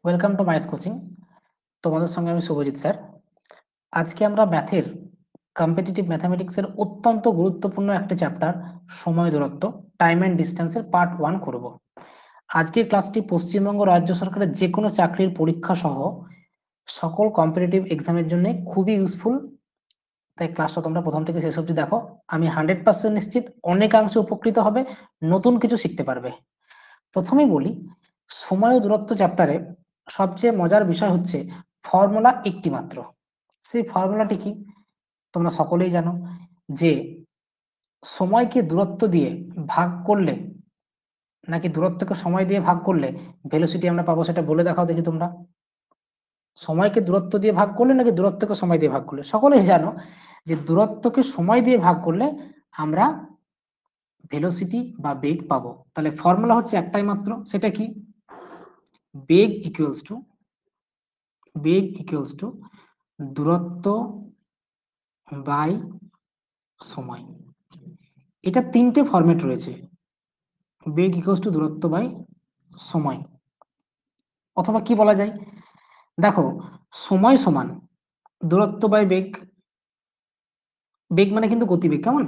Welcome to মাইস coaching. তোমাদের সঙ্গে আমি শুভজিৎ স্যার। আজকে আমরা ম্যাথের কম্পিটিটিভ ম্যাথামেটিক্সের অত্যন্ত গুরুত্বপূর্ণ একটা চ্যাপ্টার সময় দূরত্ব টাইম অ্যান্ড ডিস্টেন্সের পার্ট 1 করব। আজকের ক্লাসটি পশ্চিমবঙ্গ রাজ্য সরকারের যে কোনো চাকরির পরীক্ষা সহ সকল কম্পিটিটিভ এক্সামের জন্য খুবই ইউজফুল। তাই ক্লাসটা তোমরা প্রথম থেকে শেষ অবধি দেখো। আমি 100% নিশ্চিত অনেকাংশে উপকৃত হবে, নতুন কিছু শিখতে পারবে। প্রথমেই বলি, সময় ও দূরত্ব চ্যাপ্টারে সবচেয়ে মজার বিষয় হচ্ছে ফর্মুলা একটি মাত্র। সেই ফর্মুলাটি কি তোমরা সকলেই জানো, যে সময়কে দূরত্ব দিয়ে ভাগ করলে নাকি দূরত্বকে সময় দিয়ে ভাগ করলে ভেলোসিটি আমরা পাবো, সেটা বলে দেখাও দেখি তোমরা। সময়কে দূরত্ব দিয়ে ভাগ করলে নাকি দূরত্বকে সময় দিয়ে ভাগ করলে? সকলেই জানো যে দূরত্বকে সময় দিয়ে ভাগ করলে আমরা ভেলোসিটি বা বেগ পাবো। তাহলে ফর্মুলা হচ্ছে একটাই মাত্র, সেটা কি? বেগ ইকুয়ালস টু দূরত্ব বাই সময়। এটা তিনটে ফরম্যাট রয়েছে, বেগ ইকুয়ালস টু দূরত্ব বাই সময়। অথবা কি বলা যায়, দেখো, সময় সমান দূরত্ব বাই বেগ। বেগ মানে কিন্তু গতিবেগ, কেমন?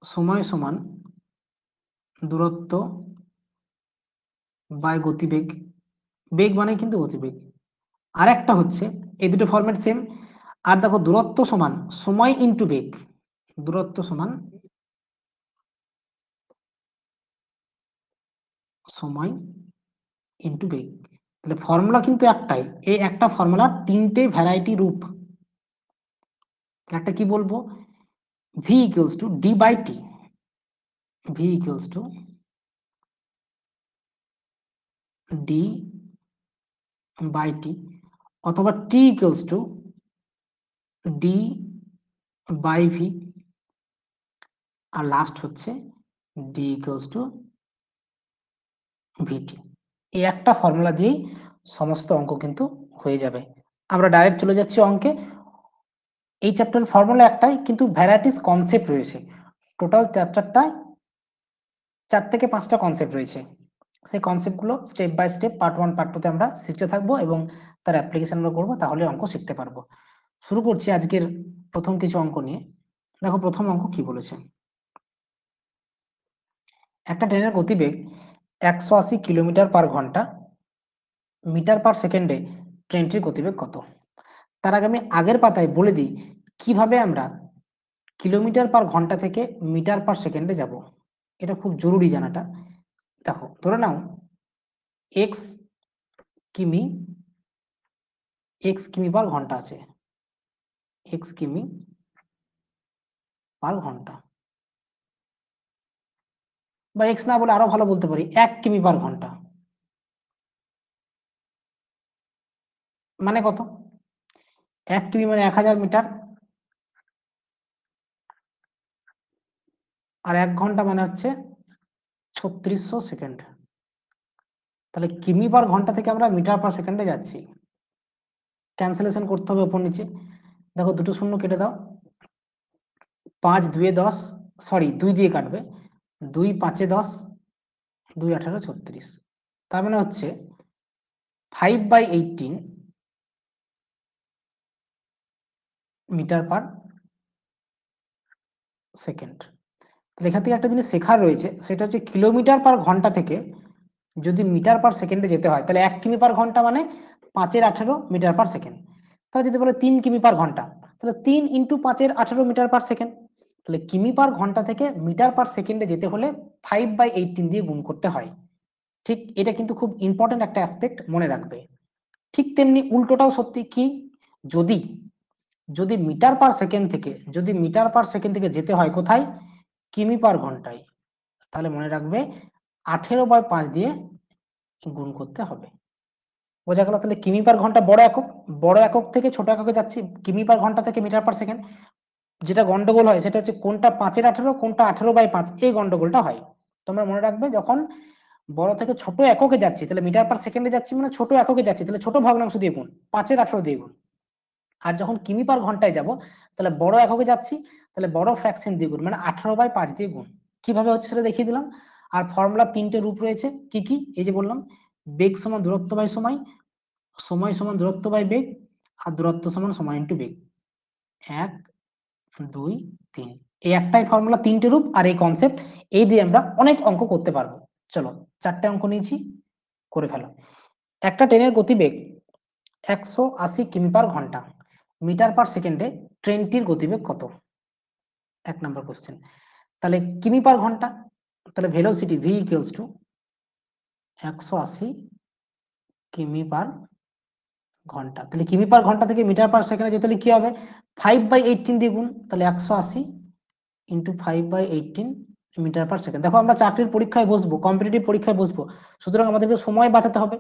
সময় সমান দূরত্ব বাই গতিবেগ। বেগ মানে কিন্তু গতিবেগ। আর একটা হচ্ছে, এই দুটো ফরম্যাট সেম। আর দেখো, দূরত্ব সমান সময় ইন্টু বেগ। দূরত্ব সমান সময় ইন্টু বেগ। তাহলে ফর্মুলা কিন্তু একটাই, এই একটা ফর্মুলা তিনটে ভ্যারাইটি রূপ। একটা কি বলবো, V equals to D by T. V equals to D by T, অথবা T equals to D by V. আর লাস্ট হচ্ছে ডি ইকুয়ালস টু ভিটি। এই একটা ফর্মুলা দিয়েই সমস্ত অঙ্ক কিন্তু হয়ে যাবে। আমরা ডাইরেক্ট চলে যাচ্ছি অঙ্কে। এই চ্যাপ্টারের ফর্মুলা একটাই, কিন্তু ভ্যারাইটিস কনসেপ্ট রয়েছে। টোটাল চ্যাপ্টারটায় 4 থেকে 5টা কনসেপ্ট রয়েছে। সেই কনসেপ্টগুলো step by step part 1 part 2তে আমরা শিখতে থাকবো এবং তার অ্যাপ্লিকেশন আমরা করবো, তাহলে অঙ্ক শিখতে পারবো। শুরু করছি আজকের প্রথম কিছু অঙ্ক নিয়ে। দেখো, প্রথম অঙ্ক কি বলেছে। একটা ট্রেনের গতিবেগ 180 কিলোমিটার পার ঘন্টা, মিটার পার সেকেন্ডে ট্রেনটির গতিবেগ কত? তার আগে আমি আগের পাতায় বলে দিই কিভাবে আমরা কিলোমিটার পার ঘন্টা থেকে মিটার পার সেকেন্ডে যাব। এটা খুব জরুরি জানাটা। দেখো, ধরে নাও এক্স কিমি পার ঘন্টা আছে, এক্স কিমি পার ঘন্টা, বা এক্স না বলে আরো ভালো বলতে পারি 1 কিমি পার ঘন্টা। মানে কত? 1 কিমি মানে 1000 মিটার, আর 1 ঘন্টা মানে হচ্ছে 3600 সেকেন্ড। তাহলে কিমি পার ঘন্টা থেকে আমরা মিটার পার সেকেন্ডে যাচ্ছি। ক্যান্সেলেশন করতে হবে ওপর নিচে। দেখো, দুটো শূন্য কেটে দাও। 5 2 10, সরি 2 দিয়ে কাটবে। 2 5 10, 2 18 36। তার মানে হচ্ছে 5/18 মিটার পার সেকেন্ড। তাহলে এখান থেকে একটা জিনিস শেখার রয়েছে, সেটা হচ্ছে কিলোমিটার পার ঘন্টা থেকে যদি মিটার পার সেকেন্ডে যেতে হয়, তাহলে 1 কিমি পার ঘন্টা মানে 5/18 মিটার পার সেকেন্ড। তাহলে যদি বলে 3 কিমি পার ঘন্টা, তাহলে 3 ইন্টু 5/18 মিটার পার সেকেন্ড। তাহলে কিমি পার ঘন্টা থেকে মিটার পার সেকেন্ডে যেতে হলে 5/18 দিয়ে গুণ করতে হয়। ঠিক, এটা কিন্তু খুব ইম্পর্টেন্ট একটা অ্যাসপেক্ট, মনে রাখবে। ঠিক তেমনি উল্টোটাও সত্যি। কি? যদি যদি মিটার পার সেকেন্ড থেকে যেতে হয় কোথায়? কিমি পার ঘন্টায়, তাহলে মনে রাখবে 18/5 দিয়ে গুণ করতে হবে। বোঝা গেল? তাহলে কিমি পার ঘন্টা বড় একক, বড় একক থেকে ছোট এককে যাচ্ছি কিমি পার ঘন্টা থেকে মিটার পার সেকেন্ড। যেটা গন্ডগোল হয় সেটা হচ্ছে কোনটা 5/18 কোনটা 18/5, এই গন্ডগোলটা হয়। তোমরা মনে রাখবে, যখন বড় থেকে ছোট এককে যাচ্ছি তাহলে মিটার পার সেকেন্ডে যাচ্ছি মানে ছোট এককে যাচ্ছি, তাহলে ছোট ভগ্নাংশ দিয়ে গুণ, 5/18 দিয়ে গুণ। আর যখন কিমি পার ঘন্টায় যাব, তাহলে বড় এককে যাচ্ছি, তাহলে বড় ফ্র্যাকশন দিয়ে গুণ, মানে 18/5 দিয়ে গুণ। কিভাবে হচ্ছে সেটা দেখিয়ে দিলাম। আর ফর্মুলা তিনটে রূপ রয়েছে, কি কি? এই যে বললাম, বেগ সমান দূরত্ব বাই সময়, সময় সমান দূরত্ব বাই বেগ, আর দূরত্ব সমান সময় ইন্টু বেগ। 1 2 3, এই একটাই ফর্মুলা, 3টে রূপ আর এই কনসেপ্ট, এই দিয়ে আমরা অনেক অঙ্ক করতে পারবো। চলো 4টে অঙ্ক নিয়েছি, করে ফেলো। একটা ট্রেনের গতিবেগ 180 কিমি পার ঘন্টা, মিটার পার সেকেন্ডে ট্রেনটির গতিবেগ কত? 1 নম্বর কোশ্চেন। তাহলে কিমি পার ঘন্টা, তাহলে ভেলোসিটি v ইকুয়ালস টু 180 কিমি পার ঘন্টা। তাহলে কিমি পার ঘন্টা থেকে মিটার পার সেকেন্ডে যেতে হলে কি হবে? 5/18 দিয়ে গুণ, তাহলে 180 ইন্টু 5/18 মিটার পার সেকেন্ড। দেখো আমরা চাকরির পরীক্ষায় বসবো, কম্পিটিটিভ পরীক্ষায় বসবো, সুতরাং আমাদেরকে সময় বাঁচাতে হবে।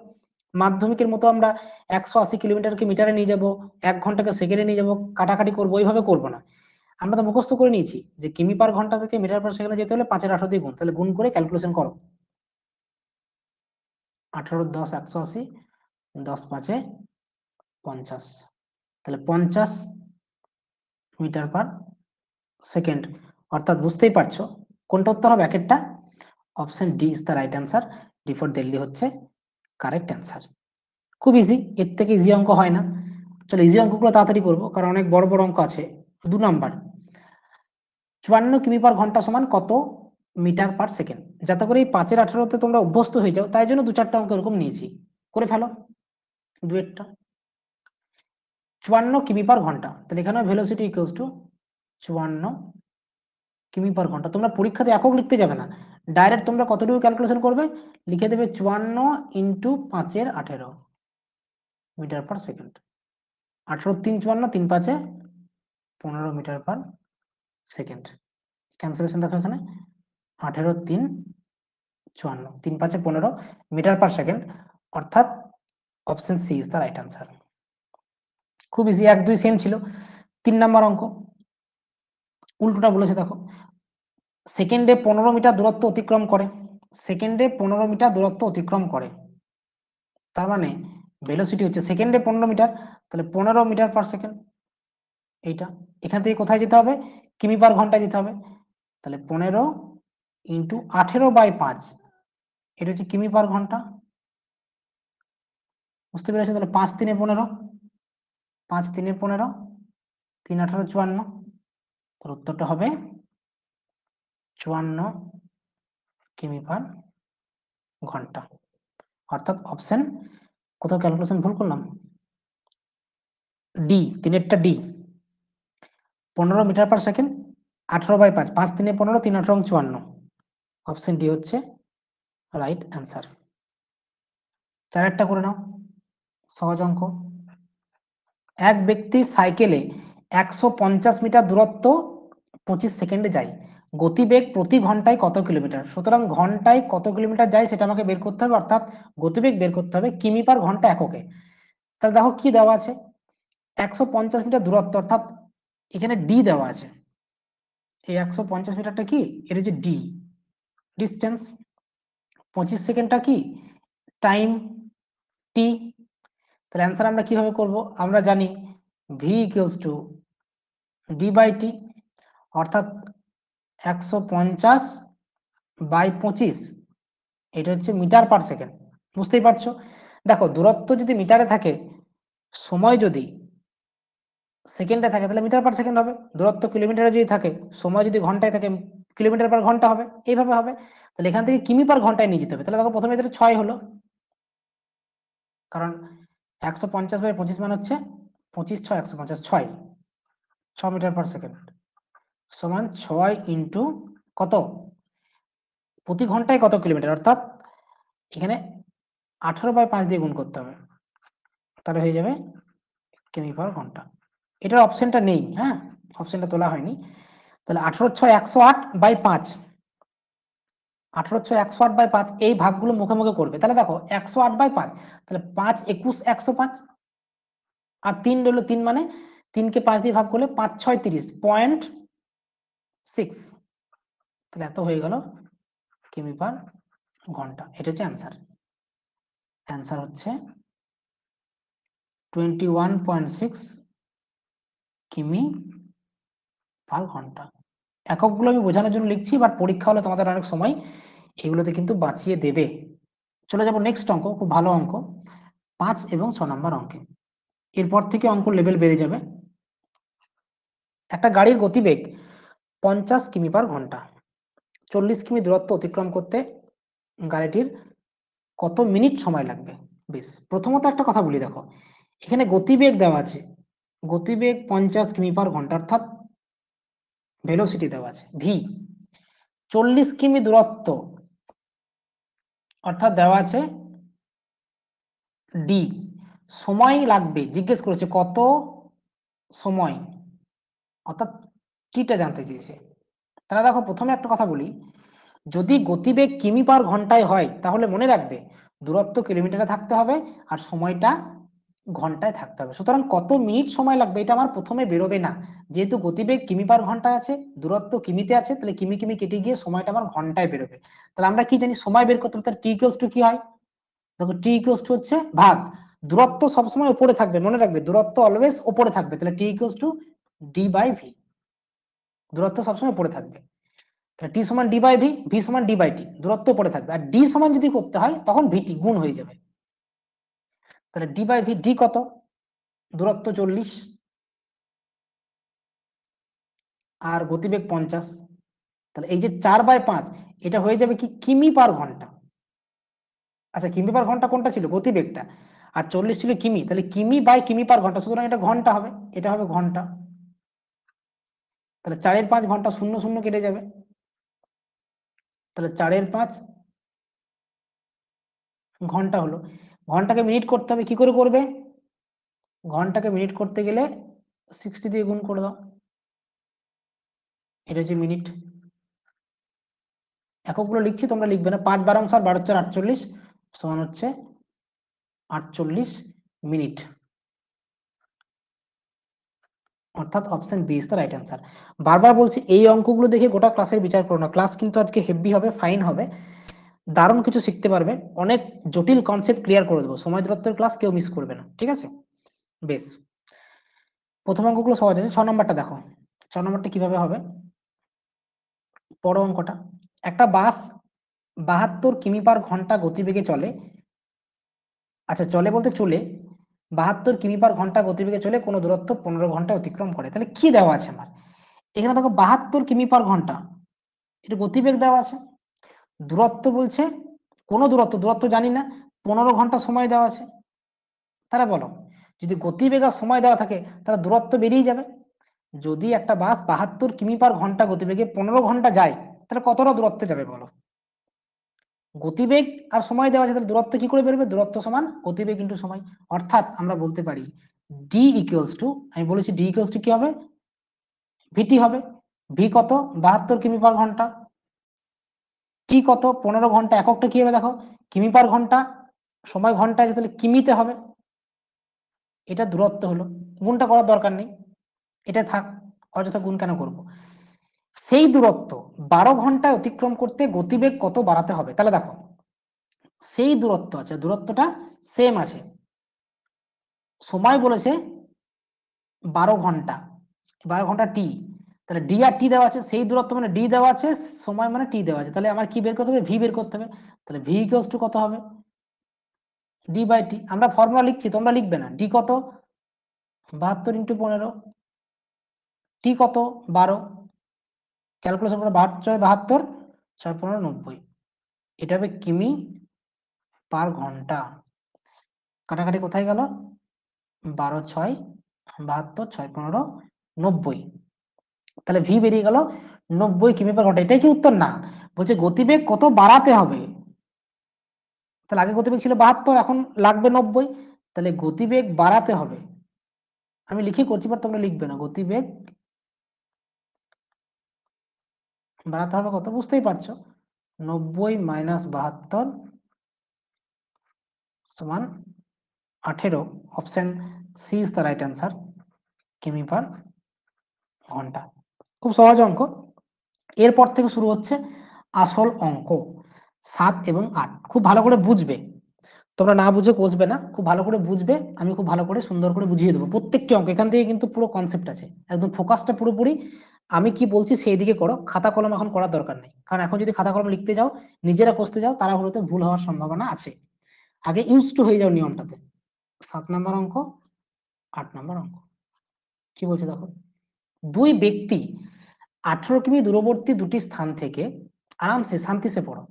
মাধ্যমিকের মতো আমরা 180 কিলোমিটারকে মিটারে নিয়ে যাব, 1 ঘন্টাকে সেকেন্ডে নিয়ে যাব, কাটাকাটি করবো, ওইভাবে করবো না। আমরা তো মুখস্থ করে নিয়েছি যে কিমি পার ঘন্টা থেকে মিটার পার সেকেন্ডে যেতে হলে 5/18 দিয়ে গুণ, তাহলে গুণ করে ক্যালকুলেশন করো। 18 10 180, 10 5 50, তাহলে 50 মিটার পার সেকেন্ড। অর্থাৎ বুঝতেই পারছো কোনটা উত্তর হবে একেরটা। Option D is the right answer. D for Delhi হচ্ছে কারেক্ট অ্যান্সার। খুব ইজি, এর থেকে ইজি অঙ্ক হয় না। চলো ইজি অঙ্কগুলো তাড়াতাড়ি করবো, কারণ অনেক বড় বড় অঙ্ক আছে। 2 নাম্বার, 54 কিমি পার ঘন্টা সমান কত মিটার পার সেকেন্ড। যাতে করে এই 5/18 তোমরা অভ্যস্ত হয়ে যাও, তাই জন্য 2-4টা অঙ্ক এরকম নিয়েছি, করে ফেলো দুয়েরটা। 54 কিমি পার ঘন্টা, তাহলে এখানে ভেলোসিটি ইকুয়ালস টু 54 কিমি পার ঘন্টা। তোমরা পরীক্ষাতে একক লিখতে যাবে না, ডাইরেক্ট তোমরা কতটুকু ক্যালকুলেশন করবে, লিখে দেবে 54 into 5/18 metre per second. 18 3 54, 3 5 15 metre per second. Cancellation দেখো এখানে, 18 3 54, 3 5 15 মিটার পার সেকেন্ড, অর্থাৎ option C is the right answer. খুব ইজি, 1 2 সেম ছিল। 3 নম্বর অঙ্ক উল্টোটা বলেছে দেখো, সেকেন্ডে 15 মিটার দূরত্ব অতিক্রম করে, সেকেন্ডে 15 মিটার দূরত্ব অতিক্রম করে, তার মানে ভেলোসিটি হচ্ছে সেকেন্ডে 15 মিটার, তাহলে 15 মিটার পার সেকেন্ড। এইটা এখান থেকে কোথায় যেতে হবে? কিমি পার ঘন্টায় যেতে হবে, তাহলে 15 ইন্টু 18/5, এটা হচ্ছে কিমি পার ঘন্টা। বুঝতে পেরেছো? তাহলে 5 3 15, 5 3 15, 3 18 54, তাহলে উত্তরটা হবে 54 কিমি পার ঘন্টা। অর্থাৎ অপশন, কোথাও ক্যালকুলেশন ভুল করলাম, ডি, তিনেরটা D. 15 metre per second, 18/5, 5 3 15, 3 18 54, option D হচ্ছে রাইট অ্যান্সার। চারেরটা করে নাও, সহজ অঙ্ক। এক ব্যক্তি সাইকেলে 150 মিটার দূরত্ব 25 সেকেন্ডে যায়, গতিবেগ প্রতি ঘন্টায় কত কিলোমিটার? সুতরাং ঘন্টায় কত কিলোমিটার যায় সেটা আমাকে বের করতে হবে, অর্থাৎ গতিবেগ বের করতে হবে কিমি পার ঘন্টা এককে। তাহলে দেখো কি দেওয়া আছে, 150 মিটার দূরত্ব, অর্থাৎ এখানে ডি দেওয়া আছে। এই 150 মিটারটা কি, এটা হচ্ছে ডি, ডিস্টেন্স। 25 সেকেন্ডটা কি, টাইম, টি। তাহলে অ্যান্সার আমরা কিভাবে করব? আমরা জানি V equals to D by T, অর্থাৎ 150/25, এটা হচ্ছে মিটার পার সেকেন্ড। বুঝতেই পারছো? দেখো দূরত্ব যদি মিটারে থাকে, সময় যদি সেকেন্ডে থাকে, তাহলে মিটার পার সেকেন্ড হবে। দূরত্ব কিলোমিটারে যদি থাকে, সময় যদি ঘন্টায় থাকে, কিলোমিটার পার ঘন্টা হবে, এইভাবে হবে। তাহলে এখান থেকে কিমি পার ঘন্টায় নিয়ে যেতে হবে। তাহলে দেখো প্রথমে এটা 6 হলো, কারণ 150/25 মানে হচ্ছে 25 6 150, 6 মিটার পার সেকেন্ড সমান 6 ইন্টু কত, প্রতি ঘন্টায় কত কিলোমিটার, অর্থাৎ এখানে 18/5 দিয়ে গুণ করতে হবে, তাহলে হয়ে যাবে কিমি পার ঘন্টা। এটার অপশনটা নেই, হ্যাঁ, অপশনটা তোলা হয়নি। তাহলে 18 6 108/5, 18 6 108/5, এই ভাগগুলো মুখে মুখে করবে। তাহলে দেখো 108/5, তাহলে 5 21 105, আর 3 রইল, 3 মানে 3কে 5 দিয়ে ভাগ করলে 5 6 30.6, তাহলে এত হয়ে গেল কিমি পার ঘন্টা। এটা হচ্ছে অ্যান্সার। অ্যান্সার হচ্ছে 21.6 কিমি পার ঘন্টা। এককগুলো আমি বোঝানোর জন্য লিখছি, বাট পরীক্ষা হলে তোমাদের অনেক সময় এগুলোতে কিন্তু বাঁচিয়ে দেবে। চলে যাব নেক্সট অঙ্ক, খুব ভালো অঙ্ক, 5 এবং 6 নম্বর অঙ্কে। এরপর থেকে অঙ্ক লেভেল বেড়ে যাবে। একটা গাড়ির গতিবেগ 50 কিমি পার ঘন্টা, 40 কিমি দূরত্ব অতিক্রম করতে গাড়িটির কত মিনিট সময় লাগবে? বেশ, প্রথমত একটা কথা বলি, দেখো এখানে গতিবেগ দেওয়া আছে, গতিবেগ 50 কিমি পার ঘন্টা অর্থাৎ ভেলোসিটি দেওয়া আছে ভি। 40 কিমি দূরত্ব অর্থাৎ দেওয়া আছে ডি। সময় লাগবে জিজ্ঞেস করেছে কত সময়, অর্থাৎ কিটা জানতে চেয়েছে। তাহলে দেখো প্রথমে একটা কথা বলি, যদি গতিবেগ কিমি পার ঘন্টায় হয় তাহলে মনে রাখবে দূরত্ব কিলোমিটারে থাকতে হবে আর সময়টা ঘন্টায় থাকতে হবে। সুতরাং কত মিনিট সময় লাগবে এটা আমার প্রথমে বেরোবে না, যেহেতু গতিবেগ কিমি পার ঘন্টায় আছে, দূরত্ব কিমিতে আছে, তাহলে কিমি কিমি কেটে গিয়ে সময়টা আমার ঘন্টায় বেরোবে। তাহলে আমরা কি জানি সময় বের করতে হবে, তাহলে টি ইকুয়ালস টু কি হয়, দেখো টি ইকুয়ালস টু হচ্ছে ভাগ, দূরত্ব সবসময় উপরে থাকবে, মনে রাখবে দূরত্ব অলওয়েজ উপরে থাকবে, তাহলে T equals to D by V, দূরত্ব সবসময় উপরে থাকবে। তাহলে টি সমান ডি বাই ভি, ভি সমান ডি বাই টি, দূরত্ব পড়ে থাকবে, আর ডি সমান যদি করতে হয় তখন ভিটি গুণ হয়ে যাবে। তাহলে ডি বাই ভি, ডি কত, দূরত্ব 40 আর গতিবেগ 50, তাহলে এই যে 4/5 এটা হয়ে যাবে কি কিমি পার ঘন্টা। আচ্ছা কিমি পার ঘন্টা কোনটা ছিল, গতিবেগটা, আর 40 ছিল কিমি, তাহলে কিমি বাই কিমি পার ঘন্টা, সুতরাং এটা ঘন্টা হবে, এটা হবে ঘন্টা। তাহলে 4/5 ঘন্টা, শূন্য শূন্য কেটে যাবে, তাহলে 4/5 ঘন্টা হলো। ঘন্টাকে মিনিট করতে হবে, কি করে করবে, ঘন্টাকে মিনিট করতে গেলে 60 দিয়ে গুণ করে দাও, এটা হচ্ছে মিনিট। এককগুলো লিখছি, তোমরা লিখবে না, 5/12 12 4 48 সমান হচ্ছে 48 মিনিট, অর্থাৎ option B is the right answer. বারবার বলছি এই অঙ্কগুলো দেখে গোটা ক্লাসের বিচার করো না, ক্লাস কিন্তু আজকে হেভি হবে, ফাইন হবে, দারুণ কিছু শিখতে পারবে, অনেক জটিল কনসেপ্ট ক্লিয়ার করে দেবো, সময় দূরত্বের ক্লাস কেউ মিস করবে না, ঠিক আছে। বেশ, প্রথম অঙ্কগুলো সহজ আছে, 6 নম্বরটা দেখো, 6 নম্বরটা কিভাবে হবে, বড় অঙ্কটা। একটা বাস 72 কিমি পার ঘন্টা গতিবেগে চলে, আচ্ছা চলে বলতে চলে 72 কিমি পার ঘন্টা গতিবেগে চলে কোনো দূরত্ব 15 ঘন্টা অতিক্রম করে। তাহলে কি দেওয়া আছে আমার এখানে, দেখো 72 কিমি পার ঘন্টা, এটা গতিবেগ দেওয়া আছে, দূরত্ব বলছে কোনো দূরত্ব, দূরত্ব জানি না, 15 ঘন্টা সময় দেওয়া আছে। তাহলে বলো যদি গতিবেগ আর সময় দেওয়া থাকে তাহলে দূরত্ব বেরিয়ে যাবে। যদি একটা বাস 72 কিমি পার ঘন্টা গতিবেগে 15 ঘন্টা যায় তাহলে কতটা দূরত্বে যাবে বলো, গতিবেগ আর সময় দেওয়া আছে, তাহলে দূরত্ব কি করে বেরোবে, দূরত্ব সমান গতিবেগ ইন্টু সময়, অর্থাৎ আমরা বলতে পারি ডি ইকুয়ালস টু, আমি বলেছি ডি ইকুয়ালস টু কি হবে, ভিটি হবে। ভি কত, 72 কিমি পার ঘন্টা, টি কত 15 ঘন্টা, এককটা কি হবে দেখো কিমি পার ঘন্টা, সময় ঘন্টা আছে তাহলে কিমিতে হবে, এটা দূরত্ব হলো, গুণটা করার দরকার নেই, এটা থাক, অযথা গুণ কেন করব। সেই দূরত্ব 12 ঘন্টায় অতিক্রম করতে গতিবেগ কত বাড়াতে হবে, তাহলে দেখো সেই দূরত্ব আছে, দূরত্বটা সেম আছে, সময় বলেছে 12 ঘন্টা, 12 ঘন্টা টি, তাহলে ডি আর টি দেওয়া আছে, সেই দূরত্ব মানে ডি দেওয়া আছে, সময় মানে টি দেওয়া আছে, তাহলে আমার কি বের করতে হবে, ভি বের করতে হবে। তাহলে ভি ইকুয়ালস টু কত হবে, ডি বাই টি, আমরা ফর্মুলা লিখছি তোমরা লিখবে না, ডি কত 72 ইন্টু 15, টি কত 12, ক্যালকুলেশন করে 72 6 15 90, এটা হবে কিমি পার ঘন্টা, কাটাকাটি কোথায় গেল, 12 6 72 6 15 90, তাহলে ভি বেরিয়ে গেল 90 কিমি পার ঘন্টা। এটাই কি উত্তর, না বলছে গতিবেগ কত বাড়াতে হবে, তাহলে আগে গতিবেগ ছিল 72, এখন লাগবে 90, তাহলে গতিবেগ বাড়াতে হবে, আমি লিখে করছি বাট তোমরা লিখবে না, গতিবেগ বাড়াতে হবে কত বুঝতেই পারছো, 90 মাইনাস 72 সমান 18, option C is the right answer, কিমি পার ঘন্টা। খুব সহজ অঙ্ক, এরপর থেকে শুরু হচ্ছে আসল অঙ্ক 7 এবং 8, খুব ভালো করে বুঝবে, তোমরা না বুঝে কষবে না, খুব ভালো করে বুঝবে, আমি খুব ভালো করে সুন্দর করে বুঝিয়ে দেবো প্রত্যেকটি অঙ্ক, এখান থেকে কিন্তু পুরো কনসেপ্ট আছে, একদম ফোকাসটা পুরোপুরি আমি কি বলছি সেই দিকে করো, খাতা কলম এখন করার দরকার নেই, কারণ এখন যদি খাতা কলম লিখতে যাও, নিজেরা কষতে যাও, তাড়াহুড়োতে ভুল হওয়ার সম্ভাবনা আছে। আগে ইউজ টু হয়ে যাও নিয়মটাতে। 7 নম্বর অঙ্ক, 8 নম্বর অঙ্ক কি বলছে দেখো। দুই ব্যক্তি 18 কিমি দূরবর্তী দুটি স্থান থেকে, আরামসে শান্তি সে পড়ো,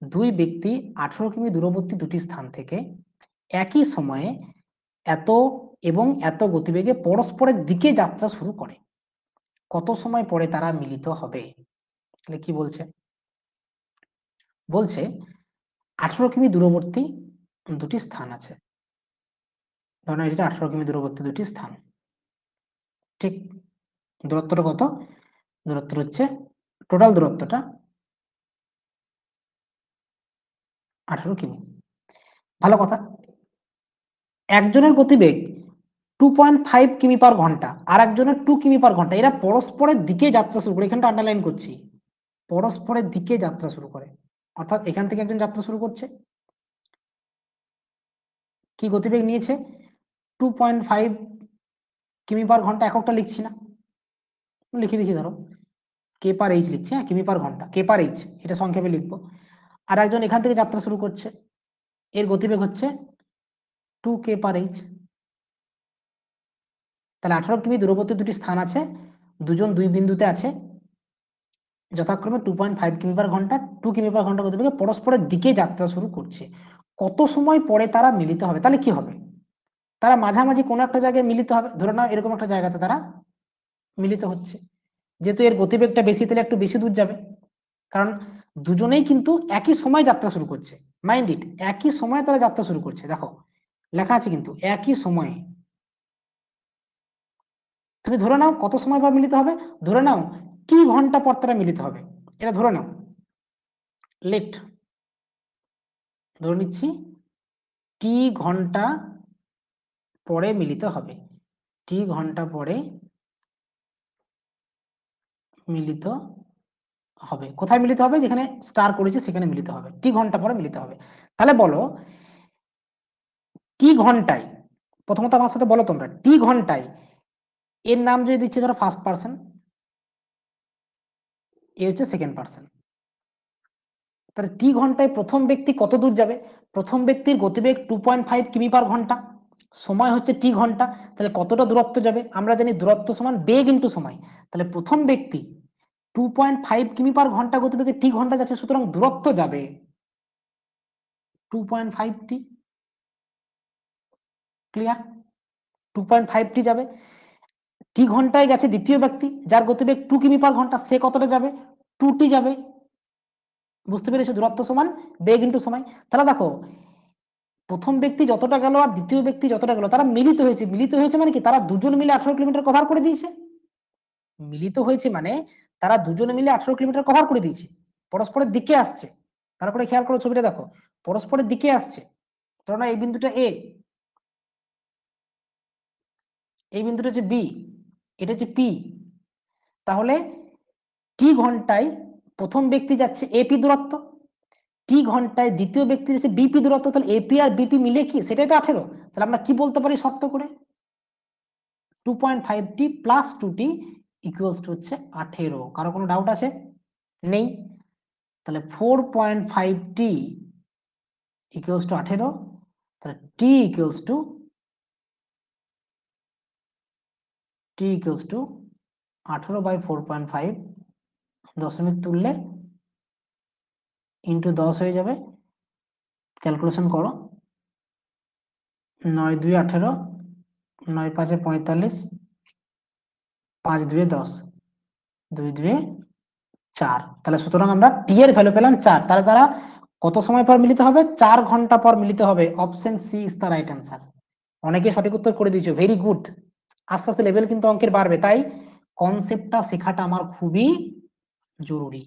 দুই ব্যক্তি 18 কিমি দূরবর্তী দুটি স্থান থেকে একই সময়ে এত এবং এত গতিবেগে পরস্পরের দিকে যাত্রা শুরু করে, কত সময় পরে তারা মিলিত হবে? তাহলে কি বলছে? বলছে 18 কিমি দূরবর্তী দুটি স্থান আছে, ধরুন এটা 18 কিমি দূরবর্তী দুটি স্থান, ঠিক? দূরত্বটা কত? দূরত্ব হচ্ছে, টোটাল দূরত্বটা 18 কিমি। ভালো কথা। একজনের গতিবেগ 2.5 কিমি/ঘন্টা, আর একজনের 2 কিমি/ঘন্টা, এরা পরস্পরের দিকে যাত্রা শুরু করে, এখানটা আন্ডারলাইন করছি, পরস্পরের দিকে যাত্রা শুরু করে, অর্থাৎ এখান থেকে একজন যাত্রা শুরু করছে, কি গতিবেগ নিয়েছে? 2.5 কিমি/ঘন্টা, এককটা লিখছি না, লিখে দিচ্ছি, ধরো কে/এইচ লিখছি, হ্যাঁ, কিমি/ঘন্টা, কে/এইচ, এটা সংক্ষেপে লিখবো। আর একজন এখান থেকে যাত্রা শুরু করছে, এর গতিবেগ হচ্ছে 2 কে/এইচ। তাহলে 18 কিমি দূরবর্তী দুটি স্থান আছে, দুজন দুই বিন্দুতে আছে, যথাক্রমে 2.5 কিমি/ঘন্টা, 2 কিমি/ঘন্টা গতিবেগে পরস্পরের দিকে যাত্রা শুরু করছে, কত সময় পরে তারা মিলিত হবে? তাহলে কি হবে? তারা মাঝামাঝি কোনো একটা জায়গায় মিলিত হবে, ধরে নাও এরকম একটা জায়গাতে তারা মিলিত হচ্ছে, যেহেতু এর গতিবেগটা বেশি, তাহলে একটু বেশি দূর যাবে, কারণ দুজনেই কিন্তু একই সময় যাত্রা শুরু করছে, মাইন্ড ইট, একই সময় তারা যাত্রা শুরু করছে, দেখো লেখা আছে কিন্তু একই সময়ে। তুমি ধরে নাও কত সময় পর মিলিত হবে, ধরে নাও টি ঘন্টা পর তারা মিলিত হবে, এটা ধরে নাও, লেট, ধরে নিচ্ছি টি ঘন্টা পরে মিলিত হবে, টি ঘন্টা পরে মিলিত হবে, কোথায় মিলিত হবে? যেখানে স্টার করেছে সেখানে মিলিত হবে, টি ঘন্টা পরে মিলিত হবে। তাহলে বলো টি ঘন্টায়, প্রথমত আমার সাথে বলো তোমরা, টি ঘন্টায় এর নাম যদি দিচ্ছে ধরো ফার্স্ট পার্সন, এ হচ্ছে সেকেন্ড পার্সন, তাহলে টি ঘন্টায় প্রথম ব্যক্তি কত দূর যাবে? প্রথম ব্যক্তির গতিবেগ 2.5 কিমি/ঘন্টা, সময় হচ্ছে টি ঘন্টা, তাহলে কতটা দূরত্ব যাবে? আমরা জানি দূরত্ব সমান বেগ ইন্টু সময়, তাহলে প্রথম ব্যক্তি 2.5 কিমি/ঘন্টা গতিবেগে টি ঘন্টা যাচ্ছে, সুতরাং দূরত্ব যাবে 2.5 টি। ক্লিয়ার? 2.5 টি যাবে। টি ঘন্টায় গেছে দ্বিতীয় ব্যক্তি, যার গতিবেগ 2 কিমি/ঘন্টা, সে কতটা যাবে? 2 টি যাবে। বুঝতে পেরেছো? দূরত্ব সমান বেগ ইন্টু সময়। তাহলে দেখো প্রথম ব্যক্তি যতটা গেল আর দ্বিতীয় ব্যক্তি যতটা গেল, তারা মিলিত হয়েছে, মিলিত হয়েছে মানে কি? তারা দুজন মিলে 18 কিলোমিটার কভার করে দিয়েছে। মিলিত হয়েছে মানে তারা দুজনে মিলে 18 কিলোমিটার কভার করে দিয়েছে, পরস্পরের দিকে আসছে। তারপরে খেয়াল করো ছবিটা দেখো, পরস্পরের দিকে আসছে, ধরো এই বিন্দুটা এ, এই বিন্দুটা হচ্ছে বি, এটা হচ্ছে পি। তাহলে টি ঘন্টায় প্রথম ব্যক্তি যাচ্ছে এপি দূরত্ব, টি ঘন্টায় দ্বিতীয় ব্যক্তি যাচ্ছে বিপি দূরত্ব, তাহলে এপি আর বিপি মিলে কি সেটাই তো 18। তাহলে আমরা কি বলতে পারি শর্ত করে? 2.5 টি প্লাস 2 টি ইকুয়ালস টু হচ্ছে 18। কারো কোনো ডাউট আছে? নেই। তাহলে 4.5 টি ইকুয়ালস টু 18, তাহলে টি ইকুয়ালস টু 18/4.5, দশমিক তুললে ইন্টু 10 হয়ে যাবে, ক্যালকুলেশন করো, 9 × 2 = 18, 9 × 5 = 45, 5 × 2 = 10, 2 × 2 = 4। তাহলে সুতরাং আমরা টি এর ভ্যালু পেলাম 4। তাহলে তারা কত সময় পর মিলিত হবে? 4 ঘন্টা পর মিলিত হবে। Option C is the right answer. অনেকে সঠিক উত্তর করে দিয়েছো, ভেরি গুড। আস্তে আস্তে লেভেল কিন্তু অঙ্কের বাড়বে, তাই কনসেপ্টটা শেখাটা আমার খুবই জরুরি।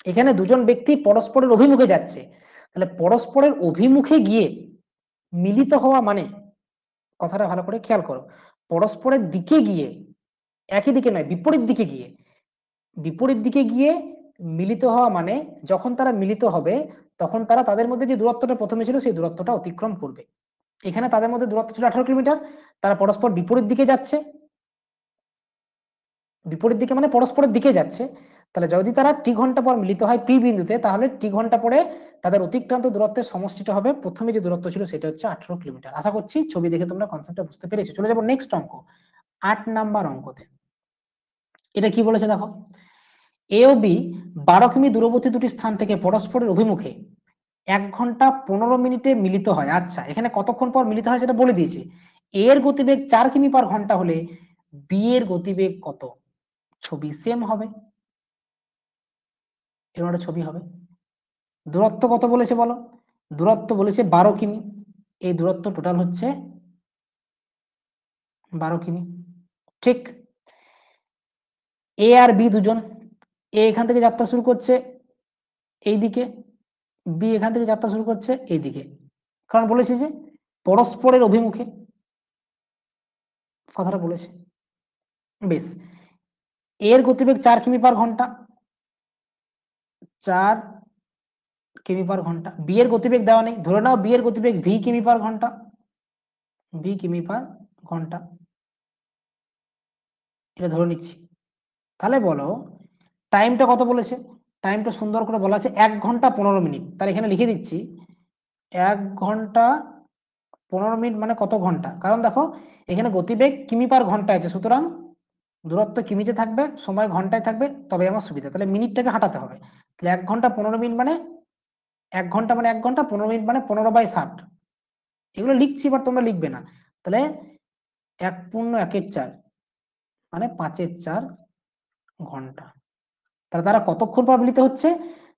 এখানে দুজন ব্যক্তি পরস্পরের অভিমুখে যাচ্ছে, তাহলে পরস্পরের অভিমুখে গিয়ে মিলিত হওয়া মানে, কথাটা ভালো করে খেয়াল করো, পরস্পরের দিকে গিয়ে, একই দিকে নয়, বিপরীত দিকে গিয়ে, বিপরীত দিকে গিয়ে মিলিত হওয়া মানে যখন তারা মিলিত হবে তখন তারা তাদের মধ্যে যে দূরত্বটা প্রথমে ছিল সেই দূরত্বটা অতিক্রম করবে। এখানে তাদের মধ্যে দূরত্ব ছিল 18 কিলোমিটার, তারা পরস্পর বিপরীত দিকে যাচ্ছে, বিপরীত দিকে মানে পরস্পরের দিকে যাচ্ছে, তাহলে যদি তারা টি ঘন্টা পর মিলিত হয় পি বিন্দুতে, তাহলে টি ঘন্টা পরে তাদের অতিক্রান্ত দূরত্বের সমষ্টিটা হবে, প্রথমে যে দূরত্ব ছিল সেটা হচ্ছে 18 কিলোমিটার। আশা করছি ছবি দেখে তোমরা কনসেপ্টটা বুঝতে পেরেছো। চলে যাবো নেক্সট অঙ্ক, 8 নাম্বার অঙ্কতে। এটা কি বলেছে দেখো, এ ও বি 12 কিমি দূরবর্তী দুটি স্থান থেকে পরস্পরের অভিমুখে 1 ঘন্টা 15 মিনিটে মিলিত হয়। আচ্ছা, এখানে কতক্ষণ পর মিলিত হয় সেটা বলে দিয়েছে। এ এর গতিবেগ 4 কিমি পার ঘন্টা হলে বি এর গতিবেগ কত? ছবি সেম হবে, এরকম একটা ছবি হবে। দূরত্ব কত বলেছে বলো? দূরত্ব বলেছে 12 কিমি। এই দূরত্ব টোটাল হচ্ছে 12 কিমি। ঠিক, এ আর বি দুজন, এ এখান থেকে যাত্রা শুরু করছে এই দিকে, বি এখান থেকে যাত্রা শুরু করছে এই দিকে, কারণ বলেছে যে পরস্পরের অভিমুখে, কথাটা বলেছে। বেশ, এর গতিবেগ 4 কিমি পার ঘন্টা, 4 কিমি পার ঘন্টা। বি এর গতিবেগ দেওয়া নেই, ধরে নাও বি এর গতিবেগ ভি কিমি পার ঘন্টা, ভি কিমি পার ঘন্টা, এটা ধরে নিচ্ছি। তাহলে বলো টাইমটা কত বলেছে? টাইমটা সুন্দর করে বলা আছে 1 ঘন্টা 15 মিনিট। তাহলে এখানে লিখে দিচ্ছি 1 ঘন্টা 15 মিনিট মানে কত ঘন্টা, কারণ দেখো এখানে গতিবেগ কিমি পার ঘন্টা আছে, সুতরাং দূরত্ব কিমিতে থাকবে, সময় ঘন্টায় থাকবে, তবে আমার সুবিধা। তাহলে মিনিটটাকে হাঁটাতে হবে। তাহলে 1 ঘন্টা 15 মিনিট মানে 1 ঘন্টা মানে 1 ঘন্টা, 15 মিনিট মানে 15/60। এগুলো লিখছি, বাট তোমরা লিখবে না। তাহলে 1 × 1 = 4 মানে 5/4 ঘন্টা। তাহলে তারা কতক্ষণ পর মিলিত হচ্ছে?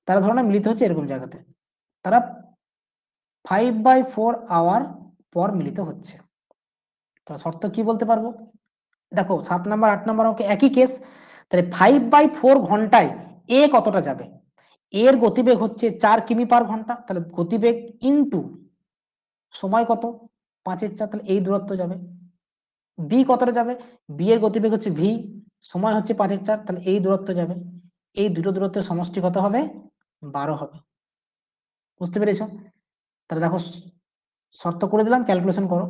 তারা ধরো না মিলিত হচ্ছে এরকম জায়গাতে, তারা 5/4 আওয়ার পর মিলিত হচ্ছে। তাহলে শর্ত কি বলতে পারবো? দেখো 7 নাম্বার 8 নাম্বার অঙ্কে একই কেস। তাহলে 5/4 ঘন্টায় এ কতটা যাবে? এর গতিবেগ হচ্ছে 4 কিমি পার ঘন্টা, তাহলে গতিবেগ ইনটু সময় কত 5/4, তাহলে এই দূরত্ব যাবে। বি কতটা যাবে? বি এর গতিবেগ হচ্ছে ভি, সময় হচ্ছে 5/4, তাহলে এই দূরত্ব যাবে। এই দুটো দূরত্বের সমষ্টি কত হবে? 12 হবে। বুঝতে পেরেছো? তাহলে দেখো শর্ত করে দিলাম, ক্যালকুলেশন করো,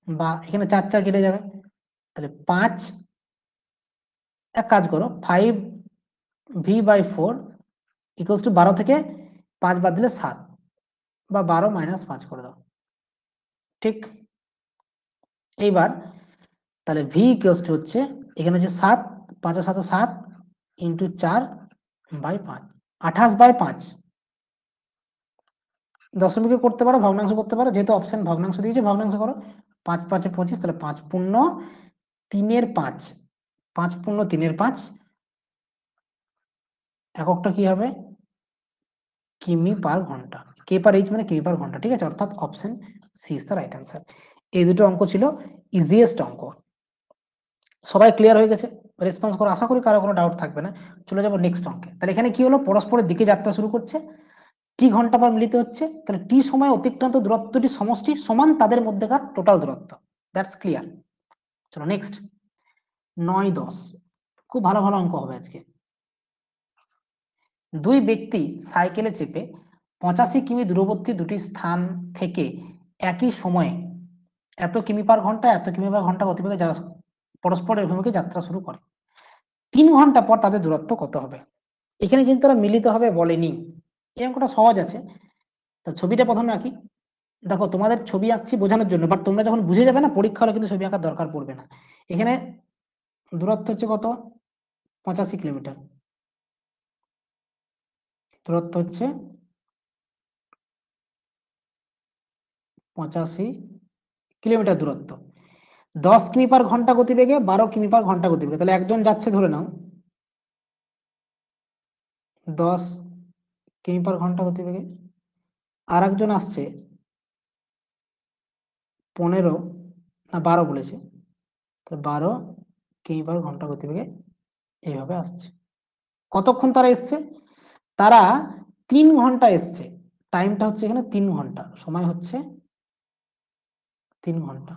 বা এখানে 4 4 কেটে যাবে, তাহলে 5, এক কাজ করো 5v/4 ইকুয়ালস টু 12 থেকে 5 বাদ দিলে 7, বা 12 - 5 করে দাও। ঠিক, এইবার তাহলে ভি ইকুয়ালস টু হচ্ছে এখানে হচ্ছে 7, 5 আর 7 7 ইন্টু 4/5, 28/5। দশমিকে করতে পারো, ভগ্নাংশ করতে পারো, যেহেতু অপশন ভগ্নাংশ দিয়েছে ভগ্নাংশ করো। 5 5 25, তাহলে 5 পূর্ণ 3/5, 5 পূর্ণ 3/5, এককটা কি হবে? কিমি পার ঘন্টা। কে পার এইচ মানে কিমি পার ঘন্টা। ঠিক আছে, অর্থাৎ option C is the right answer. এই দুটো অঙ্ক ছিল ইজিয়েস্ট অঙ্ক। সবাই ক্লিয়ার হয়ে গেছে? রেসপন্স করো, আশা করি কারো কোনো ডাউট থাকবে না। চলে যাবো নেক্সট অঙ্কে। তাহলে এখানে কি হলো, পরস্পরের দিকে যাত্রা শুরু করছে, টি ঘন্টা পর মিলিত হচ্ছে, তাহলে টি সময় অতিক্রান্ত দূরত্বটি সমষ্টি সমান তাদের মধ্যেকার টোটাল দূরত্ব। That's clear. চলো নেক্সট 9 10, খুব ভালো ভালো অঙ্ক হবে আজকে। দুই ব্যক্তি সাইকেলে চেপে 85 কিমি দূরবর্তী দুটি স্থান থেকে একই সময়ে এত কিমি পার ঘন্টা এত কিমি পার ঘন্টা গতিবেগে পরস্পরের অভিমুখে যাত্রা শুরু করে। 3 ঘন্টা পর তাদের দূরত্ব কত হবে? এখানে কিন্তু তারা মিলিত হবে বলেনি। এই অঙ্কটা সহজ আছে। তা ছবিটা প্রথমে আঁকি। দেখো তোমাদের ছবি আঁকছি বোঝানোর জন্য, বাট তোমরা যখন বুঝে যাবে না পরীক্ষা হলে কিন্তু ছবি আঁকার দরকার পড়বে না। এখানে দূরত্ব হচ্ছে কত? 85 কিলোমিটার। দূরত্ব হচ্ছে 85 কিলোমিটার দূরত্ব। 10 কিমি পার ঘন্টা গতিবেগে, 12 কিমি পার ঘন্টা গতিবেগে, তাহলে একজন যাচ্ছে ধরে নাও 10 কিমি পার ঘন্টা গতিবেগে, আর একজন আসছে 15 না 12 বলেছে, তো 12 কিমি পার ঘন্টা গতিবেগে এইভাবে আসছে। কতক্ষণ তারা এসছে? তারা 3 ঘন্টা এসছে। টাইমটা হচ্ছে এখানে 3 ঘন্টা, সময় হচ্ছে 3 ঘন্টা।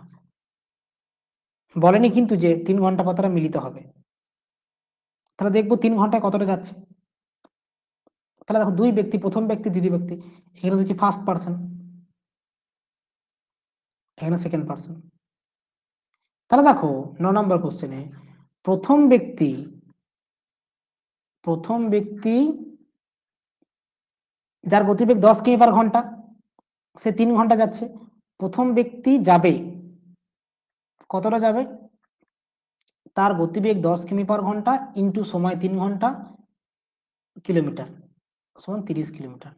বলেনি কিন্তু যে 3 ঘন্টা পর তারা মিলিত হবে। তাহলে দেখবো 3 ঘন্টায় কতটা যাচ্ছে। তাহলে দেখো দুই ব্যক্তি, প্রথম ব্যক্তি দ্বিতীয় ব্যক্তি, এখানে হচ্ছে ফার্স্ট পার্সন, এখানে সেকেন্ড পার্সন। তাহলে দেখো 9 নম্বর কোশ্চেনে প্রথম ব্যক্তি প্রথম ব্যক্তি যার গতিবেগ 10 কিমি পার ঘন্টা, সে 3 ঘন্টা যাচ্ছে। প্রথম ব্যক্তি যাবে, কতটা যাবে? তার গতিবেগ 10 কিমি পার ঘন্টা ইন্টু সময় 3 ঘন্টা কিলোমিটার সমান 30 কিলোমিটার।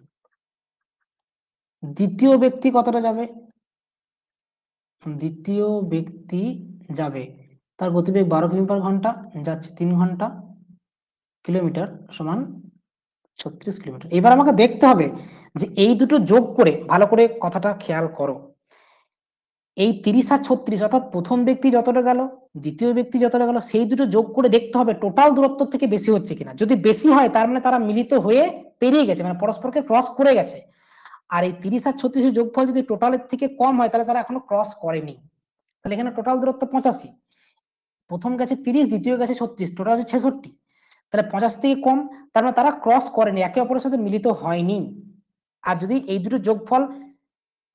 দ্বিতীয় ব্যক্তি কতটা যাবে? দ্বিতীয় ব্যক্তি যাবে, তার গতিবেগ 12 কিমি পার ঘন্টা, যাচ্ছে 3 ঘন্টা কিলোমিটার সমান 36 কিলোমিটার। এবার আমাকে দেখতে হবে যে এই দুটো যোগ করে, ভালো করে কথাটা খেয়াল করো, এই 30 আর 36 অর্থাৎ প্রথম ব্যক্তি যতটা গেল, দ্বিতীয় ব্যক্তি যতটা গেল, সেই দুটো যোগ করে দেখতে হবে টোটাল দূরত্ব থেকে বেশি হচ্ছে কিনা। যদি বেশি হয় তার মানে তারা মিলিত হয়ে পেরিয়ে গেছে, মানে পরস্পরকে ক্রস করে গেছে। আর এই 30 আর 36 যোগফল যদি টোটালের থেকে কম হয় তাহলে তারা এখনো ক্রস করেনি। তাহলে এখানে টোটাল দূরত্ব 85, প্রথম গেছে 30, দ্বিতীয় গেছে 36, টোটাল হচ্ছে 66। তাহলে 85 থেকে কম, তার মানে তারা ক্রস করেনি, একে অপরের সাথে মিলিত হয়নি। আর যদি এই দুটো যোগফল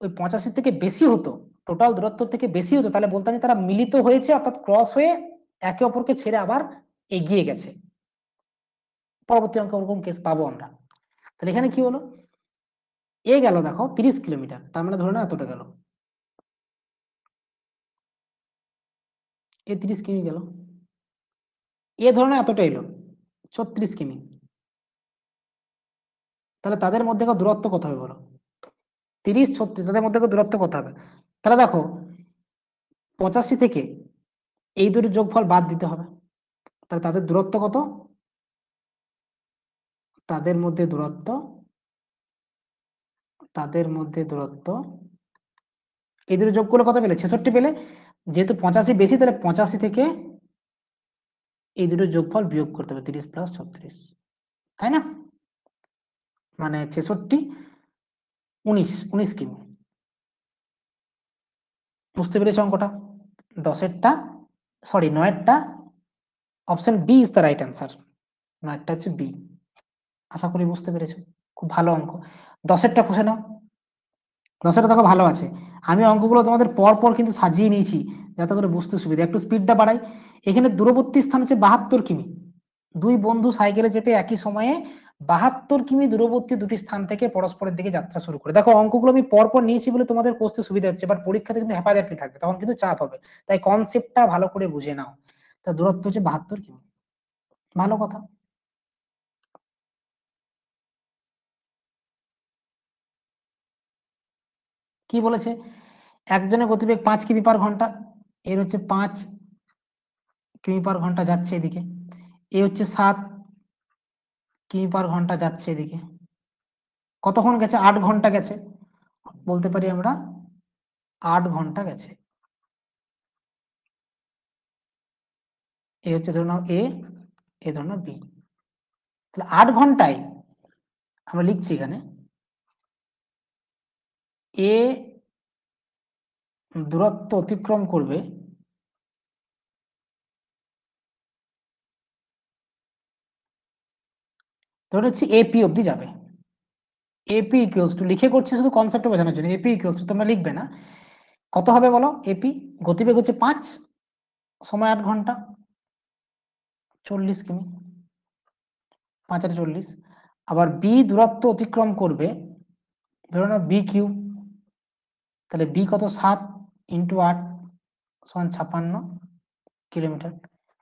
ওই 85 থেকে বেশি হতো, টোটাল দূরত্ব থেকে বেশি হতো, তাহলে বলতাম তারা মিলিত হয়েছে, অর্থাৎ ক্রস হয়ে একে অপরকে ছেড়ে আবার এগিয়ে গেছে। পরবর্তী অঙ্কে ওরকম কেস পাবো আমরা। তাহলে এখানে কি হলো, এ গেল দেখো 30 কিলোমিটার, তার মানে ধরে না এতটা গেল, এ 30 কিমি গেল। এ ধরে না এতটা এলো 36 কিমি। তাহলে তাদের মধ্যে দূরত্ব কত হবে বলো? 30 36, তাদের মধ্যে দূরত্ব কত হবে? তাহলে দেখো 85 থেকে এই দুটো যোগফল বাদ দিতে হবে, তাহলে তাদের দূরত্ব কত? তাদের মধ্যে দূরত্ব, তাদের মধ্যে দূরত্ব এই দুটো যোগ করলে কত পেলে? 66 পেলে। যেহেতু 85 বেশি, তাহলে 85 থেকে এই দুটো যোগফল বিয়োগ করতে হবে, 30 প্লাস 36, তাই না? মানে 66 19 কিমি। বুঝতে পেরেছ অঙ্কটা? 10এরটা, সরি 9এরটা, option B is the right answer. 9এরটা হচ্ছে বি। আশা করি বুঝতে পেরেছো, খুব ভালো অঙ্ক। 10এরটা খুঁজে নাও। 10এরটা দেখো ভালো আছে, আমি অঙ্কগুলো তোমাদের পর পর কিন্তু সাজিয়ে নিয়েছি যাতে করে বুঝতে সুবিধা। একটু স্পিডটা বাড়াই। এখানে দূরবর্তী স্থান হচ্ছে 72 কিমি। দুই বন্ধু সাইকেলে চেপে একই সময়ে 72 কিমি দূরবর্তী দুটি স্থান থেকে পরস্পরের দিকে যাত্রা শুরু করে। দেখো অঙ্কগুলো আমি পরপর নিয়েছি বলে তোমাদের বুঝতে সুবিধা হচ্ছে, বাট পরীক্ষাতে কিন্তু হেপাজাটি থাকবে, তখন কিন্তু চাপ হবে। তাই কনসেপ্টটা ভালো করে বুঝে নাও। তা দূরত্ব হচ্ছে 72 কিমি। ভালো কথা। কি বলেছে? একজনের গতিবেগ 5 কিমি পার ঘন্টা, এর হচ্ছে 5 কিমি পার ঘন্টা যাচ্ছে এদিকে, এ হচ্ছে 7 কিমি পার ঘন্টা যাচ্ছে এদিকে। কতক্ষণ গেছে? 8 ঘন্টা গেছে। বলতে পারি আমরা 8 ঘন্টা গেছে। এ হচ্ছে ধরে নাও এ, এ ধরে নাও বি। তাহলে 8 ঘন্টায় আমরা লিখছি এখানে এ দূরত্ব অতিক্রম করবে ধরে হচ্ছে এপি অব্দি যাবে। এপি ইকুয়ালস টু, লিখে করছি শুধু কনসেপ্ট বোঝানোর জন্য, এপি ইকুয়ালস টু তোমরা লিখবে না। কত হবে বলো? এপি গতিবেগ হচ্ছে 5, সময় 8 ঘন্টা, 40 কিমি, 5 আর 40। আবার বি দূরত্ব অতিক্রম করবে ধরে নাও বি কিউ, তাহলে বি কত? 7 ইন্টু 8 সমান 56 কিলোমিটার।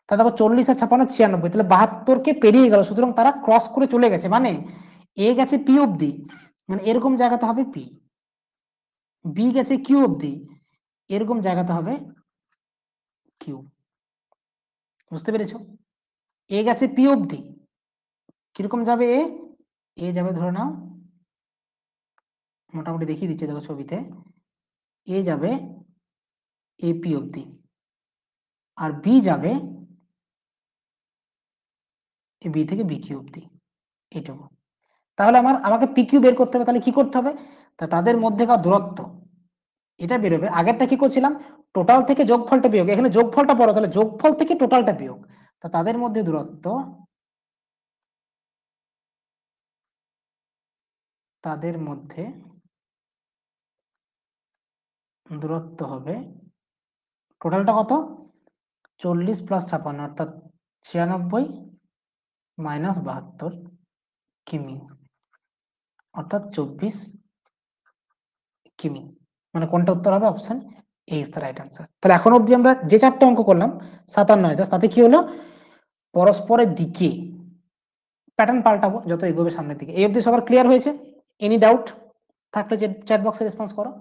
তা দেখো 40 আর 56 96, তাহলে 72কে পেরিয়ে গেল, সুতরাং তারা ক্রস করে চলে গেছে। মানে এ গেছে পি অব্দি, মানে এরকম জায়গাতে হবে পি। বি গেছে কিউ অব্দি, এরকম জায়গাতে হবে কিউ। বুঝতে পেরেছো? এ গেছে পি অব্দি, কিরকম যাবে এ? এ যাবে ধরে নাও, মোটামুটি দেখিয়ে দিচ্ছে দেখো ছবিতে, এ যাবে এপি অব্দি, আর বি যাবে বি থেকে বি কিউ অব্দি, এইটুকু। তাহলে আমাকে পি কিউ বের করতে হবে, তাহলে কি করতে হবে? তা তাদের মধ্যেকার দূরত্ব এটা বেরোবে। আগেরটা কি করছিলাম? টোটাল থেকে যোগফলটা বিয়োগ, এখানে যোগফলটা বড়, তাহলে যোগফল থেকে টোটালটা বিয়োগ। তা তাদের মধ্যে দূরত্ব, তাদের মধ্যে দূরত্ব হবে টোটালটা কত? 40 প্লাস 56 অর্থাৎ 96 -72 কিমি, অর্থাৎ 24 কিমি। মানে কোনটা উত্তর হবে? Option A is the right answer. তাহলে এখন অবধি আমরা যে 4টে অঙ্ক করলাম 57, 10, তাতে কি হলো? পরস্পরের দিকে প্যাটার্ন পাল্টাবো যত এগোবে সামনের দিকে। এই অবধি সবার ক্লিয়ার হয়েছে? এনি ডাউট থাকলে যে চ্যাট বক্সে রেসপন্স করো।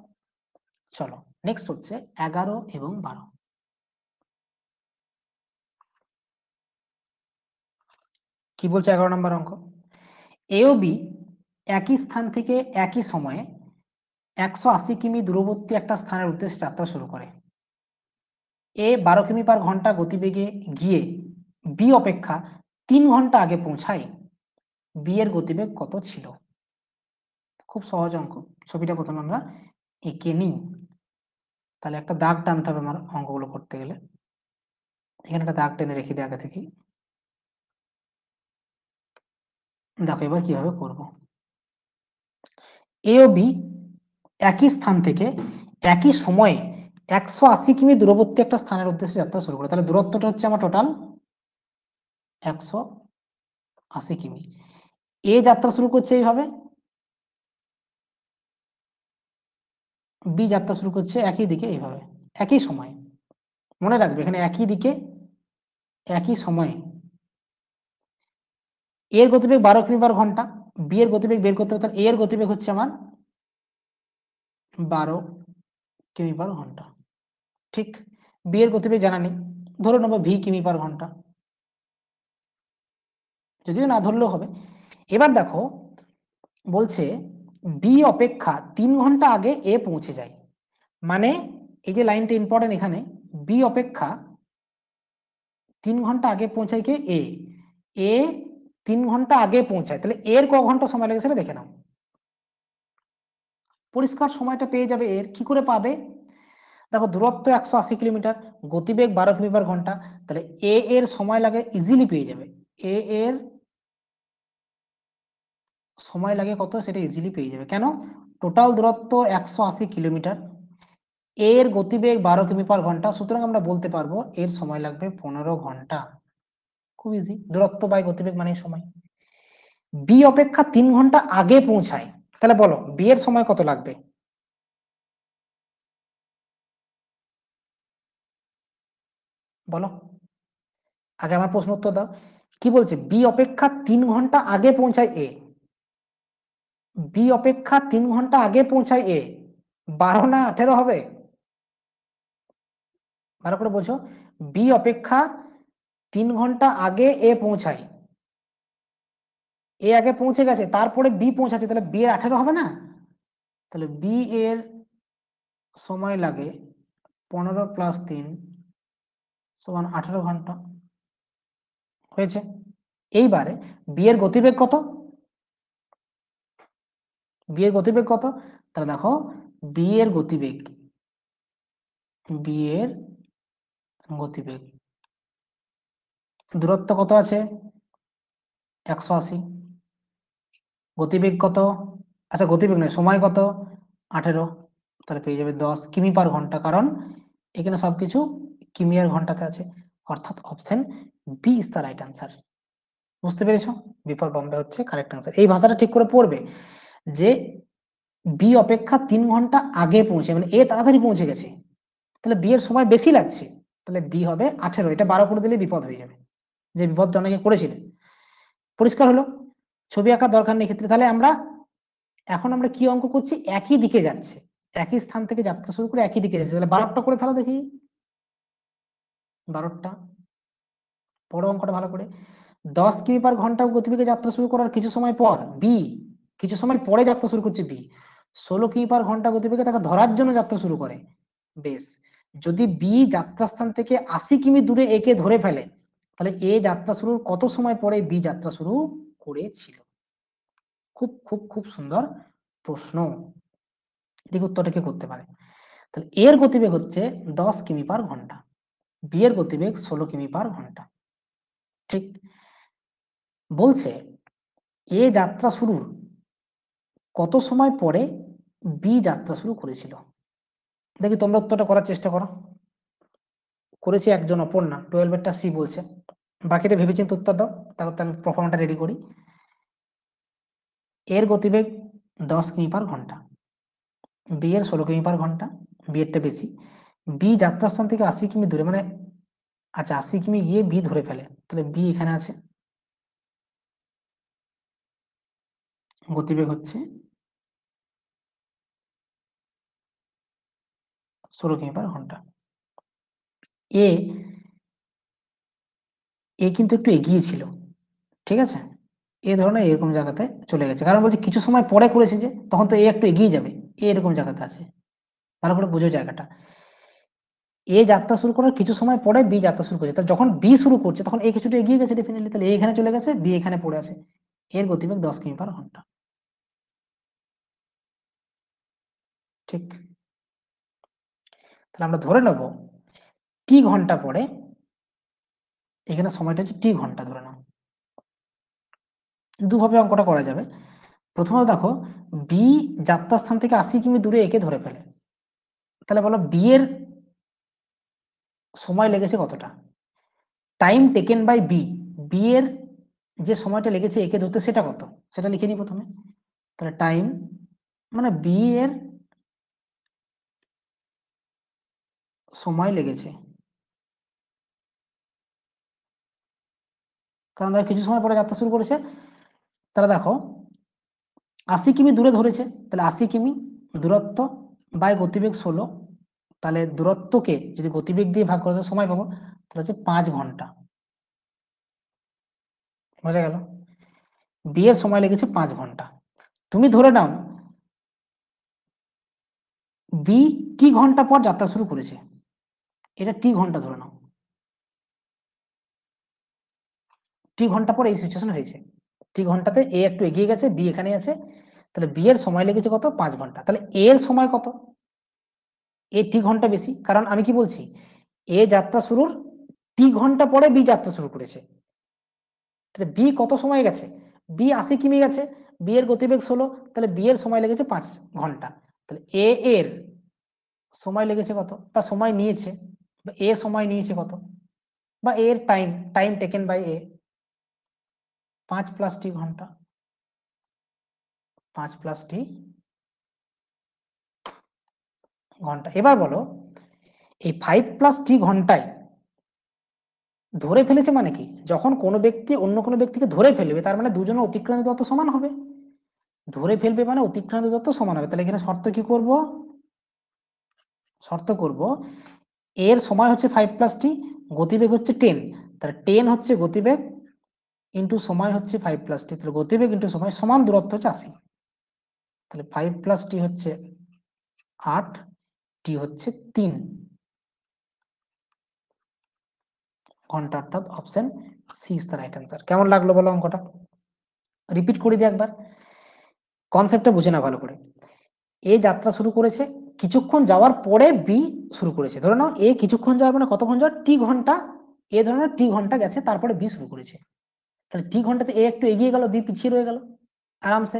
চলো নেক্সট হচ্ছে 11 এবং 12। কি বলছে 11 নম্বর অঙ্ক? এ ও বি একই স্থান থেকে একই সময়ে 180 কিমি দূরবর্তী একটা স্থানের উদ্দেশ্যে যাত্রা শুরু করে। এ 12 কিমি পার ঘন্টা গতিবেগে গিয়ে বি অপেক্ষা 3 ঘন্টা আগে পৌঁছায়। বি এর গতিবেগ কত ছিল? খুব সহজ অঙ্ক। ছবিটা প্রথমে আমরা এঁকে নিই। তাহলে একটা দাগ টানতে হবে আমার অঙ্কগুলো করতে গেলে। এখানে একটা দাগ টেনে রেখে দিই আগে থেকেই। দেখো এবার কিভাবে করব। এ ও বি একই স্থান থেকে একই সময়ে 180 কিমি দূরবর্তী একটা স্থানের উদ্দেশ্যে যাত্রা শুরু করে। তাহলে দূরত্বটা হচ্ছে আমার টোটাল 180 কিমি। এ যাত্রা শুরু করছে এইভাবে, বি যাত্রা শুরু করছে একই দিকে এইভাবে, একই সময়ে। মনে রাখবে এখানে একই দিকে একই সময়ে। এর গতিবেগ 12 কিমি পার ঘন্টা, বি এর গতিবেগ বের করতে হবে। তাহলে এ এর গতিবেগ হচ্ছে আমার 12 কিমি পার ঘন্টা। ঠিক, বি এর গতিবেগ জানা নেই, ধরে নেবো ভি কিমি পার ঘন্টা, যদিও না ধরলেও হবে। এবার দেখো বলছে বি অপেক্ষা 3 ঘন্টা আগে এ পৌঁছে যায়। মানে এই যে লাইনটা ইম্পর্টেন্ট এখানে, বি অপেক্ষা 3 ঘন্টা আগে পৌঁছায় কে? এ। এ 3 ঘন্টা আগে পৌঁছায়, তাহলে এর ক ঘন্টা সময় লাগে সেটা দেখে নাও। পরিষ্কার সময়টা পেয়ে যাবে এর। কি করে পাবে? দেখো দূরত্ব 180 কিলোমিটার, গতিবেগ 12 কিমি পার ঘন্টা, তাহলে এ এর সময় লাগে ইজিলি পেয়ে যাবে। এ এর সময় লাগে কত সেটা ইজিলি পেয়ে যাবে। কেন? টোটাল দূরত্ব 180 কিলোমিটার, এর গতিবেগ 12 কিমি পার ঘন্টা, সুতরাং আমরা বলতে পারবো এর সময় লাগবে 15 ঘন্টা। খুব ইজি, দূরত্ব বাই গতিবেগ মানে সময়। বি অপেক্ষা 3 ঘন্টা আগে পৌঁছায়, তাহলে বলো বি এর সময় কত লাগবে? বলো, আগে আমার প্রশ্ন উত্তর দাও। কি বলছে? বি অপেক্ষা 3 ঘন্টা আগে পৌঁছায় এ। বি অপেক্ষা 3 ঘন্টা আগে পৌঁছায় এ, 12 না 18 হবে? ভালো করে বোঝো, বি অপেক্ষা 3 ঘন্টা আগে এ পৌঁছায়, এ আগে পৌঁছে গেছে, তারপরে বি পৌঁছাচ্ছে, তাহলে বি এর 18 হবে না? তাহলে বি এর সময় লাগে 15 + 3 = 18 ঘন্টা। হয়েছে। এইবারে বি এর গতিবেগ কত? বি এর গতিবেগ কত? তাহলে দেখো বি এর গতিবেগ, বি এর গতিবেগ, দূরত্ব কত আছে? 180, গতিবেগ কত? আচ্ছা গতিবেগ নয়, সময় কত? 18, তাহলে পেয়ে যাবে 10 কিমি পার ঘন্টা, কারণ এখানে সবকিছু কিমি আর ঘন্টাতে আছে। অর্থাৎ option B is the right answer. বুঝতে পেরেছো? বি ফর বম্বে হচ্ছে কারেক্ট আনসার। এই ভাষাটা ঠিক করে পড়বে যে বি অপেক্ষা 3 ঘন্টা আগে পৌঁছে, মানে এ তাড়াতাড়ি পৌঁছে গেছে, তাহলে বি এর সময় বেশি লাগছে, তাহলে বি হবে 18। এটা 12 করে দিলে বিপদ হয়ে যাবে, যে বিপদটা অনেকে করেছিল। পরিষ্কার হলো? ছবি আঁকার দরকার নেই ক্ষেত্রে। তাহলে আমরা এখন আমরা কি অঙ্ক করছি? একই দিকে যাচ্ছে, একই স্থান থেকে যাত্রা শুরু করে একই দিকে যাচ্ছে। তাহলে 12টা করে ফেলো দেখি, 12টা। বড় অঙ্কটা ভালো করে। 10 কিমি পার ঘন্টা গতিবেগে যাত্রা শুরু করার কিছু সময় পর বি, কিছু সময় পরে যাত্রা শুরু করছে বি 16 কিমি পার ঘন্টা গতিবেগে তাকে ধরার জন্য যাত্রা শুরু করে। বেশ, যদি বি যাত্রাস্থান থেকে 80 কিমি দূরে একে ধরে ফেলে, তাহলে এ যাত্রা শুরুর কত সময় পরে বি যাত্রা শুরু করেছিল? খুব খুব খুব সুন্দর প্রশ্ন। এদিকে উত্তরটা কে করতে পারে? তাহলে এর গতিবেগ হচ্ছে 10 কিমি পার ঘন্টা, বি এর গতিবেগ 16 কিমি পার ঘন্টা। ঠিক। বলছে এ যাত্রা শুরুর কত সময় পরে বি যাত্রা শুরু করেছিল? দেখি তোমরা উত্তরটা করার চেষ্টা করো। করেছে একজন, অপর না, 12 এরটা সি বলছে। বাকিটা ভেবেচিন্তে উত্তর দাও, তারপর আমি প্রফর্মটা রেডি করি। এর গতিবেগ 10 কিমি পার ঘন্টা, বি এর 16 কিমি পার ঘন্টা, বি এরটা বেশি। বি যাত্রাস্থান থেকে 80 কিমি দূরে, মানে আচ্ছা 80 কিমি গিয়ে বি ধরে ফেলে, তাহলে বি এখানে আছে, গতিবেগ হচ্ছে 16 কিমি পার ঘন্টা। এ এ কিন্তু একটু এগিয়ে ছিল, ঠিক আছে, এই ধরনের এরকম জায়গাতে চলে গেছে, কারণ বলছে কিছু সময় পরে করেছে যে, তখন তো এ একটু এগিয়ে যাবে, এ এরকম জায়গাতে আছে, ভালো করে বুঝো জায়গাটা। এ যাত্রা শুরু করার কিছু সময় পরে বি যাত্রা শুরু করছে, তাহলে যখন বি শুরু করছে তখন এ কিছুটা এগিয়ে গেছে ডেফিনেটলি, তাহলে এ এখানে চলে গেছে, বি এখানে পড়ে আছে। এর গতিবেগ 10 কিমি পার ঘন্টা, ঠিক। তাহলে আমরা ধরে নেব টি ঘন্টা পরে, এখানে সময়টা হচ্ছে টি ঘন্টা ধরে নাও। দুভাবে অঙ্কটা করা যাবে। প্রথমত দেখো, বি যাত্রাস্থান থেকে 80 কিমি দূরে একে ধরে ফেলে, তাহলে বলো বি এর সময় লেগেছে কতটা, time taken by B, B এর যে সময়টা লেগেছে একে ধরতে সেটা কত, সেটা লিখে নিই প্রথমে। তাহলে টাইম মানে বি এর সময় লেগেছে, কারণ তারা কিছু সময় পরে যাত্রা শুরু করেছে। তাহলে দেখো 80 কিমি দূরে ধরেছে, তাহলে 80 কিমি দূরত্ব বাই গতিবেগ 16, তাহলে দূরত্বকে যদি গতিবেগ দিয়ে ভাগ করে সময় পাবো, তাহলে হচ্ছে 5 ঘন্টা। বোঝা গেল, বি এর সময় লেগেছে 5 ঘন্টা। তুমি ধরে নাও বি টি ঘন্টা পর যাত্রা শুরু করেছে, এটা টি ঘন্টা ধরে নাও, টি ঘন্টা পর এই সিচুয়েশন হয়েছে, টি ঘন্টাতে এ একটু এগিয়ে গেছে, বি এখানে আছে, তাহলে বি এর সময় লেগেছে কত, 5 ঘন্টা। তাহলে এ এর সময় কত, এ টি ঘন্টা বেশি, কারণ আমি কি বলছি, এ যাত্রা শুরুর টি ঘন্টা পরে বি যাত্রা শুরু করেছে, তাহলে বি কত সময় গেছে, বি 80 কিমি গেছে, বি এর গতিবেগ 16, তাহলে বি এর সময় লেগেছে 5 ঘন্টা, তাহলে এ এর সময় লেগেছে কত, বা সময় নিয়েছে, বা এ সময় নিয়েছে কত, বা এর time, time taken by A, 5 plus T ঘন্টা, 5 প্লাস টি ঘন্টা। এবার বলো এই 5 প্লাস টি ঘন্টায় ধরে ফেলেছে মানে কি, যখন কোনো ব্যক্তি অন্য কোনো ব্যক্তিকে ধরে ফেলবে তার মানে দুজনের অতিক্রান্ত দূরত্ব সমান হবে, ধরে ফেলবে মানে অতিক্রান্ত দূরত্ব সমান হবে, তাহলে এখানে শর্ত কি করব, শর্ত করব এর সময় হচ্ছে 5 প্লাস টি, গতিবেগ হচ্ছে 10, তাহলে 10 হচ্ছে গতিবেগ ইন্টু সময় হচ্ছে 5 প্লাস টি, তাহলে গতিবেগ ইন্টু সময় সমান দূরত্ব হচ্ছে 80, তাহলে 5 প্লাস টি হচ্ছে 8, টি হচ্ছে 3 ঘন্টা, অর্থাৎ option C is the right answer. কেমন লাগলো বলো অঙ্কটা, রিপিট করে দিই একবার, কনসেপ্টটা বুঝে না ভালো করে। এ যাত্রা শুরু করেছে, কিছুক্ষণ যাওয়ার পরে বি শুরু করেছে, ধরে নাও এ কিছুক্ষণ যাওয়ার মানে কতক্ষণ যাওয়ার, টি ঘন্টা, এ ধরে নাও টি ঘন্টা গেছে, তারপরে বি শুরু করেছে, তাহলে টি ঘন্টাতে এ একটু এগিয়ে গেল, বি পিছিয়ে রয়ে গেল আরামসে।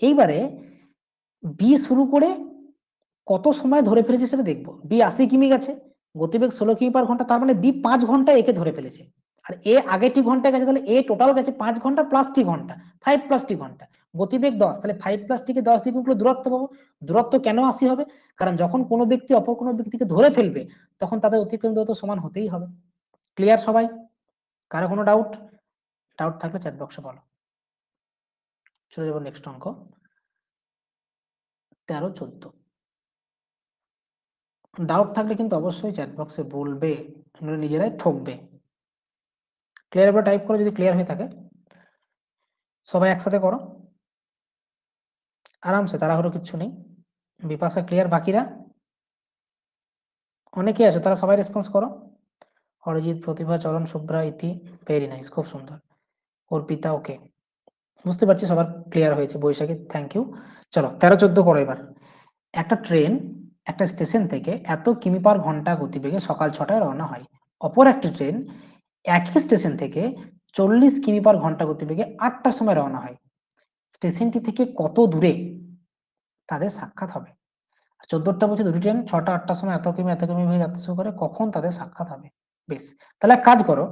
এইবারে বি শুরু করে কত সময় ধরে ফেলেছে সেটা দেখবো, বি 80 কিমি গেছে, গতিবেগ 16 কিমি পার ঘন্টা, তার মানে বি 5 ঘন্টা একে ধরে ফেলেছে, আর এ আগে টি ঘন্টা গেছে, তাহলে এ টোটাল গেছে 5 ঘন্টা প্লাস টি ঘন্টা, 5 প্লাস টি ঘন্টা, গতিবেগ 10, তাহলে 5 প্লাস টিকে 10 দিয়ে গুণ করলে দূরত্ব পাবো, দূরত্ব কেন 80 হবে, কারণ যখন কোনো ব্যক্তি অপর কোনো ব্যক্তিকে ধরে ফেলবে তখন তাদের অতিক্রান্ত দূরত্ব সমান হতেই হবে। ক্লিয়ার সবাই, কারো কোনো ডাউট, ডাউট থাকলে চ্যাট বক্সে বলো। চলে যাবো নেক্সট অঙ্ক 13-14। ডাউট থাকলে কিন্তু অবশ্যই চ্যাট বক্সে বলবে, তোমরা নিজেরাই ঠকবে। ক্লিয়ার করে টাইপ করো যদি ক্লিয়ার হয়ে থাকে, সবাই একসাথে করো আরামসে, তাড়াহুড়ো কিচ্ছু নেই। বিপাশা ক্লিয়ার, বাকিরা অনেকে আছে তারা সবাই রেসপন্স করো। অরিজিৎ, প্রতিভা, চরণ, শুভ্রা, ইতি, ভেরি নাইস, খুব সুন্দর। অর্পিতা ওকে, বুঝতে পারছি সবার ক্লিয়ার হয়েছে। বৈশাখী থ্যাংক ইউ। চলো 13-14 করো এবার। একটা ট্রেন একটা স্টেশন থেকে এত কিমি পার ঘন্টা গতিবেগে সকাল 6টায় রওনা হয়, অপর একটি ট্রেন একই স্টেশন থেকে 40 কিমি পার ঘন্টা গতিবেগে 8টার সময় রওনা হয়, স্টেশনটি থেকে কত দূরে তাদের সাক্ষাৎ হবে। 14টা বলছে দুটি ট্রেন 6টা 8টার সময় এত কিমি ভেবে যাত্রা শুরু করে, কখন তাদের সাক্ষাৎ হবে। বেশ, তাহলে এক কাজ করো,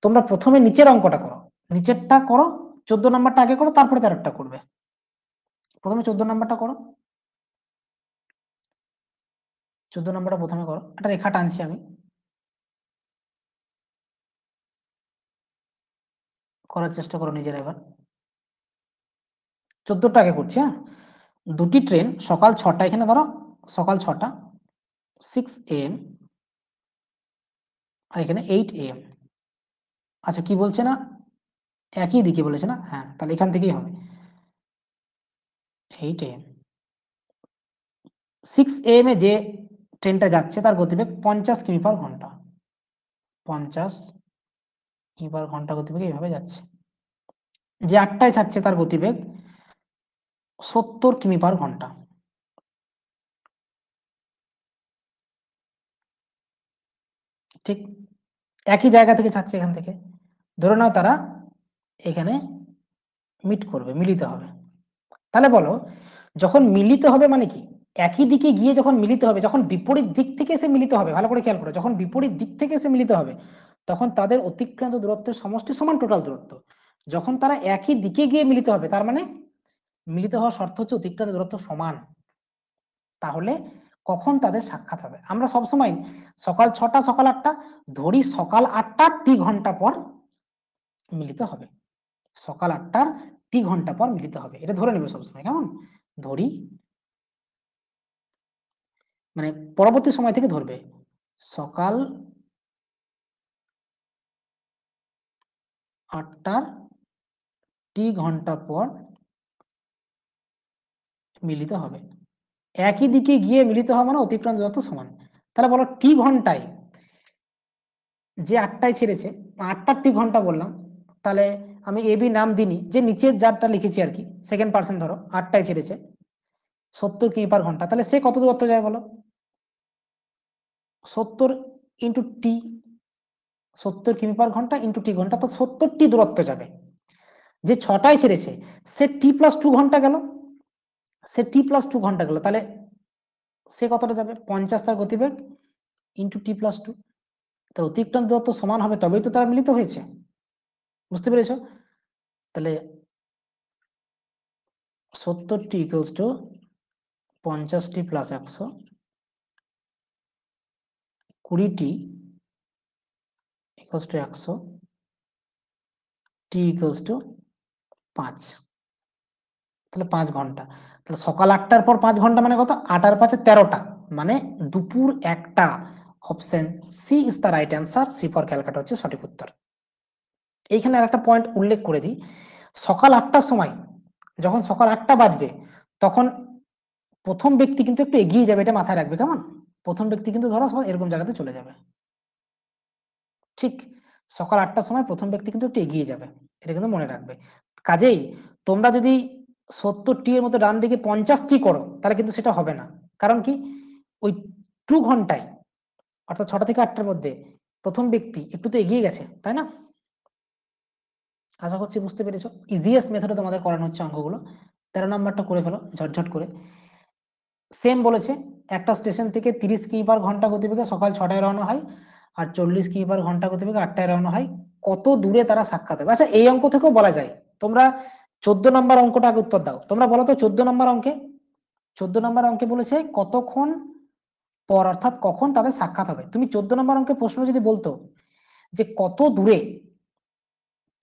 তোমরা প্রথমে নিচের অঙ্কটা করো, নিচেরটা করো, 14 নাম্বারটা আগে করো, তারপরে 13টা করবে। প্রথমে 14 নাম্বারটা করো, 14 নাম্বারটা প্রথমে করো। একটা রেখা টানছি আমি, করার চেষ্টা করো নিজের এবার। 14টা আগে করছি। হ্যাঁ, দুটি ট্রেন সকাল 6টা, এখানে ধরো সকাল 6টা 6 AM, আর এখানে 8 AM। আচ্ছা, কি বলছে না, একই দিকে বলেছে না? হ্যাঁ, তাহলে এখান থেকেই হবে 8 AM। 6 AM এ যে ট্রেনটা যাচ্ছে তার গতিবেগ 50 কিমি পার ঘন্টা, 50 কিমি পার ঘন্টা গতিবেগে এইভাবে যাচ্ছে। যে 8টায় ছাড়ছে তার গতিবেগ 70 কিমি পার ঘন্টা। ঠিক একই জায়গা থেকে ছাড়ছে, এখান থেকে ধরে নাও তারা এখানে মিট করবে, মিলিত হবে। তাহলে বলো, যখন মিলিত হবে মানে কি? একই দিকে গিয়ে যখন মিলিত হবে, যখন বিপরীত দিক থেকে এসে মিলিত হবে, ভালো করে খেয়াল করো, যখন বিপরীত দিক থেকে এসে মিলিত হবে তখন তাদের অতিক্রান্ত দূরত্বের সমষ্টি সমান টোটাল দূরত্ব। যখন তারা একই দিকে গিয়ে মিলিত হবে, তার মানে মিলিত হওয়ার শর্ত হচ্ছে অতিক্রান্ত দূরত্ব সমান। তাহলে কখন তাদের সাক্ষাৎ হবে? আমরা সবসময় সকাল 6টা সকাল 8টা ধরি, সকাল 8টার টি ঘন্টা পর মিলিত হবে, সকাল 8টার টি ঘন্টা পর মিলিত হবে, এটা ধরে নেবে সবসময়। কেমন? ধরি মানে পরবর্তী সময় থেকে ধরবে, সকাল 8টার টি ঘন্টা পর মিলিত হবে। একই দিকে গিয়ে মিলিত হওয়া মানে অতিক্রান্ত দূরত্ব সমান। তাহলে বলো, টি ঘন্টায় যে 8টায় ছেড়েছে, 8টার টি ঘন্টা বললাম, তাহলে আমি এবি নাম দিইনি, যে নিচের যারটা লিখেছি আর কি, সেকেন্ড পার্সন ধরো 8টায় ছেড়েছে 70 কিমি পার ঘন্টা, তাহলে সে কত দূরত্ব যায় বলো? 70 ইন্টু টি, 70 কিমি পার ঘন্টা ইন্টু টি ঘন্টা, তো 70টি দূরত্ব যাবে। যে 6টায় ছেড়েছে সে টি+2 ঘন্টা গেল, সে টি+2 ঘন্টা গেল, তাহলে সে কতটা যাবে? 50 তার গতিবেগ ইন্টু টি+2, তার অতিক্রান্ত দূরত্ব সমান হবে, তবেই তো তারা মিলিত হয়েছে। বুঝতে পেরেছ? তাহলে 70টি ইকুয়ালস টু 50টি প্লাস 100, 20টি equals to 100, T equals to 5, তাহলে 5 ঘন্টা। তাহলে সকাল 8টার পর 5 ঘন্টা মানে কত? 8 আর 5 13টা, মানে দুপুর 1টা। Option C is the right answer. C for Calcutta হচ্ছে সঠিক উত্তর। এইখানে আর একটা পয়েন্ট উল্লেখ করে দিই, সকাল 8টার সময়, যখন সকাল 8টা বাজবে, তখন প্রথম ব্যক্তি কিন্তু একটু এগিয়ে যাবে, এটা মাথায় রাখবে। কেমন? প্রথম ব্যক্তি কিন্তু ধরো এরকম জায়গাতে চলে যাবে। ঠিক সকাল 8টার সময় প্রথম ব্যক্তি কিন্তু একটু এগিয়ে যাবে, এটা কিন্তু মনে রাখবে। কাজেই তোমরা যদি 70টি এর মতো ডান দিকে 50টি করো, তাহলে কিন্তু সেটা হবে না। কারণ কি? ওই 2 ঘন্টায়, অর্থাৎ 6টা থেকে 8টার মধ্যে প্রথম ব্যক্তি একটু তো এগিয়ে গেছে, তাই না? আশা করছি বুঝতে পেরেছো। ইজিয়েস্ট মেথডে তোমাদের করানো হচ্ছে অঙ্কগুলো। 13 নাম্বারটা করে ফেলো ঝটঝট করে। সেম বলেছে, একটা স্টেশন থেকে 30 কিমি পার ঘন্টা গতিবেগে সকাল 6টায় রওনা হয়, আর 40 কিমি পার ঘন্টা গতিবেগে 8টায় রওনা হয়, কত দূরে তারা সাক্ষাৎ হবে? আচ্ছা, এই অঙ্ক থেকেও বলা যায়। তোমরা 14 নম্বর অঙ্কটা আগে উত্তর দাও। তোমরা বলো তো 14 নম্বর অঙ্কে, 14 নম্বর অঙ্কে বলেছে কতক্ষণ পর, অর্থাৎ কখন তাদের সাক্ষাৎ হবে। তুমি 14 নম্বর অঙ্কে প্রশ্ন যদি বলতো যে কত দূরে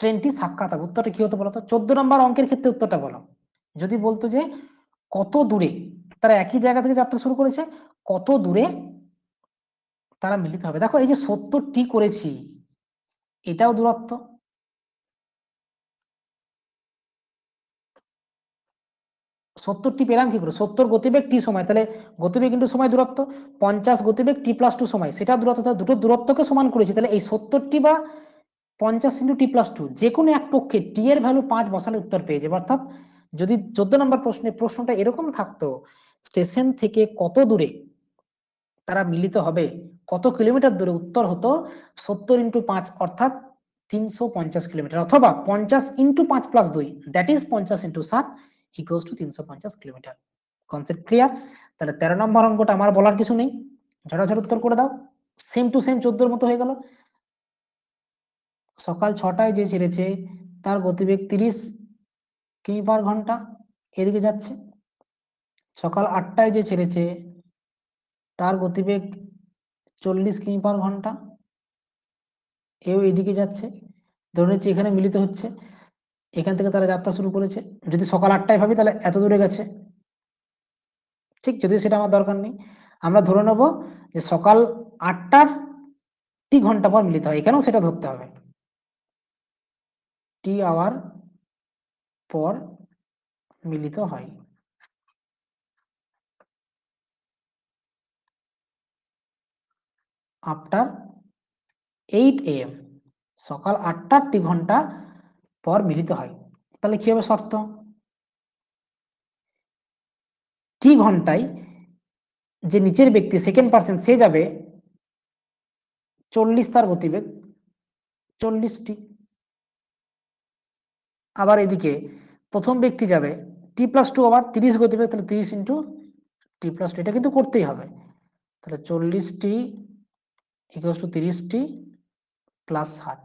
ট্রেনটি সাক্ষাৎ হবে, উত্তরটা কি হতো বলো তো? 14 নম্বর অঙ্কের ক্ষেত্রে উত্তরটা বলো। যদি বলতো যে কত দূরে তারা একই জায়গা থেকে যাত্রা শুরু করেছে, কত দূরে তারা মিলিত হবে। দেখো, এই যে 70টি করেছি, এটাও দূরত্ব। 70টি পেলাম কি করে? 70 গতিবেগ টি সময়, তাহলে গতিবেগ কিন্তু সময় দূরত্ব, 50 গতিবেগ টি+2 সময়, সেটা দূরত্ব, তাহলে দুটো দূরত্বকে সমান করেছি। তাহলে এই 70টি বা 50 ইন্টু টি+2, যে কোনো এক পক্ষে টি এর ভ্যালু 5 বসালে উত্তর পেয়ে যাবে। অর্থাৎ যদি 14 নম্বর প্রশ্নটা এরকম থাকতো, স্টেশন থেকে কত দূরে তারা মিলিত হবে, কত কিলোমিটার দূরে, উত্তর হতো 70 ইন্টু 5, অর্থাৎ 350 কিলোমিটার, অথবা 50 into 5+2, that is 50 into 7 equals to 350 kilometre. Concept clear? তাহলে 13 নম্বর অঙ্কটা আমার বলার কিছু নেই, ঝটাঝট উত্তর করে দাও। সেম টু সেম 14 মতো হয়ে গেল। সকাল 6টায় যে ছেড়েছে তার গতিবেগ 30 কিমি পার ঘন্টা, এদিকে যাচ্ছে। সকাল 8টায় যে ছেড়েছে তার গতিবেগ 40 কিমি পার ঘন্টা, এও এদিকে যাচ্ছে। ধরে নিচ্ছি এখানে মিলিত হচ্ছে, এখান থেকে তারা যাত্রা শুরু করেছে। যদি সকাল 8টায় ভাবি তাহলে এত দূরে গেছে, ঠিক। যদিও সেটা আমার দরকার নেই, আমরা ধরে নেব যে সকাল 8টার টি ঘন্টা পর মিলিত হয়, এখানেও সেটা ধরতে হবে, টি আওয়ার পর মিলিত হয়। আফটার 8 AM, সকাল 8টার টি ঘন্টা পর মিলিত হয়। তাহলে কি হবে শর্ত? টি ঘন্টায় যে নিচের ব্যক্তি সেকেন্ড পার্সন সে যাবে 40, তার গতিবেগ 40টি। আবার এদিকে প্রথম ব্যক্তি যাবে t+2 আবার 30 গতিবেগ, তাহলে 30 ইন্টু t+2, এটা কিন্তু করতেই হবে। তাহলে 40টি ইকুয়ালস টু 30টি প্লাস 60,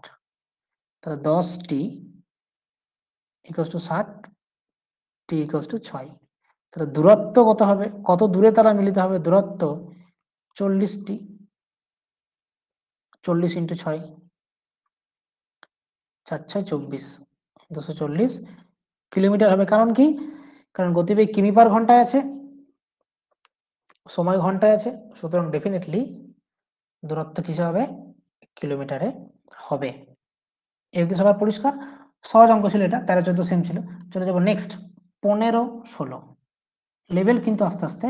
তাহলে 10টি ইকুয়ালস টু 60, টি ইকুয়ালস টু 6। তাহলে দূরত্ব কত হবে, কত দূরে তারা মিলিত হবে? দূরত্ব 40টি, 40 ইন্টু 6, 4×6 24, 240 কিলোমিটার হবে। কারণ কি? কারণ গতিবেগ কিমি পার ঘন্টায় আছে, সময় ঘন্টায় আছে, সুতরাং ডেফিনেটলি দূরত্ব কিসে হবে? কিলোমিটারে হবে। এটি সবার পরিষ্কার? সহজ অঙ্ক ছিল এটা, 13, 14 সেম ছিল। চলে যাবো নেক্সট, 15, 16। লেভেল কিন্তু আস্তে আস্তে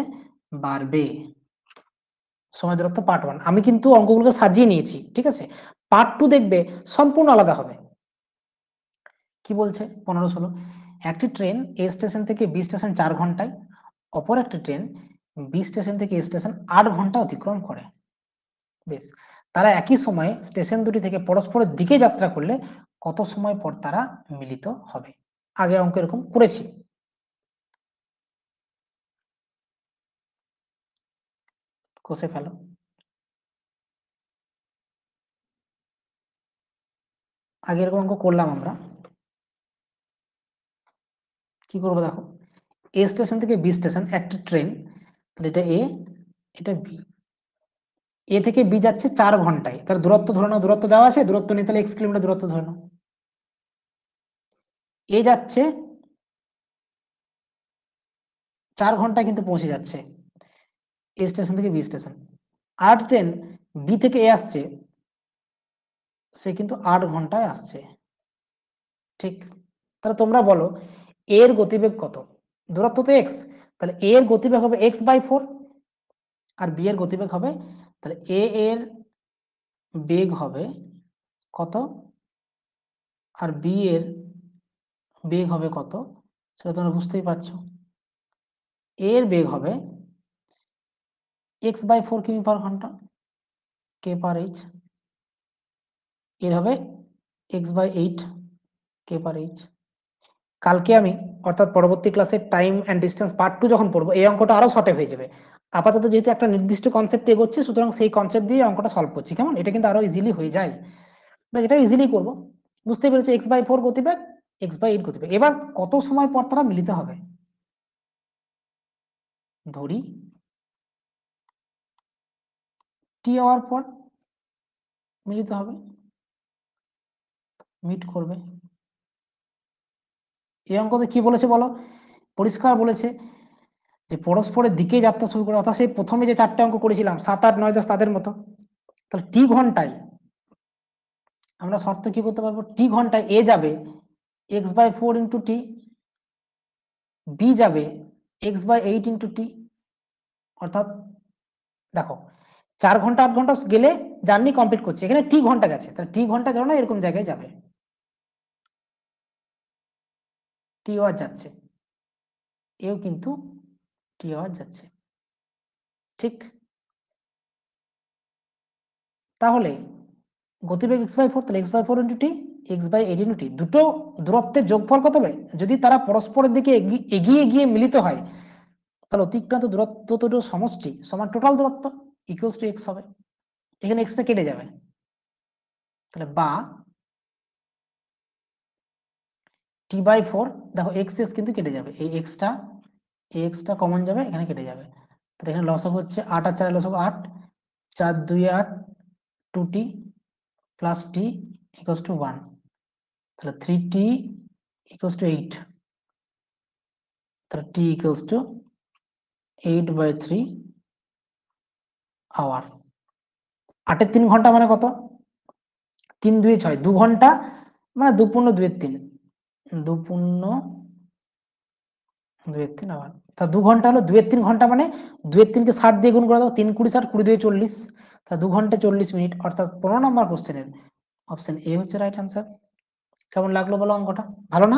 বাড়বে। সময় দূরত্ব পার্ট 1, আমি কিন্তু অঙ্কগুলোকে সাজিয়ে নিয়েছি, ঠিক আছে। পার্ট 2 দেখবে সম্পূর্ণ আলাদা হবে। কি বলছে 15, 16? একটি ট্রেন এ স্টেশন থেকে বি স্টেশন 4 ঘন্টায়, অপর একটি ট্রেন বি স্টেশন থেকে এ স্টেশন 8 ঘন্টা অতিক্রম করে। বেশ, তারা একই সময়ে স্টেশন দুটি থেকে পরস্পরের দিকে যাত্রা করলে কত সময় পর তারা মিলিত হবে? আগে অঙ্ক এরকম করেছি, কষে ফেলো। আগে এরকম অঙ্ক করলাম আমরা। কি করবো দেখো, এ স্টেশন থেকে বি স্টেশন একটা ট্রেন, তাহলে এটা এ, এটা বি। এ থেকে বি যাচ্ছে 4 ঘন্টায়, তার দূরত্ব ধরে নাও, দূরত্ব দেওয়া আছে, দূরত্ব নেই তাহলে x কিলোমিটার দূরত্ব ধরে নাও। এ যাচ্ছে 4 ঘন্টায় কিন্তু পৌঁছে যাচ্ছে এ স্টেশন থেকে বি স্টেশন। আর ট্রেন বি থেকে এ আসছে, সে কিন্তু 8 ঘন্টায় আসছে, ঠিক। তাহলে তোমরা বলো এর গতিবেগ কত? দূরত্ব তো x, তাহলে a এর গতিবেগ হবে x/4, আর b এর গতিবেগ হবে, তাহলে a এর বেগ হবে কত আর b এর বেগ হবে কত, সেটা তোমরা বুঝতেই পারছো। a এর বেগ হবে x/4 কিমি পার ঘন্টা, k/h। এর হবে x/8 k/h। কালকে আমি, অর্থাৎ পরবর্তী ক্লাসে টাইম অ্যান্ড ডিস্টেন্স পার্ট 2 যখন পড়বো, এই অঙ্কটা আরো শর্টে হয়ে যাবে। আপাতত যেহেতু একটা নির্দিষ্ট কনসেপ্ট এগোচ্ছে, সুতরাং সেই কনসেপ্ট দিয়ে অঙ্কটা সলভ করছি, কেমন? এটা কিন্তু আরো ইজিলি হয়ে যায়, এটা ইজিলি করবো। বুঝতে পেরেছো? x/4 গতিবেগ, x/8 গতিবেগ। এবার কত সময় পর তারা মিলিত হবে? ধরি টি আওয়ার পর মিলিত হবে, মিট করবে। এই অঙ্কতে কি বলেছে বলো? পরিষ্কার বলেছে যে পরস্পরের দিকে যাত্রা শুরু করে, অর্থাৎ সেই প্রথমে যে 4টে অঙ্ক করেছিলাম 7, 8, 9, 10 তাদের মতো। তাহলে টি ঘন্টায় আমরা শর্ত কি করতে পারবো? টি ঘন্টায় এ যাবে x/4 ইন্টু টি, বি যাবে x/8 ইন্টু টি। অর্থাৎ দেখো 4 ঘন্টা 8 ঘন্টা গেলে জার্নি কমপ্লিট করছে, এখানে টি ঘন্টা গেছে, তাহলে টি ঘন্টা ধরো না এরকম জায়গায় যাবে, টি আওয়ার যাচ্ছে, এও কিন্তু টি আওয়ার যাচ্ছে, ঠিক। তাহলে গতিবেগ x/4, তাহলে x/4 into T, x/8 into T, দুটো দূরত্বের যোগফল কত হবে? যদি তারা পরস্পরের দিকে এগিয়ে গিয়ে মিলিত হয়, তাহলে অতিক্রান্ত দূরত্ব দুটো সমষ্টি সমান টোটাল দূরত্ব ইকুয়ালস টু x হবে। এখানে এক্সটা কেটে যাবে, তাহলে বা t/4, দেখো এক্স কিন্তু কেটে যাবে, এই এক্সটা কমন যাবে, এখানে কেটে যাবে। তাহলে এখানে লসক হচ্ছে 8 আর 4 লসক 8, 4 2 8, 2t plus t equals to 1, তাহলে 3t ইকুয়ালস টু 8, তাহলে t ইকুয়ালস টু 8/3 আওয়ার। 8 এর 3 ঘন্টা মানে কত? 3 2 6, 2 ঘন্টা মানে 2 পূর্ণ 2 এর 3, 2 পূর্ণ 2 এর 3 আওয়ার। তা 2 ঘন্টা হলো 2 এর 3 ঘন্টা মানে 2 এর 3 কে 60 দিয়ে গুণ করে দাও, 3 20 60, 20 2 40, তা 2 ঘন্টা 40 মিনিট, অর্থাৎ 15 নম্বর কোশ্চেনের অপশন এ হচ্ছে রাইট আনসার। কেমন লাগলো বলো অঙ্কটা? ভালো না?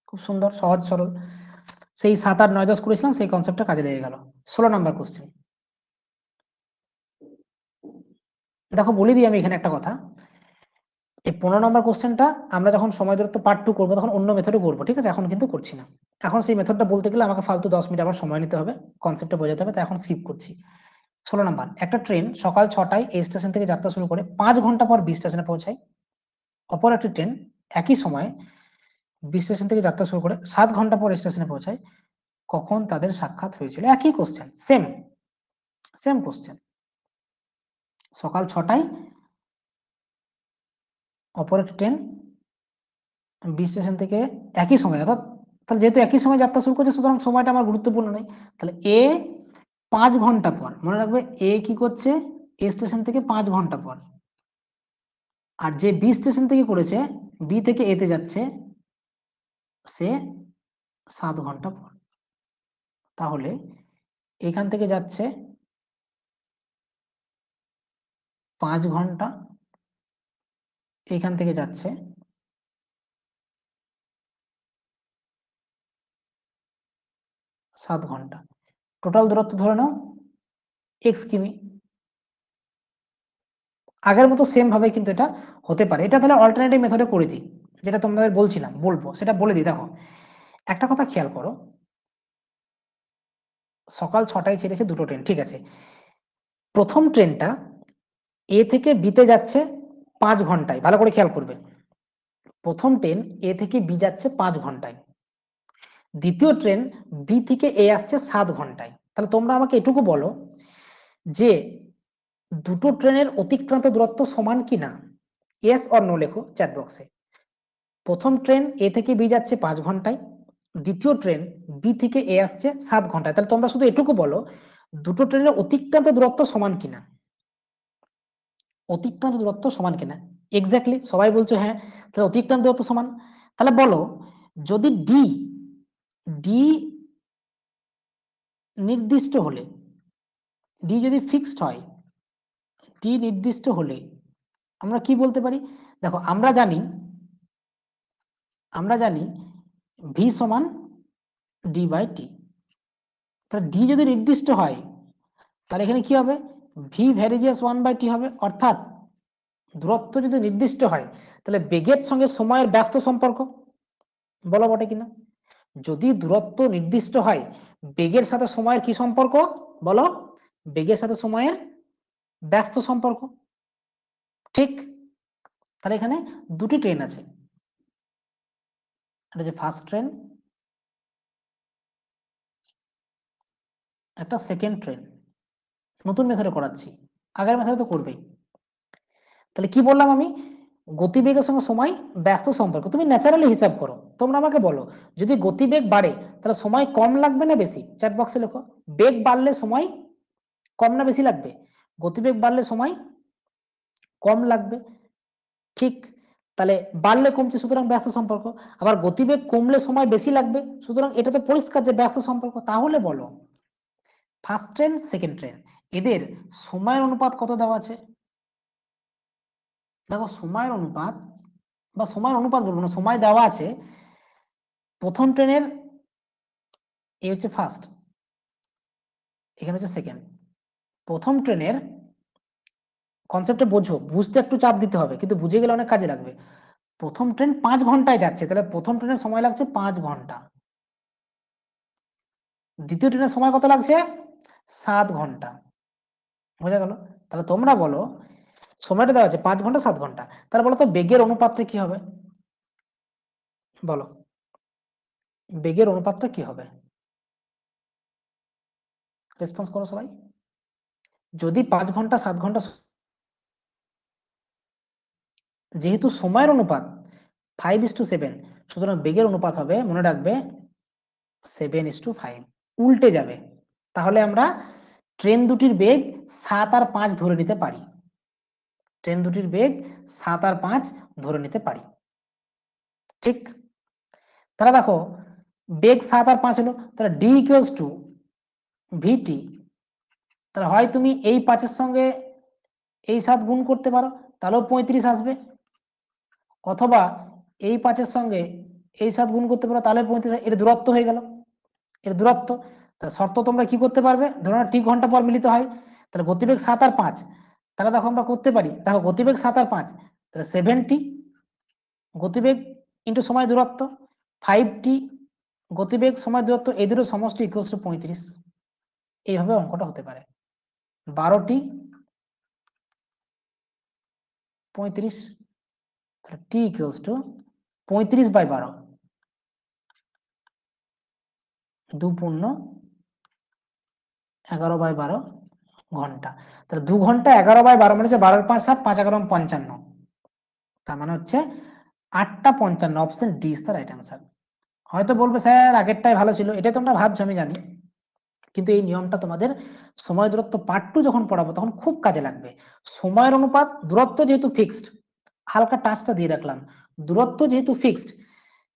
খুব সুন্দর, সহজ সরল, সেই 7 8 9 10 করেছিলাম সেই কনসেপ্টটা কাজে লেগে গেল। 16 নম্বর কোশ্চেন দেখো, বলে দিই আমি এখানে একটা কথা, এই 15 নম্বর কোশ্চেনটা আমরা যখন সময় দূরত্ব পার্ট 2 করবো তখন অন্য মেথডে করবো, ঠিক আছে? এখন কিন্তু করছি না। এখন সেই মেথডটা বলতে গেলে আমাকে ফালতু 10 মিনিট আবার সময় নিতে হবে, কনসেপ্টটা বোঝাতে হবে, তাই এখন স্কিপ করছি। 16 নম্বর, একটা ট্রেন সকাল 6টায় এই স্টেশন থেকে যাত্রা শুরু করে 5 ঘন্টা পর বি স্টেশনে পৌঁছায়। অপর একটি ট্রেন একই সময়ে বি স্টেশন থেকে যাত্রা শুরু করে 7 ঘন্টা পর স্টেশনে পৌঁছায়। কখন তাদের সাক্ষাৎ হয়েছিল? একই কোশ্চেন, সেম কোশ্চেন। সকাল 6টায় অপর একটি ট্রেন বি স্টেশন থেকে একই সময়, অর্থাৎ তাহলে যেহেতু একই সময় যাত্রা শুরু করছে সুতরাং সময়টা আমার গুরুত্বপূর্ণ নেই। তাহলে এ 5 ঘন্টা পর, মনে রাখবে এ কি করছে, এ স্টেশন থেকে 5 ঘন্টা পর, আর যে বি স্টেশন থেকে করেছে, বি থেকে এতে যাচ্ছে, সে 7 ঘন্টা পর। তাহলে এখান থেকে যাচ্ছে 5 ঘন্টা, এখান থেকে যাচ্ছে 7 ঘন্টা, টোটাল দূরত্ব ধরে নাও এক্স কিমি। আগের মতো সেম ভাবে কিন্তু এটা হতে পারে। এটা তাহলে অল্টারনেটিভ মেথডে করে দিই, যেটা তোমাদের বলছিলাম বলবো সেটা বলে দিই। দেখো একটা কথা খেয়াল করো, সকাল 6টায় ছেড়েছে দুটো ট্রেন, ঠিক আছে? প্রথম ট্রেনটা এ থেকে বিতে যাচ্ছে 5 ঘন্টায়, ভালো করে খেয়াল করবে। প্রথম ট্রেন এ থেকে বি যাচ্ছে 5 ঘন্টায়, দ্বিতীয় ট্রেন বি থেকে এ আসছে 7 ঘন্টায়। তাহলে তোমরা আমাকে এটুকু বলো যে দুটো ট্রেনের অতিক্রান্ত দূরত্ব সমান কিনা, ইয়েস অর নো লেখো চ্যাট বক্সে। প্রথম ট্রেন এ থেকে বি যাচ্ছে 5 ঘন্টায়, দ্বিতীয় ট্রেন বি থেকে এ আসছে 7 ঘন্টায়। তাহলে তোমরা শুধু এটুকু বলো দুটো ট্রেনের অতিক্রান্ত দূরত্ব সমান কিনা, অতিক্রান্ত দূরত্ব সমান কিনা। এক্স্যাক্টলি সবাই বলছো হ্যাঁ, তাহলে অতিক্রান্ত দূরত্ব সমান। তাহলে বলো যদি ডি ডি নির্দিষ্ট হলে, ডি যদি ফিক্সড হয়, ডি নির্দিষ্ট হলে আমরা কি বলতে পারি? দেখো আমরা জানি ভি সমান ডি বাই টি। তাহলে ডি যদি নির্দিষ্ট হয় তাহলে এখানে কি হবে, ভি ভ্যারিজিয়াস 1/t হবে। অর্থাৎ দূরত্ব যদি নির্দিষ্ট হয় তাহলে বেগের সঙ্গে সময়ের ব্যস্ত সম্পর্ক, বলো বটে কিনা? যদি দূরত্ব নির্দিষ্ট হয় বেগের সাথে সময়ের কি সম্পর্ক, বলো? বেগের সাথে সময়ের ব্যস্ত সম্পর্ক, ঠিক? তাহলে এখানে দুটি ট্রেন আছে, এটা যে ফার্স্ট ট্রেন, একটা সেকেন্ড ট্রেন। নতুন মেথডে করাচ্ছি, আগের মেথডে তো করবেই। তাহলে কি বললাম আমি, গতিবেগের সঙ্গে সময় ব্যস্ত সম্পর্ক। তুমি ন্যাচারালি হিসাব করো, তোমরা আমাকে বলো যদি গতিবেগ বাড়ে তাহলে সময় কম লাগবে না বেশি? চ্যাট বক্সে লেখো। বেগ বাড়লে সময় কম না বেশি লাগবে? গতিবেগ বাড়লে সময় কম লাগবে, ঠিক? তাহলে বাড়লে কমছে সুতরাং ব্যস্ত সম্পর্ক, আবার গতিবেগ কমলে সময় বেশি লাগবে, সুতরাং এটা তো পরিষ্কার যে ব্যস্ত সম্পর্ক। তাহলে বলো ফার্স্ট ট্রেন সেকেন্ড ট্রেন এদের সময়ের অনুপাত কত দেওয়া আছে? দেখো সময়ের অনুপাত, বা সময়ের অনুপাত বলবো না, সময় দেওয়া আছে। প্রথম ট্রেনের এ হচ্ছে ফার্স্ট, এখানে হচ্ছে সেকেন্ড। প্রথম ট্রেনের কনসেপ্টে বোঝো, বুঝতে একটু চাপ দিতে হবে কিন্তু বুঝে গেলে অনেক কাজে লাগবে। প্রথম ট্রেন 5 ঘন্টায় যাচ্ছে, তাহলে প্রথম ট্রেনের সময় লাগছে 5 ঘন্টা। দ্বিতীয় ট্রেনের সময় কত লাগছে? 7 ঘন্টা। বোঝা গেল? তাহলে তোমরা বলো সময়টা দেওয়া আছে 5 ঘন্টা 7 ঘন্টা, তাহলে বলো তো বেগের অনুপাতটা কি হবে? বলো বেগের অনুপাতটা কি হবে? রেসপন্স করো সবাই। যদি 5 ঘন্টা 7 ঘন্টা, যেহেতু সময়ের অনুপাত 5:7, সুতরাং বেগের অনুপাত হবে, মনে রাখবে, 7:5, উল্টে যাবে। তাহলে আমরা ট্রেন দুটির বেগ 7 আর 5 ধরে নিতে পারি। ট্রেন দুটির বেগ 7 আর 5 ধরে নিতে পারি, ঠিক? তাহলে দেখো বেগ 7 আর 5 হলো, তাহলে ডি ইকুয়ালস টু ভিটি। তাহলে হয় তুমি এই 5-এর সঙ্গে এই 7 গুণ করতে পারো, তাহলেও 35 আসবে, অথবা এই 5-এর সঙ্গে এই 7 গুণ করতে পারো, তাহলে 35। এর দূরত্ব হয়ে গেল, এর দূরত্ব। তাহলে শর্ত তোমরা কি করতে পারবে, ধরো টি ঘন্টা পর মিলিত হয়, তাহলে গতিবেগ 7 আর 5, তাহলে দেখো আমরা করতে পারি, দেখো গতিবেগ 7 আর 5, তাহলে 7t গতিবেগ ইন্টু সময় দূরত্ব, 5t গতিবেগ সময় দূরত্ব, এই দুটো সমষ্টি ইকুয়ালস টু 35। এইভাবে অঙ্কটা হতে পারে, 12t 35, তাহলে টি ইকুয়ালস টু 35/12, 2×11/12 ঘন্টা। তাহলে 2 ঘন্টা 11/12 মানে হচ্ছে 12-5 = 7, 5-11 = 55, তার মানে হচ্ছে 8:55। Option D is the right answer. হয়তো বলবে স্যার আগেরটাই ভালো ছিল, এটাই তোমরা ভাবছো আমি জানি, কিন্তু এই নিয়মটা তোমাদের সময় দূরত্ব পার্ট 2 যখন পড়াবো তখন খুব কাজে লাগবে। সময়ের অনুপাত, দূরত্ব যেহেতু ফিক্সড, হালকা টাচটা দিয়ে রাখলাম, দূরত্ব যেহেতু ফিক্সড,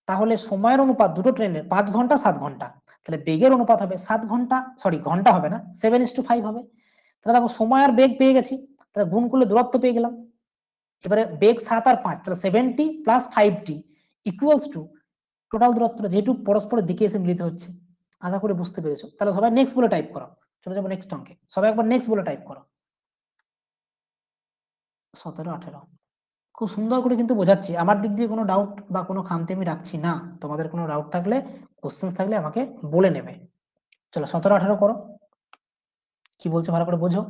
তাহলে সময়ের অনুপাত দুটো ট্রেনের 5 ঘন্টা 7 ঘন্টা, তাহলে বেগের অনুপাত হবে 7 ঘন্টা, সরি ঘন্টা হবে না, 7:5 হবে। তাহলে দেখো সময় আর বেগ পেয়ে গেছি, তাহলে গুণ করলে দূরত্ব পেয়ে গেলাম। এবারে বেগ 7 আর 5, তাহলে 7t + 5t equals to total দূরত্ব, যেহেতু পরস্পরের দিকে এসে মিলিত হচ্ছে। আশা করি বুঝতে পেরেছো। তাহলে সবাই নেক্সট বলে টাইপ করো, চলে যাবো নেক্সট অঙ্কে। সবাই একবার নেক্সট বলে টাইপ করো। 17-18 খুব সুন্দর করে কিন্তু বোঝাচ্ছি, আমার দিক দিয়ে কোনো ডাউট বা কোনো খামতি আমি রাখছি না। তোমাদের কোনো ডাউট থাকলে, কোশ্চেন থাকলে আমাকে বলে নেবে। চলো 17-18 করো, কি বলছে ভালো করে বোঝো।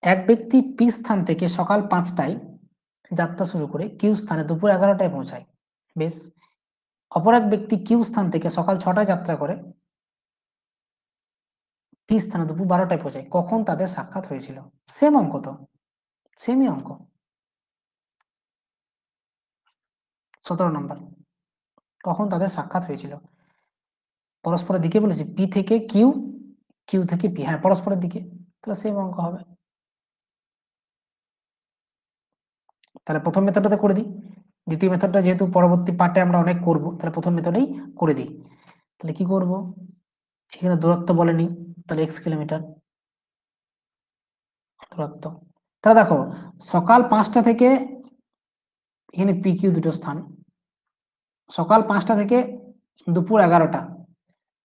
এক ব্যক্তি পি স্থান থেকে সকাল 5টায় যাত্রা শুরু করে কিউ স্থানে দুপুর 11টায় পৌঁছায়, বেশ। অপর এক ব্যক্তি কিউ স্থান থেকে সকাল 6টায় যাত্রা করে পি স্থানে দুপুর 12টায় পৌঁছায়, কখন তাদের সাক্ষাৎ হয়েছিল? সেম অঙ্ক তো, সেমই অঙ্ক। 17 নম্বর, কখন তাদের সাক্ষাৎ হয়েছিল? পরস্পরের দিকে বলেছি, পি থেকে কিউ, কিউ থেকে পি, হ্যাঁ পরস্পরের দিকে, তাহলে সেম অঙ্ক হবে। তাহলে প্রথম মেথডটাতে করে দিই, দ্বিতীয় মেথডটা যেহেতু পরবর্তী পার্টে আমরা অনেক করব, তাহলে প্রথম মেথডেই করে দিই। তাহলে কি করব, এখানে দূরত্ব বলেনি, তাহলে x কিলোমিটার দূরত্ব। তাহলে দেখো সকাল 5টা থেকে, এখানে পি কিউ দুটো স্থান, সকাল 5টা থেকে দুপুর 11টা,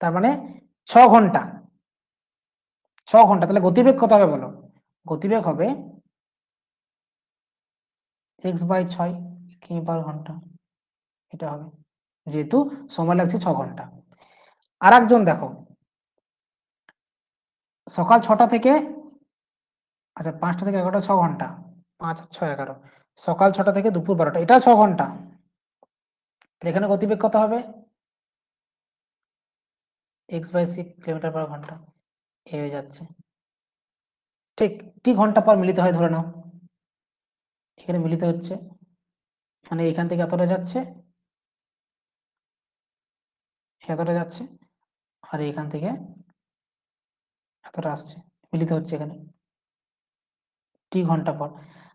তার মানে 6 ঘন্টা, 6 ঘন্টা। তাহলে গতিবেগ কত হবে বলো? গতিবেগ হবে x/6 কিমি/ঘন্টা, এটা হবে, যেহেতু সময় লাগছে 6 ঘন্টা। আর একজন দেখো সকাল 6টা থেকে, আচ্ছা 5টা থেকে 11টা 6 ঘন্টা, 5 আর 6 11, সকাল 6টা থেকে দুপুর 12টা, এটাও 6 ঘন্টা। তাহলে এখানে গতিবেগ কত হবে? x/6 কিলোমিটার/ঘন্টা, এ হয়ে যাচ্ছে, ঠিক টি ঘন্টা পর মিলিত হয় ধরে নাও, এখানে মিলিত হচ্ছে, মানে এখান থেকে এতটা যাচ্ছে, এতটা যাচ্ছে, আর এখান থেকে এতটা আসছে, মিলিত হচ্ছে এখানে টি ঘন্টা পর।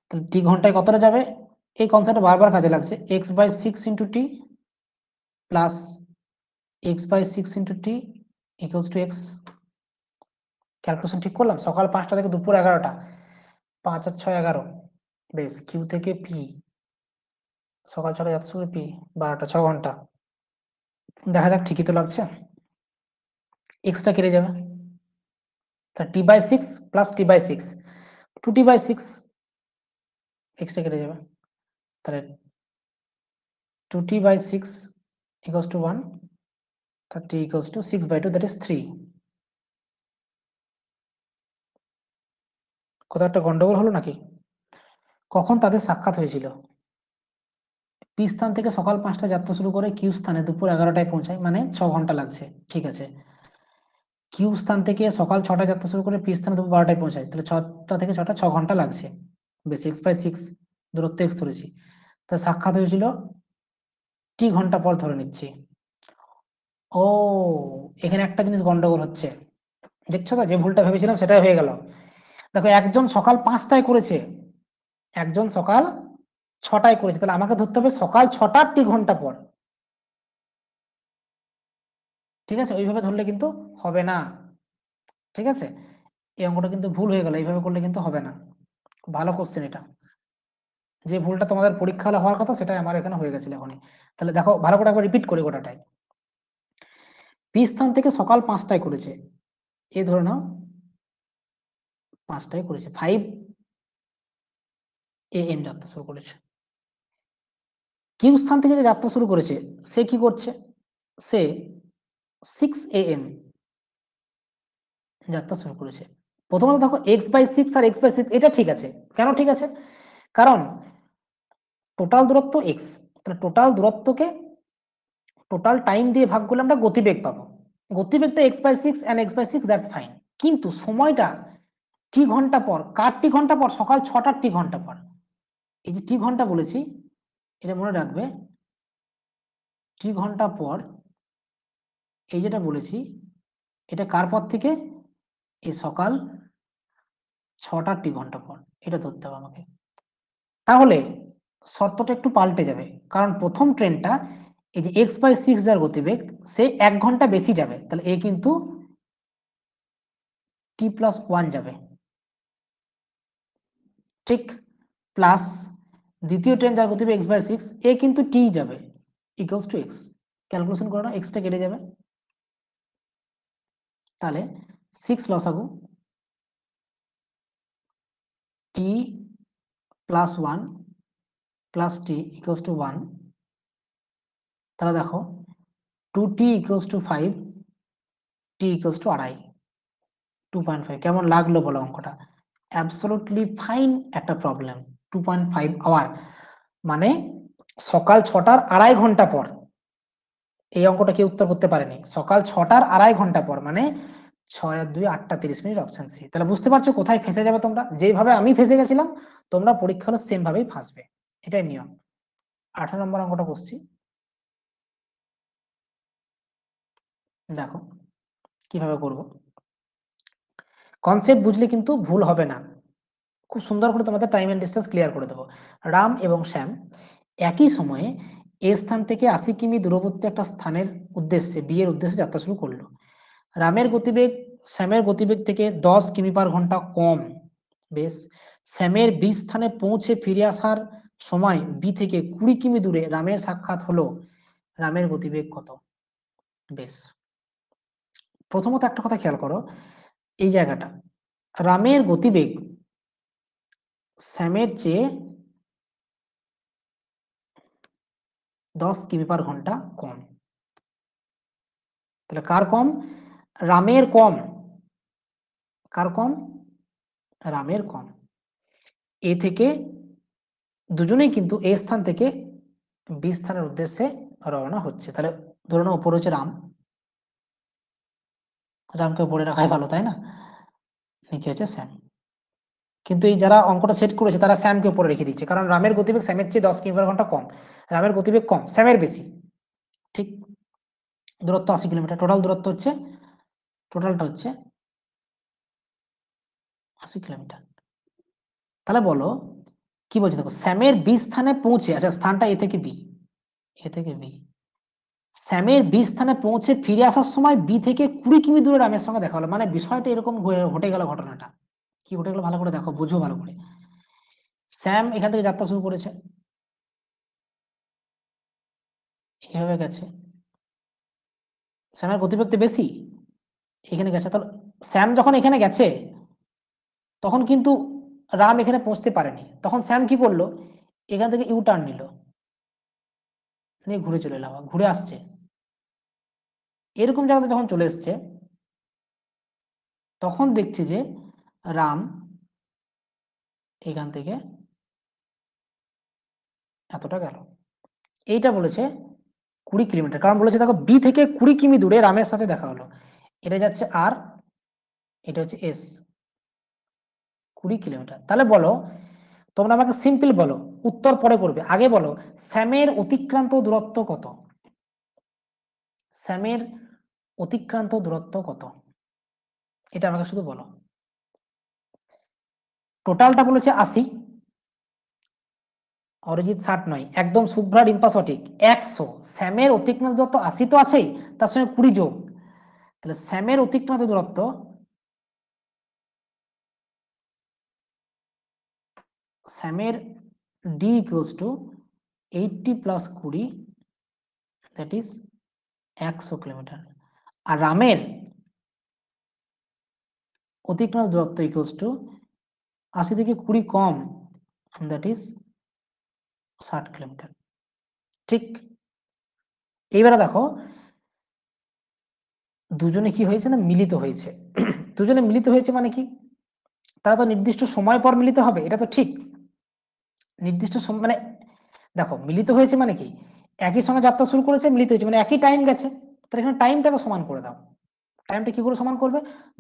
তাহলে টি ঘন্টায় কতটা যাবে, এই কনসেপ্টটা বারবার কাজে লাগছে, x/6 into T plus x/6 into T equals two x. Calculation ঠিক করলাম, সকাল 5টা থেকে দুপুর 11টা, 5 আর 6 11, বেশ, কিউ থেকে পি, সকাল 6টা যাত্রা শুরু, পি 12টা, 6 ঘন্টা। দেখা যাক ঠিকই তো লাগছে, এক্সটা কেটে যাবে, তা t/6 plus t/6, 2t/6, extra কেটে যাবে, তাহলে 2t/6 equals to 1, তা t equals to 6/2, that is 3। কোথাও একটা গন্ডগোল হলো নাকি? কখন তাদের সাক্ষাৎ হয়েছিল? পি স্থান থেকে সকাল 5টায় যাত্রা শুরু করে কিউ স্থানে দুপুর 11টায় পৌঁছায়, মানে 6 ঘন্টা লাগছে। ঠিক আছে, কিউ স্থান থেকে সকাল 6টায় যাত্রা শুরু করে পি স্থানে দুপুর 12টায় পৌঁছায়, তাহলে 6টা থেকে 6টা 6 ঘন্টা লাগছে। বেশ, 6/6 দূরত্ব এক্স ধরেছি। তা সাক্ষাৎ হয়েছিল টি ঘন্টা পর ধরে নিচ্ছি। ও, এখানে একটা জিনিস গন্ডগোল হচ্ছে, দেখছো তো, যে ভুলটা ভেবেছিলাম সেটাই হয়ে গেল। দেখো, একজন সকাল 5টায় করেছে, একজন সকাল 6টায় করেছে, তাহলে আমাকে ধরতে হবে সকাল 6টার টি ঘন্টা পর। ঠিক আছে, ওইভাবে ধরলে কিন্তু হবে না। ঠিক আছে, এই অঙ্কটা কিন্তু ভুল হয়ে গেল, এইভাবে করলে কিন্তু হবে না। খুব ভালো কোশ্চেন এটা, যে ভুলটা তোমাদের পরীক্ষা হলে হওয়ার কথা সেটাই আমার এখানে হয়ে গেছিল এখনই। তাহলে দেখো ভালো করে একবার রিপিট করি গোটাটাই। পি স্থান থেকে সকাল 5টায় করেছে, এ ধরে নাও 5টায় করেছে, 5 AM যাত্রা শুরু করেছে। কিউ স্থান থেকে যে যাত্রা শুরু করেছে সে কি করছে, সে 6 AM যাত্রা শুরু করেছে। প্রথমত দেখো x/6 আর x/6 এটা ঠিক আছে। কেন ঠিক আছে? কারণ টোটাল দূরত্ব x, তাহলে টোটাল দূরত্বকে টোটাল টাইম দিয়ে ভাগ করলে আমরা গতিবেগ পাবো। গতিবেগটা x/6 and x/6, that's fine. কিন্তু সময়টা টি ঘন্টা পর, কার টি ঘন্টা পর? সকাল 6টার টি ঘন্টা পর। এই যে টি ঘন্টা বলেছি, এটা মনে রাখবে, টি ঘন্টা পর, এই যেটা বলেছি, এটা কার পর থেকে? এই সকাল 6টার টি ঘন্টা পর, এটা ধরতে হবে আমাকে। তাহলে শর্তটা একটু পাল্টে যাবে, কারণ প্রথম ট্রেনটা এই যে x/6 যার গতিবেগ, সে 1 ঘন্টা বেশি যাবে, তাহলে এ কিন্তু t+1 যাবে। ঠিক, প্লাস দ্বিতীয় ট্রেন যার গতিবেগ x/6, এ কিন্তু টি যাবে, ইকুয়ালস টু x। ক্যালকুলেশন করো না, এক্সটা কেটে যাবে, তাহলে 6 লসাগু T plus 1 plus T equals to 1। তাহলে দেখো 2t equals to 5, T equals to 2.5, 2.5। কেমন লাগলো বলো অঙ্কটা? অ্যাবসলুটলি ফাইন একটা প্রবলেম। 2.5 আওয়ার মানে সকাল 6টার 2.5 ঘন্টা পর। এই অঙ্কটা কেউ উত্তর করতে পারেনি। সকাল 6টার 2.5 ঘন্টা পর মানে 6 আর 2 8টা 30 মিনিট, অপশন সি। তাহলে বুঝতে পারছো কোথায় ফেঁসে যাবে তোমরা? যেভাবে আমি ফেঁসে গেছিলাম তোমরা পরীক্ষা হলে সেম ভাবেই ফাঁসবে, এটাই নিয়ম। 18 নম্বর অঙ্কটা বসছি, দেখো কিভাবে করব। কনসেপ্ট বুঝলে কিন্তু ভুল হবে না, খুব সুন্দর করে তোমাদের টাইম এন্ড ডিস্টেন্স ক্লিয়ার করে দেবো। রাম এবং শ্যাম একই সময়ে এ স্থান থেকে 80 কিমি দূরবর্তী একটা স্থানের উদ্দেশ্যে, বি এর উদ্দেশ্যে যাত্রা শুরু করলো। রামের গতিবেগ শ্যামের গতিবেগ থেকে 10 কিমি/ঘন্টা কম। বেশ, শ্যামের বি স্থানে পৌঁছে ফিরে আসার সময় বি থেকে 20 কিমি দূরে রামের সাক্ষাৎ হলো, রামের গতিবেগ কত? বেশ, প্রথমত একটা কথা খেয়াল করো, এই জায়গাটা রামের গতিবেগ শ্যামের চেয়ে 10 কিমি/ঘন্টা কম। তাহলে কার কম? রামের কম। কার কম? রামের কম। এ থেকে দুজনেই কিন্তু এ স্থান থেকে বি স্থানের উদ্দেশ্যে রওনা হচ্ছে। তাহলে ধরে নাও উপরে হচ্ছে রাম, রামকে উপরে রাখাই ভালো, তাই না? নিচে হচ্ছে শ্যাম। কিন্তু এই যারা অঙ্কটা সেট করেছে তারা শ্যামকে উপরে রেখে দিচ্ছে, কারণ রামের গতিবেগ শ্যামের চেয়ে 10 কিমি/ঘন্টা কম, রামের গতিবেগ কম, শ্যামের বেশি। ঠিক, দূরত্ব 80 কিলোমিটার, টোটাল দূরত্ব হচ্ছে, টোটালটা হচ্ছে 80 কিলোমিটার। তাহলে বলো কি বলছে, দেখো শ্যামের বি স্থানে পৌঁছে, আচ্ছা স্থানটা এ থেকে বি, এ থেকে বি, শ্যামের বি স্থানে পৌঁছে ফিরে আসার সময় বি থেকে 20 কিমি দূরে রামের সঙ্গে দেখা হলো। মানে বিষয়টা এরকম ঘটে গেল, ঘটনাটা কি ঘটে গেল ভালো করে দেখো, বুঝো ভালো করে। শ্যাম এখান থেকে যাত্রা শুরু করেছে, এভাবে গেছে, শ্যামের গতিবেগ তো বেশি, এখানে গেছে। তাহলে শ্যাম যখন এখানে গেছে তখন কিন্তু রাম এখানে পৌঁছতে পারেনি, তখন শ্যাম কি করলো, এখান থেকে ইউ টার্ন নিল, নিয়ে ঘুরে চলে এলো, ঘুরে আসছে, এরকম জায়গাতে যখন চলে এসছে তখন দেখছে যে রাম এখান থেকে এতটা গেল। এইটা বলেছে 20 কিলোমিটার, কারণ বলেছে দেখো বি থেকে 20 কিমি দূরে রামের সাথে দেখা হলো, এটা যাচ্ছে আর, এটা হচ্ছে এস, 20 কিলোমিটার। তাহলে বলো, তোমরা আমাকে সিম্পল বলো, উত্তর পরে করবে, আগে বলো স্যামের অতিক্রান্ত দূরত্ব কত, স্যামের অতিক্রান্ত দূরত্ব কত, এটা আমাকে শুধু বলো। টোটালটা বলেছে 80, অরিজিৎ 60 নয়, একদম শুভ্রা ডিম্পা সঠিক, 100। স্যামের অতিক্রান্ত দূরত্ব 80 তো আছেই, তার সঙ্গে 20 যোগ, তাহলে স্যামের অতিক্রান্ত দূরত্ব, স্যামের D equals to 80 plus 20, that is 100 kilometre. আর রামের অতিক্রান্ত দূরত্ব ইকুয়ালস টু 80 থেকে 20 কম, দ্যাট ইজ 60 কিলোমিটার। ঠিক, এইবারে দেখো দুজনে কি হয়েছে না মিলিত হয়েছে। দুজনে মিলিত হয়েছে মানে কি, তারা তো নির্দিষ্ট সময় পর মিলিত হবে, এটা তো ঠিক, নির্দিষ্ট সময় মানে দেখো মিলিত হয়েছে মানে কি, একই সঙ্গে যাত্রা শুরু করেছে, মিলিত হয়েছে মানে একই টাইম গেছে, তাহলে এখানে টাইমটাকে সমান করে দাও। টাইমটা কি করে সমান করবে,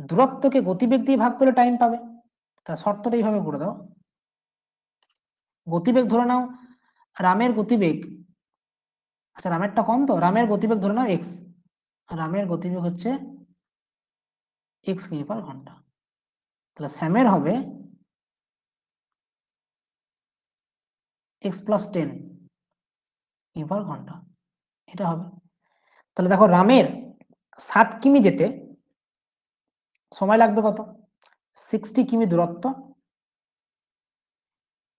দূরত্বকে গতিবেগ দিয়ে ভাগ করে টাইম পাবে, তা শর্তটা এইভাবে করে দাও। গতিবেগ ধরে নাও রামের গতিবেগ, আচ্ছা রামেরটা কম, তো রামের গতিবেগ ধরে নাও এক্স, রামের গতিবেগ হচ্ছে এক্স কিমি পার ঘন্টা, তাহলে স্যামের হবে এক্স প্লাস 10 কিমি পার ঘন্টা, এটা হবে। তাহলে দেখো রামের 60 কিমি যেতে সময় লাগবে কত, 60 কিমি দূরত্ব,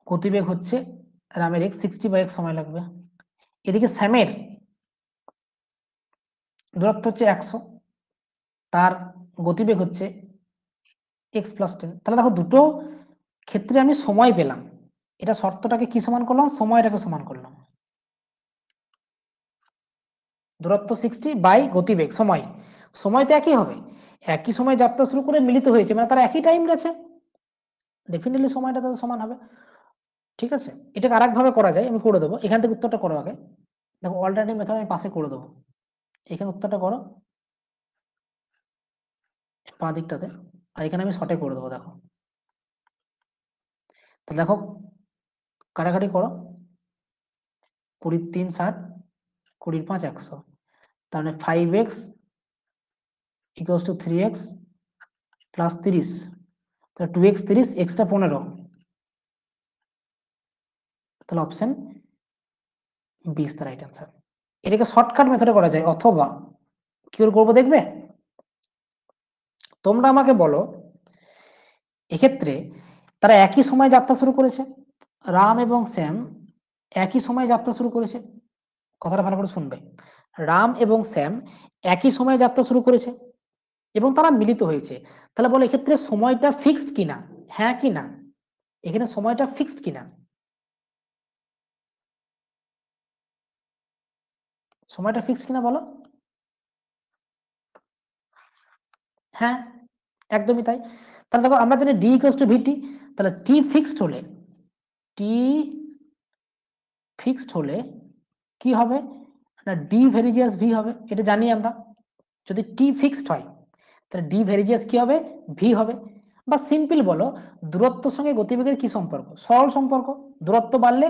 গতিবেগ হচ্ছে রামের এক্স, 60/x সময় লাগবে। এদিকে স্যামের দূরত্ব হচ্ছে 100, তার গতিবেগ হচ্ছে এক্স প্লাস 10। তাহলে দেখো দুটো ক্ষেত্রে আমি সময় পেলাম, এটা শর্তটাকে কি সমান করলাম, সময়টাকে সমান করলাম। দূরত্ব 60 বাই গতিবেগ সময়, সময় তো একই হবে, একই সময় যাত্রা শুরু করে মিলিত হয়েছে মানে তারা একই টাইম গেছে, ডেফিনেটলি সময়টা তাদের সমান হবে। ঠিক আছে, এটাকে আরেক ভাবে করা যায়, আমি করে দেবো, এখান থেকে উত্তরটা করো আগে, দেখো অল্টারনেটিভ মেথড আমি পাশে করে দেবো, এখানে উত্তরটা করো বাঁ দিকটাতে, আর এখানে আমি শর্টে করে দেবো। দেখো তো দেখো কাটাকাটি করো, 20 3 60, 20 5 100, তার মানে 5x equals to 3x plus 30, তাহলে 2x 30, এক্সটা 15, তাহলে অপশন 20 তার রাইট অ্যান্সার। এটাকে শর্টকাট মেথডে করা যায়, অথবা কি করে করবো দেখবে, তোমরা আমাকে বলো এক্ষেত্রে তারা একই সময় যাত্রা শুরু করেছে, রাম এবং শ্যাম একই সময় যাত্রা শুরু করেছে, কথাটা ভালো করে শুনবে, রাম এবং শ্যাম একই সময় যাত্রা শুরু করেছে এবং তারা মিলিত হয়েছে, তাহলে বলো এক্ষেত্রে সময়টা ফিক্সড কিনা, হ্যাঁ কি না, এখানে সময়টা ফিক্সড কিনা, সময়টা ফিক্সড কিনা বলো, হ্যাঁ একদমই তাই। তাহলে দেখো আমরা জানি ডি ইকুয়ালস টু ভিটি, তাহলে টি ফিক্সড হলে, টি ফিক্সড হলে কি হবে না ডি ভেরিজিয়াস ভি হবে, এটা জানি আমরা, যদি টি ফিক্সড হয় তাহলে ডি ভেরিজিয়াস কি হবে, ভি হবে। বা সিম্পল বলো দূরত্বের সঙ্গে গতিবেগের কি সম্পর্ক, সরল সম্পর্ক, দূরত্ব বাড়লে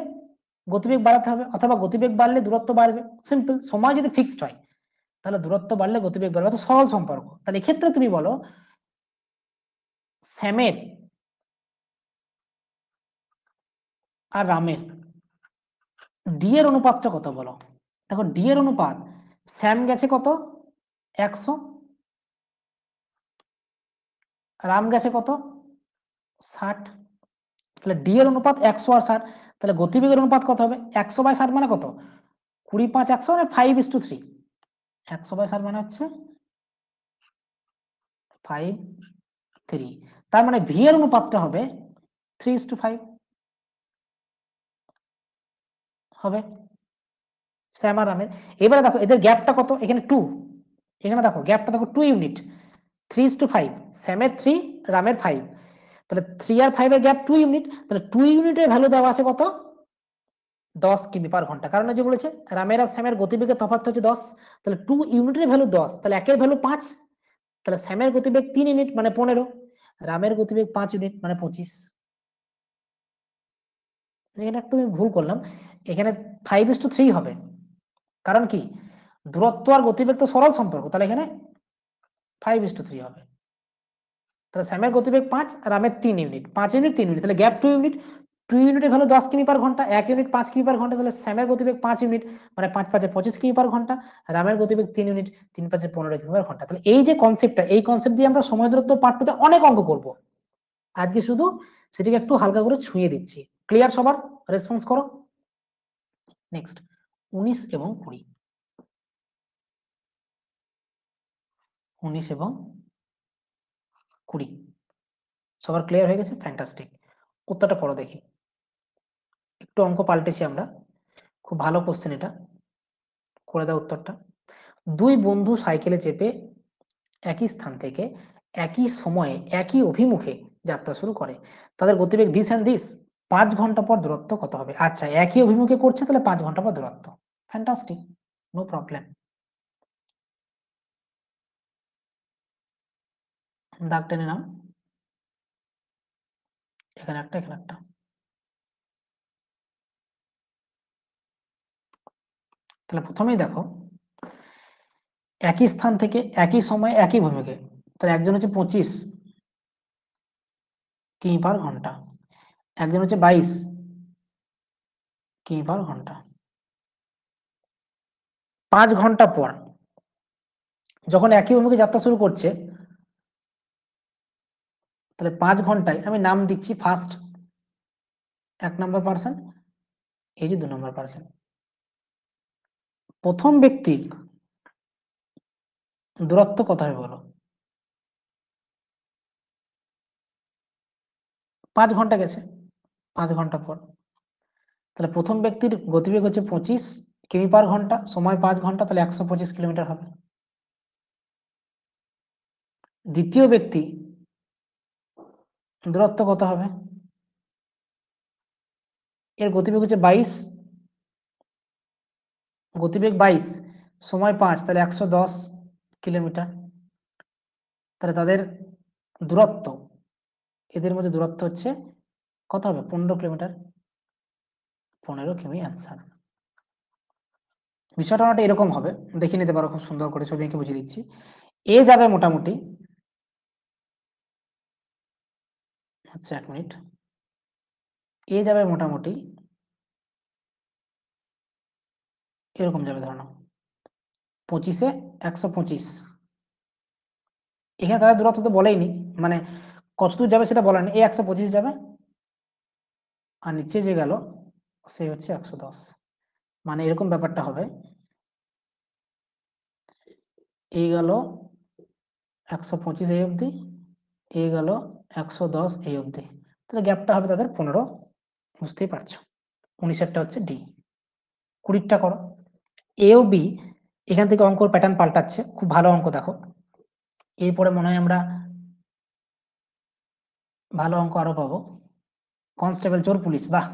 গতিবেগ বাড়াতে হবে অথবা গতিবেগ বাড়লে দূরত্ব বাড়বে, সিম্পল। সময় যদি ফিক্সড হয় তাহলে দূরত্ব বাড়লে গতিবেগ বাড়বে, তো সরল সম্পর্ক। তাহলে এক্ষেত্রে তুমি বলো স্যামের আর রামের ডি এর অনুপাতটা কত বলো, দেখো ডি এর অনুপাত, স্যাম গেছে কত 100, রাম গেছে কত 60, তাহলে ডি এর অনুপাত 100 আর 60, তাহলে গতিবেগের অনুপাত কত হবে 100/60 মানে কত, 20 5 100 মানে 5:3, 100/60 মানে হচ্ছে 5:3, তার মানে ভি এর অনুপাতটা হবে 3:5 হবে স্যাম আর রামের। এবারে দেখো এদের গ্যাপটা কত, এখানে 2, এখানে দেখো গ্যাপটা দেখো 2 ইউনিট, 3:5, স্যামের 3 রামের 5, তাহলে 3 আর 5 এর গ্যাপ 2 ইউনিট, তাহলে 2 ইউনিটের ভ্যালু দেওয়া আছে কত 10 কিমি পার ঘন্টা, কারণ যে বলেছে রামের আর শ্যামের গতিবেগের তফাৎ হচ্ছে 10, তাহলে 2 ইউনিটের ভ্যালু 10, তাহলে একের ভ্যালু 5, তাহলে শ্যামের গতিবেগ 3 ইউনিট মানে 15, রামের গতিবেগ 5 ইউনিট মানে 25। এখানে একটু ভুল করলাম, এখানে 5:3 হবে, কারণ কি দূরত্ব আর গতিবেগ তো সরল সম্পর্ক, তাহলে এখানে 5:3 হবে। তাহলে শ্যামের গতিবেগ 5, রামের 3 ইউনিট, 5 ইউনিট 3 ইউনিট, তাহলে গ্যাপ 2 ইউনিট, 2 ইউনিটের ভ্যালু 10 কিমি পার ঘন্টা, 1 ইউনিট 5 কিমি পার ঘন্টা, তাহলে শ্যামের গতিবেগ 5 ইউনিট মানে 5 5 25 কিমি পার ঘন্টা, রামের গতিবেগ 3 ইউনিট 3 5 15 কিমি পার ঘন্টা। তাহলে এই যে কনসেপ্টটা, এই কনসেপ্ট দিয়ে আমরা সময় দূরত্ব পাঠটাতে অনেক অঙ্ক করব, আজকে শুধু সেটিকে একটু হালকা করে ছুঁয়ে দিচ্ছি। ক্লিয়ার সবার? রেসপন্স করো। নেক্সট 19 এবং 20, 19 এবং 20 সবার ক্লিয়ার হয়ে গেছে? ফ্যান্টাস্টিক। উত্তরটা করো দেখি। একটু অঙ্ক পাল্টেছি আমরা, খুব ভালো কোশ্চেন এটা, করে দাও উত্তরটা। দুই বন্ধু সাইকেলে চেপে একই স্থান থেকে একই সময়ে একই অভিমুখে যাত্রা শুরু করে, তাদের গতিবেগ দিস এন্ড দিস, 5 ঘন্টা পর দূরত্ব কত হবে? আচ্ছা, একই অভিমুখে করছে, তাহলে 5 ঘন্টা পর দূরত্ব। Fantastic, no problem. দাগ টেনে নাও, এখানে একটা, এখানে একটা। তাহলে প্রথমেই দেখো, একই স্থান থেকে একই সময়ে একই ভূমিকে, তাহলে একজন হচ্ছে 25 কিমি পার ঘন্টা, একজন হচ্ছে 22 কিমি পার ঘন্টা। 5 ঘন্টা পর যখন একই অভিমুখে যাত্রা শুরু করছে, তাহলে 5 ঘন্টায় আমি নাম দিচ্ছি, ফার্স্ট 1 নম্বর পার্সন, এই যে 2 নম্বর পার্সন। প্রথম ব্যক্তির দূরত্ব কত হবে বলো? 5 ঘন্টা গেছে, 5 ঘন্টা পর, তাহলে প্রথম ব্যক্তির গতিবেগ হচ্ছে 25 কিমি পার ঘন্টা, সময় 5 ঘন্টা, তাহলে 125 কিলোমিটার হবে। দ্বিতীয় ব্যক্তি দূরত্ব কত হবে? এর গতিবেগ হচ্ছে 22, গতিবেগ 22, সময় 5, তাহলে 110 কিলোমিটার, তাহলে তাদের দূরত্ব, এদের মধ্যে দূরত্ব হচ্ছে কত হবে? 15 কিলোমিটার, 15 কিমি অ্যান্সার। বিষয়টা অনেকটা এরকম হবে, দেখে নিতে পারো, খুব সুন্দর করে ছবি এঁকে বুঝিয়ে দিচ্ছি। এ যাবে মোটামুটি, আচ্ছা 1 মিনিট, এ যাবে মোটামুটি এরকম যাবে, ধরো 25-এ 125, এখানে তাদের দূরত্ব তো বলেইনি, মানে কতদূর যাবে সেটা বলেনি, এই 125 যাবে, আর নিচে যে গেল সে হচ্ছে 110, মানে এরকম ব্যাপারটা হবে, এই গেল 125 এই অবধি, এই গেল 110 এই অবধি, তাহলে গ্যাপটা হবে তাদের 15, বুঝতেই পারছো। 19-এরটা হচ্ছে ডি। 20টা করো, এ ও বি, এখান থেকে অঙ্কর প্যাটার্ন পাল্টাচ্ছে, খুব ভালো অঙ্ক দেখো, এরপরে মনে হয় আমরা ভালো অঙ্ক আরো পাবো। কনস্টেবল চোর পুলিশ, বাহ,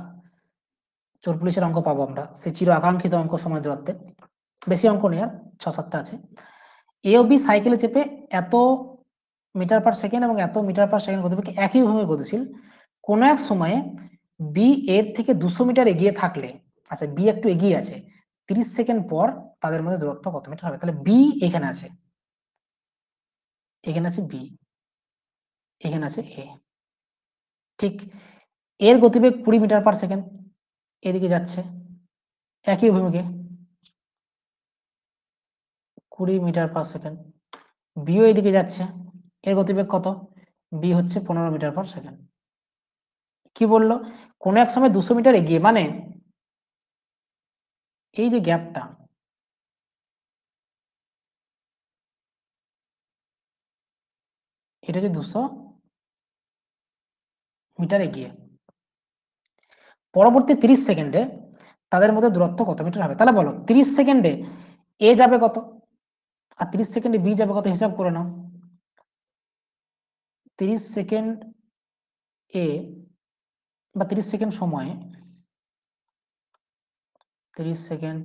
চোর পুলিশের অঙ্ক পাবো আমরা, সে চির আকাঙ্ক্ষিত অঙ্ক সময় দূরত্বে। বেশি অঙ্ক নেই আর, 6-7টা আছে। এ ও বি সাইকেলে চেপে এত মিটার পার সেকেন্ড এবং এত মিটার পার সেকেন্ড গতিবেগে একইভাবে গতিশীল, কোন এক সময়ে বি এর থেকে 200 মিটার এগিয়ে থাকলে, আচ্ছা বি একটু এগিয়ে আছে, 30 সেকেন্ড পর তাদের মধ্যে দূরত্ব কত মিটার হবে? তাহলে বি এখানে আছে, এখানে আছে বি, এখানে আছে এ, ঠিক এর গতিবেগ 20 মিটার পার সেকেন্ড, এদিকে যাচ্ছে একই অভিমুখে 20 মিটার পার সেকেন্ড, বিও এদিকে যাচ্ছে, এর গতিবেগ কত? বি হচ্ছে 15 মিটার পার সেকেন্ড। কি বললো? কোন এক সময় 200 মিটার এগিয়ে, মানে এই যে গ্যাপটা, এটা যে 200 মিটার এগিয়ে, পরবর্তী 30 সেকেন্ডে তাদের মধ্যে দূরত্ব কত মিটার হবে? তাহলে বলো 30 সেকেন্ডে এ যাবে কত আর 30 সেকেন্ডে বি যাবে কত, হিসাব করে নাও। 30 সেকেন্ড এ বা 30 সেকেন্ড সময়ে 30 সেকেন্ড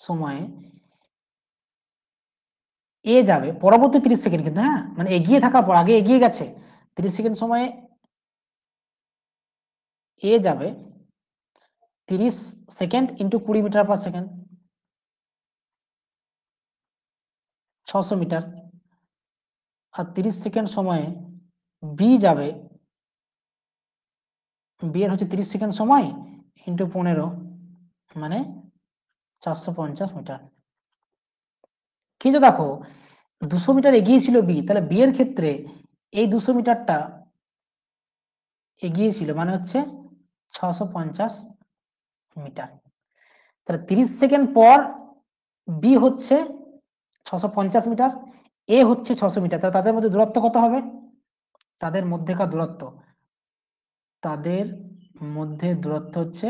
সময়ে এ যাবে পরবর্তী 30 সেকেন্ড, কিন্তু হ্যাঁ মানে এগিয়ে থাকার পর, আগে এগিয়ে গেছে 30 সেকেন্ড সময়ে এ যাবে 30 second into 20 metre per second, 600 metre. আর 30 সেকেন্ড সময়ে বি যাবে, বি এর হচ্ছে 30 সেকেন্ড সময় ইন্টু 15 মানে 450 মিটার। কিন্তু দেখো 200 মিটার এগিয়ে ছিল বি, তাহলে বি এর ক্ষেত্রে এই 200 মিটারটা এগিয়ে ছিল মানে হচ্ছে 650 মিটার। তাহলে 30 সেকেন্ড পর বি হচ্ছে 650 মিটার, এ হচ্ছে 600 মিটার, তাহলে তাদের মধ্যে দূরত্ব কত হবে? তাদের মধ্যেকার দূরত্ব, তাদের মধ্যে দূরত্ব হচ্ছে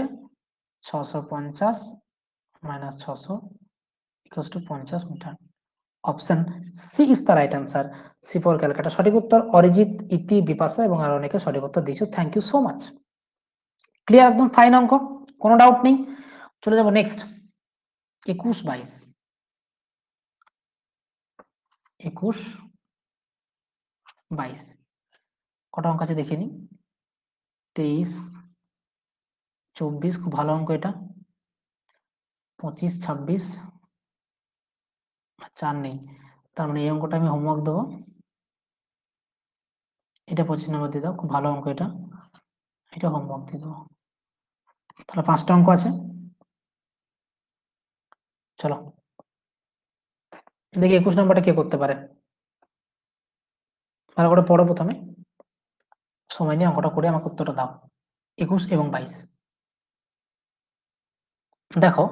650 minus 600 equals to 50 metre. Option C is the right answer. C for Calcutta সঠিক উত্তর। অরিজিৎ, ইতি, বিপাশা এবং আরো অনেকে সঠিক উত্তর দিয়েছো, thank you so much. Clear, একদম ফাইন অঙ্ক, কোনো ডাউট নেই। চলে যাবো নেক্সট 21, 22। 21, 22 কটা অঙ্ক আছে দেখে নি। 23, 24 খুব ভালো অঙ্ক এটা। 25, 26 চার নেই, তার মানে এই অঙ্কটা আমি হোমওয়ার্ক দেবো। এটা 25 নম্বর দিয়ে দাও, খুব ভালো অঙ্ক এটা, এটা হোমওয়ার্ক দিয়ে দেবো। তাহলে 5টা অঙ্ক আছে। চলো দেখি 21 নম্বরটা কে করতে পারে। ভালো করে পড়ো প্রথমে, সময় নিয়ে অঙ্কটা করে আমাকে উত্তরটা দাও। 21 এবং 22 দেখো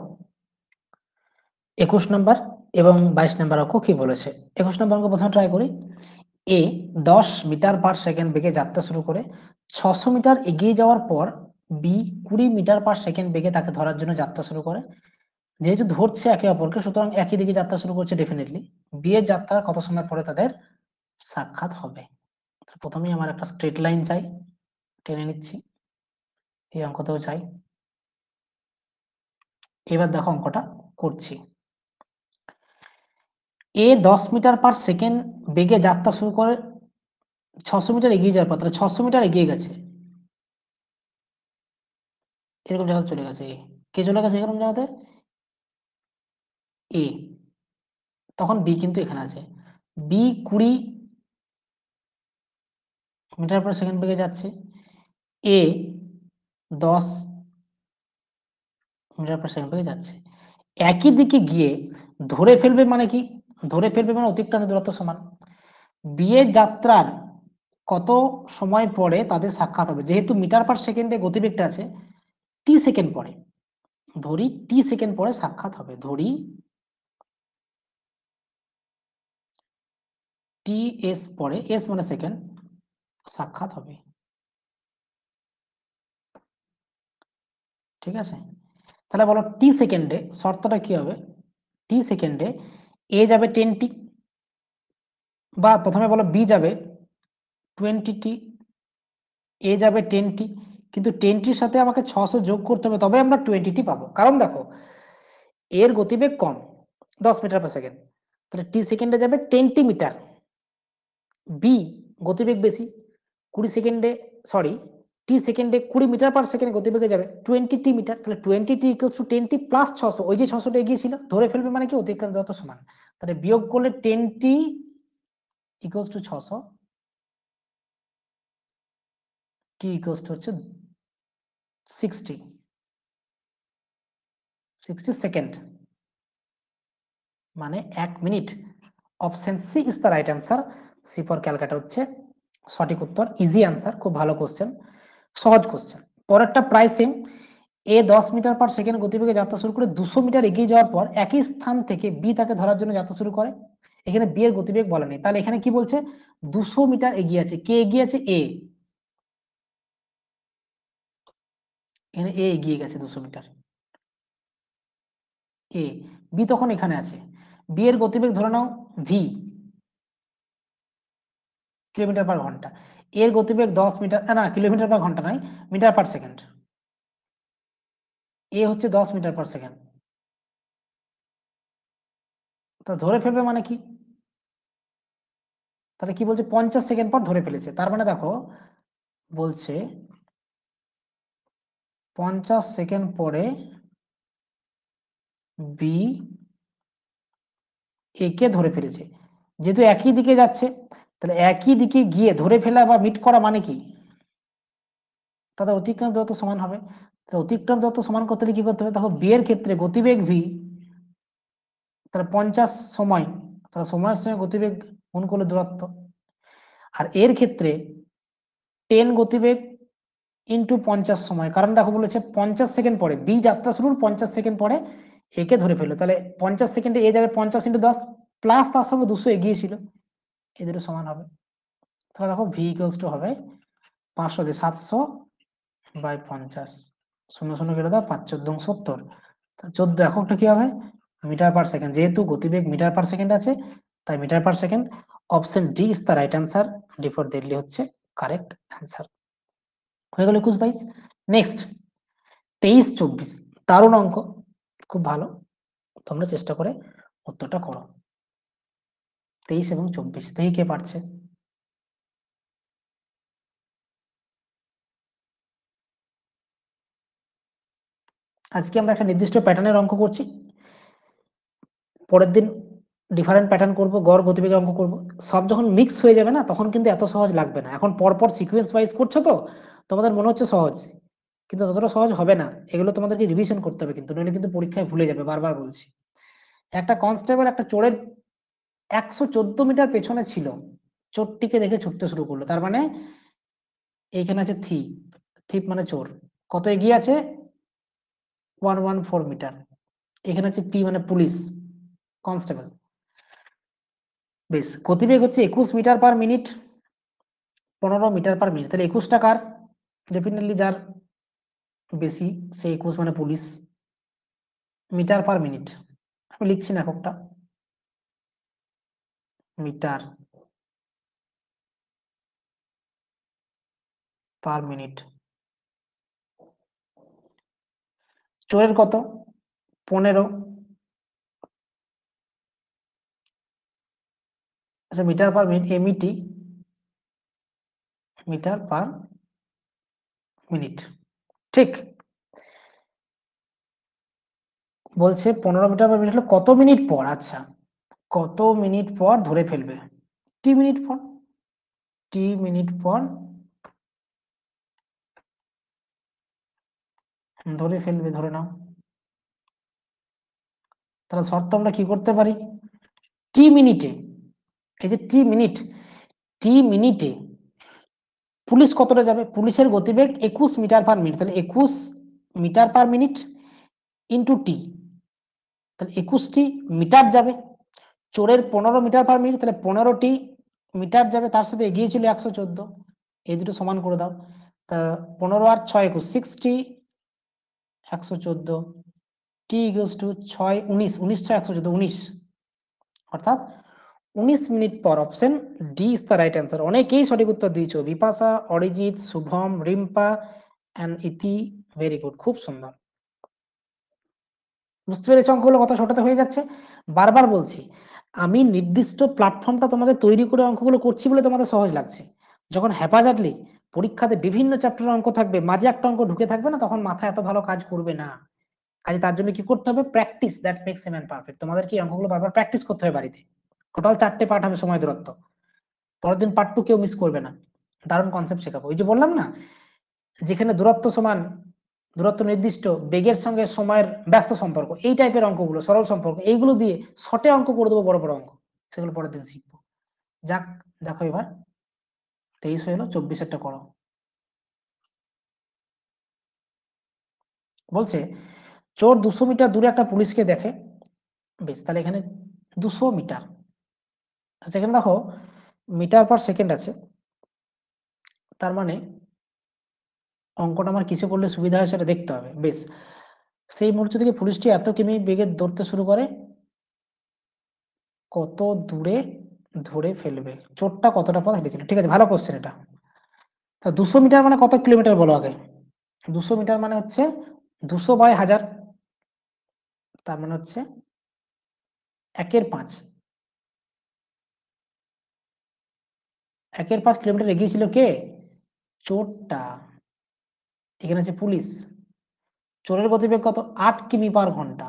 21 নম্বর এবং 22 নম্বর অঙ্ক কি বলেছে। 21 নম্বর অঙ্ক প্রথমে ট্রাই করি। এ 10 মিটার পার সেকেন্ড বেগে যাত্রা শুরু করে 600 মিটার এগিয়ে যাওয়ার পর বি 20 মিটার পার সেকেন্ড বেগে তাকে ধরার জন্য যাত্রা শুরু করে। যেহেতু ধরছে একে অপরকে, সুতরাং একই দিকে যাত্রা শুরু করছে ডেফিনেটলি। বি এর যাত্রার কত সময় পরে তাদের সাক্ষাৎ হবে। প্রথমেই আমার একটা স্ট্রেট লাইন চাই, টেনে নিচ্ছি, এই অঙ্কতেও চাই। এবার দেখো অঙ্কটা করছি। এ 10 মিটার পার সেকেন্ড বেগে যাত্রা শুরু করে 600 মিটার এগিয়ে যাওয়ার পর, তাহলে 600 মিটার এগিয়ে গেছে, এরকম জায়গাতে চলে গেছে। কে চলে গেছে এরকম জায়গাতে? এ। তখন বি কিন্তু এখানে আছে, বি 20 মিটার পার সেকেন্ড বেগে যাচ্ছে, এ 10 মিটার পার সেকেন্ড বেগে যাচ্ছে। একই দিকে গিয়ে ধরে ফেলবে মানে কি? ধরে ফেলবে মানে অতিক্রান্ত দূরত্ব সমান। বি এর যাত্রার কত সময় পরে তাদের সাক্ষাৎ হবে, যেহেতু মিটার পার সেকেন্ডে গতিবেগটা আছে, টি সেকেন্ড পরে, ধরি টি সেকেন্ড পরে সাক্ষাৎ হবে, ধরি টি এস পরে, এস মানে সেকেন্ড, সাক্ষাৎ হবে। ঠিক আছে, তাহলে বলো টি সেকেন্ডে শর্তটা কি হবে? টি সেকেন্ডে এ যাবে 10টি, বা প্রথমে বলো বি যাবে 20টি, এ যাবে 10টি, কিন্তু 10টির সাথে আমাকে 600 যোগ করতে হবে, তবে আমরা 20টি পাবো। কারণ দেখো এর গতিবেগ কম 10 মিটার পার সেকেন্ড, তাহলে টি সেকেন্ডে যাবে 10টি মিটার। বি গতিবেগ বেশি, 20 সেকেন্ডে, সরি টি সেকেন্ডে 20 মিটার পার সেকেন্ড গতিবেগে যাবে 20টি মিটার, তাহলে 20টি ইকুয়ালস টু 10টি প্লাস 600, ওই যে 600টা এগিয়েছিল ধরে ফেলবে মানে কি অতিক্রান্ত দূরত্ব সমান, তাহলে বিয়োগ করলে 10টি equals to 600, T equals to হচ্ছে 60 সেকেন্ড, মানে 1 minute. Option C is the right answer. C for Calcutta হচ্ছে সঠিক উত্তর। ইজি অ্যান্সার, খুব ভালো কোশ্চেন, সহজ কোশ্চেন। পরেরটা প্রায় সেম। এ 10 মিটার পার সেকেন্ড গতিবেগে যাত্রা শুরু করে 200 মিটার এগিয়ে যাওয়ার পর একই স্থান থেকে বি তাকে ধরার জন্য যাত্রা শুরু করে। এখানে বি এর গতিবেগ বলা নেই, তাহলে এখানে কি বলছে? 200 মিটার এগিয়ে আছে, কে এগিয়ে আছে? এ। এখানে এ এগিয়ে গেছে 200 মিটার, এ। বি তখন এখানে আছে, বি এর গতিবেগ ধরে নাও ভি, কিলোমিটার পার ঘন্টা। এর গতিবেগ 10 মিটার, না কিলোমিটার পার ঘন্টা নয়, মিটার পার সেকেন্ড। এ হচ্ছে 10 মিটার/সেকেন্ড। তা ধরে ফেলবে মানে কি? তাহলে কি বলছে 50 সেকেন্ড পর ধরে ফেলেছে, তার মানে দেখো বলছে 50 সেকেন্ড পরে বি এ কে ধরে ফেলেছে। যেহেতু একই দিকে যাচ্ছে, তাহলে একই দিকে গিয়ে ধরে ফেলা বা মিট করা মানে কি? তাদের অতিক্রান্ত দূরত্ব সমান হবে। তাহলে অতিক্রান্ত দূরত্ব সমান করতে হলে কি করতে হবে? দেখো বি এর ক্ষেত্রে গতিবেগ ভি, তাহলে 50 সময়, তাহলে সময়ের সঙ্গে গতিবেগ গুণ করলে দূরত্ব। আর এর ক্ষেত্রে 10 গতিবেগ ইন্টু 50 সময়, কারণ দেখো বলেছে 50 সেকেন্ড পরে বি যাত্রা শুরুর 50 সেকেন্ড পরে একে ধরে ফেলো, তাহলে 50 সেকেন্ডে এ যাবে 50 × 10 প্লাস তার সঙ্গে 200 এগিয়েছিল, এই দুটো সমান হবে। তাহলে দেখো ভি ইকুয়ালস টু হবে 500 যে 700/50, 0 0 কেটে দাও, 5×4 = 70। 14 এককটা কি হবে? মিটার/সেকেন্ড। যেহেতু গতিবেগ মিটার/সেকেন্ড আছে, তাই metre per second. Option D is the right answer. D for Delhi হচ্ছে কারেক্ট অ্যান্সার। হয়ে গেল 21-22। নেক্সট 23-24, দারুণ অঙ্ক, খুব ভালো, তোমরা চেষ্টা করে উত্তরটা করো। 23 এবং 24, দেখি কে পারছে। আজকে আমরা একটা নির্দিষ্ট প্যাটার্নের অঙ্ক করছি, পরের দিন ডিফারেন্ট প্যাটার্ন করব, গড় গতিবেগের অঙ্ক করব। সব যখন মিক্স হয়ে যাবে না, তখন কিন্তু এত সহজ লাগবে না। এখন পরপর সিকোয়েন্স ওয়াইজ করছো তো, তোমাদের মনে হচ্ছে সহজ, কিন্তু ততটা সহজ হবে না। এগুলো তোমাদেরকে রিভিশন করতে হবে, কিন্তু নইলে কিন্তু পরীক্ষায় ভুলে যাবে, বারবার বলছি। একটা কনস্টেবল একটা চোরের 114 মিটার পেছনে ছিল, চোরটিকে দেখে ছুটতে শুরু করলো, তার মানে এইখানে আছে থিপ, থিপ মানে চোর, কত এগিয়ে আছে? 114 মিটার। এখানে আছে পি মানে পুলিশ, কনস্টেবল। বেশ, গতিবেগ হচ্ছে 21 মিটার/মিনিট, 15 মিটার/মিনিট। তাহলে 21টা কার? ডেফিনেটলি যার বেশি, সে 21 মানে পুলিশ। মিটার/মিনিট, আমি লিখছি না এককটা, মিটার/মিনিট। চোরের কত? 15। আচ্ছা, মিটার/মিনিট, এমইটি, মিটার/মিনিট, ঠিক। বলছে 15 মিটার/মিনিট হলো কত মিনিট পর? আচ্ছা, কত মিনিট পর ধরে ফেলবে? টি মিনিট পর, টি মিনিট পর ধরে ফেলবে, ধরে নাও। তাহলে শর্ত আমরা কি করতে পারি? টি মিনিটে, এই যে টি মিনিট, টি মিনিটে পুলিশ কতটা যাবে? পুলিশের গতিবেগ 21 মিটার/মিনিট, তাহলে 21 মিটার/মিনিট ইন্টু টি, তাহলে 21টি মিটার যাবে। চোরের 15 মিটার/মিনিট, তাহলে 15টি মিটার যাবে, তার সাথে এগিয়ে ছিল 114, এই দুটো সমান করে দাও। তা 15 আর 6 21, 60, 114, টি ইকুয়ালস টু 6 19, 19 6 114, 19, অর্থাৎ 19 মিনিট পর। Option D is the right answer. অনেকেই সঠিক উত্তর দিয়েছো, বিপাশা, অরিজিৎ, শুভম, রিম্পা অ্যান্ড ইতি, ভেরি গুড, খুব সুন্দর। বুঝতে পেরেছো অঙ্কগুলো কত ছোটতে হয়ে যাচ্ছে? বারবার বলছি, আমি নির্দিষ্ট প্ল্যাটফর্মটা তোমাদের তৈরি করে অঙ্কগুলো করছি বলে তোমাদের সহজ লাগছে। যখন হ্যাপাজার্ডলি পরীক্ষাতে বিভিন্ন চ্যাপ্টারের অঙ্ক থাকবে, মাঝে একটা অঙ্ক ঢুকে থাকবে না, তখন মাথা এত ভালো কাজ করবে না। কাজে তার জন্য কি করতে হবে? Practice, that makes a man perfect. তোমাদের কি অঙ্কগুলো বারবার প্র্যাকটিস করতে হবে বাড়িতে। টোটাল 4টে পার্ট হবে সময় দূরত্ব, পরের দিন পার্ট 2 কেউ মিস করবে না। দারুণ কনসেপ্ট শেখাবো। ওই যে বললাম না, যেখানে দূরত্ব সমান, দূরত্ব নির্দিষ্ট, বেগের সঙ্গে সময়ের ব্যস্ত সম্পর্ক, এই টাইপের অঙ্কগুলো, সরল সম্পর্ক, এইগুলো দিয়ে শর্টে অঙ্ক করে দেবো, বড় বড় অঙ্ক, সেগুলো পরের দিন শিখবো। যাক, দেখো এবার 23 হয়ে এলো, 24 করো। বলছে চোর 200 মিটার দূরে একটা পুলিশকে দেখে। বেশ, তাহলে এখানে 200 মিটার, আচ্ছা এখানে দেখো মিটার/সেকেন্ড আছে, তার মানে অঙ্কটা আমার কিসে করলে সুবিধা হয় সেটা দেখতে হবে। বেশ, সেই মুহূর্ত থেকে পুলিশটি এত কিমি বেগে দৌড়তে শুরু করে, কত দূরে ধরে ফেলবে? চোরটা কতটা পথ হেঁটেছিল? ঠিক আছে, ভালো কোশ্চেন এটা। তা 200 মিটার মানে কত কিলোমিটার বলো আগে? 200 মিটার মানে হচ্ছে 200/1000, তার মানে হচ্ছে 1/5। 1/5 কিলোমিটার এগিয়ে ছিল কে? চোরটা। এখানে আছে পুলিশ। চোরের গতিবেগ কত? 8 কিমি/ঘন্টা।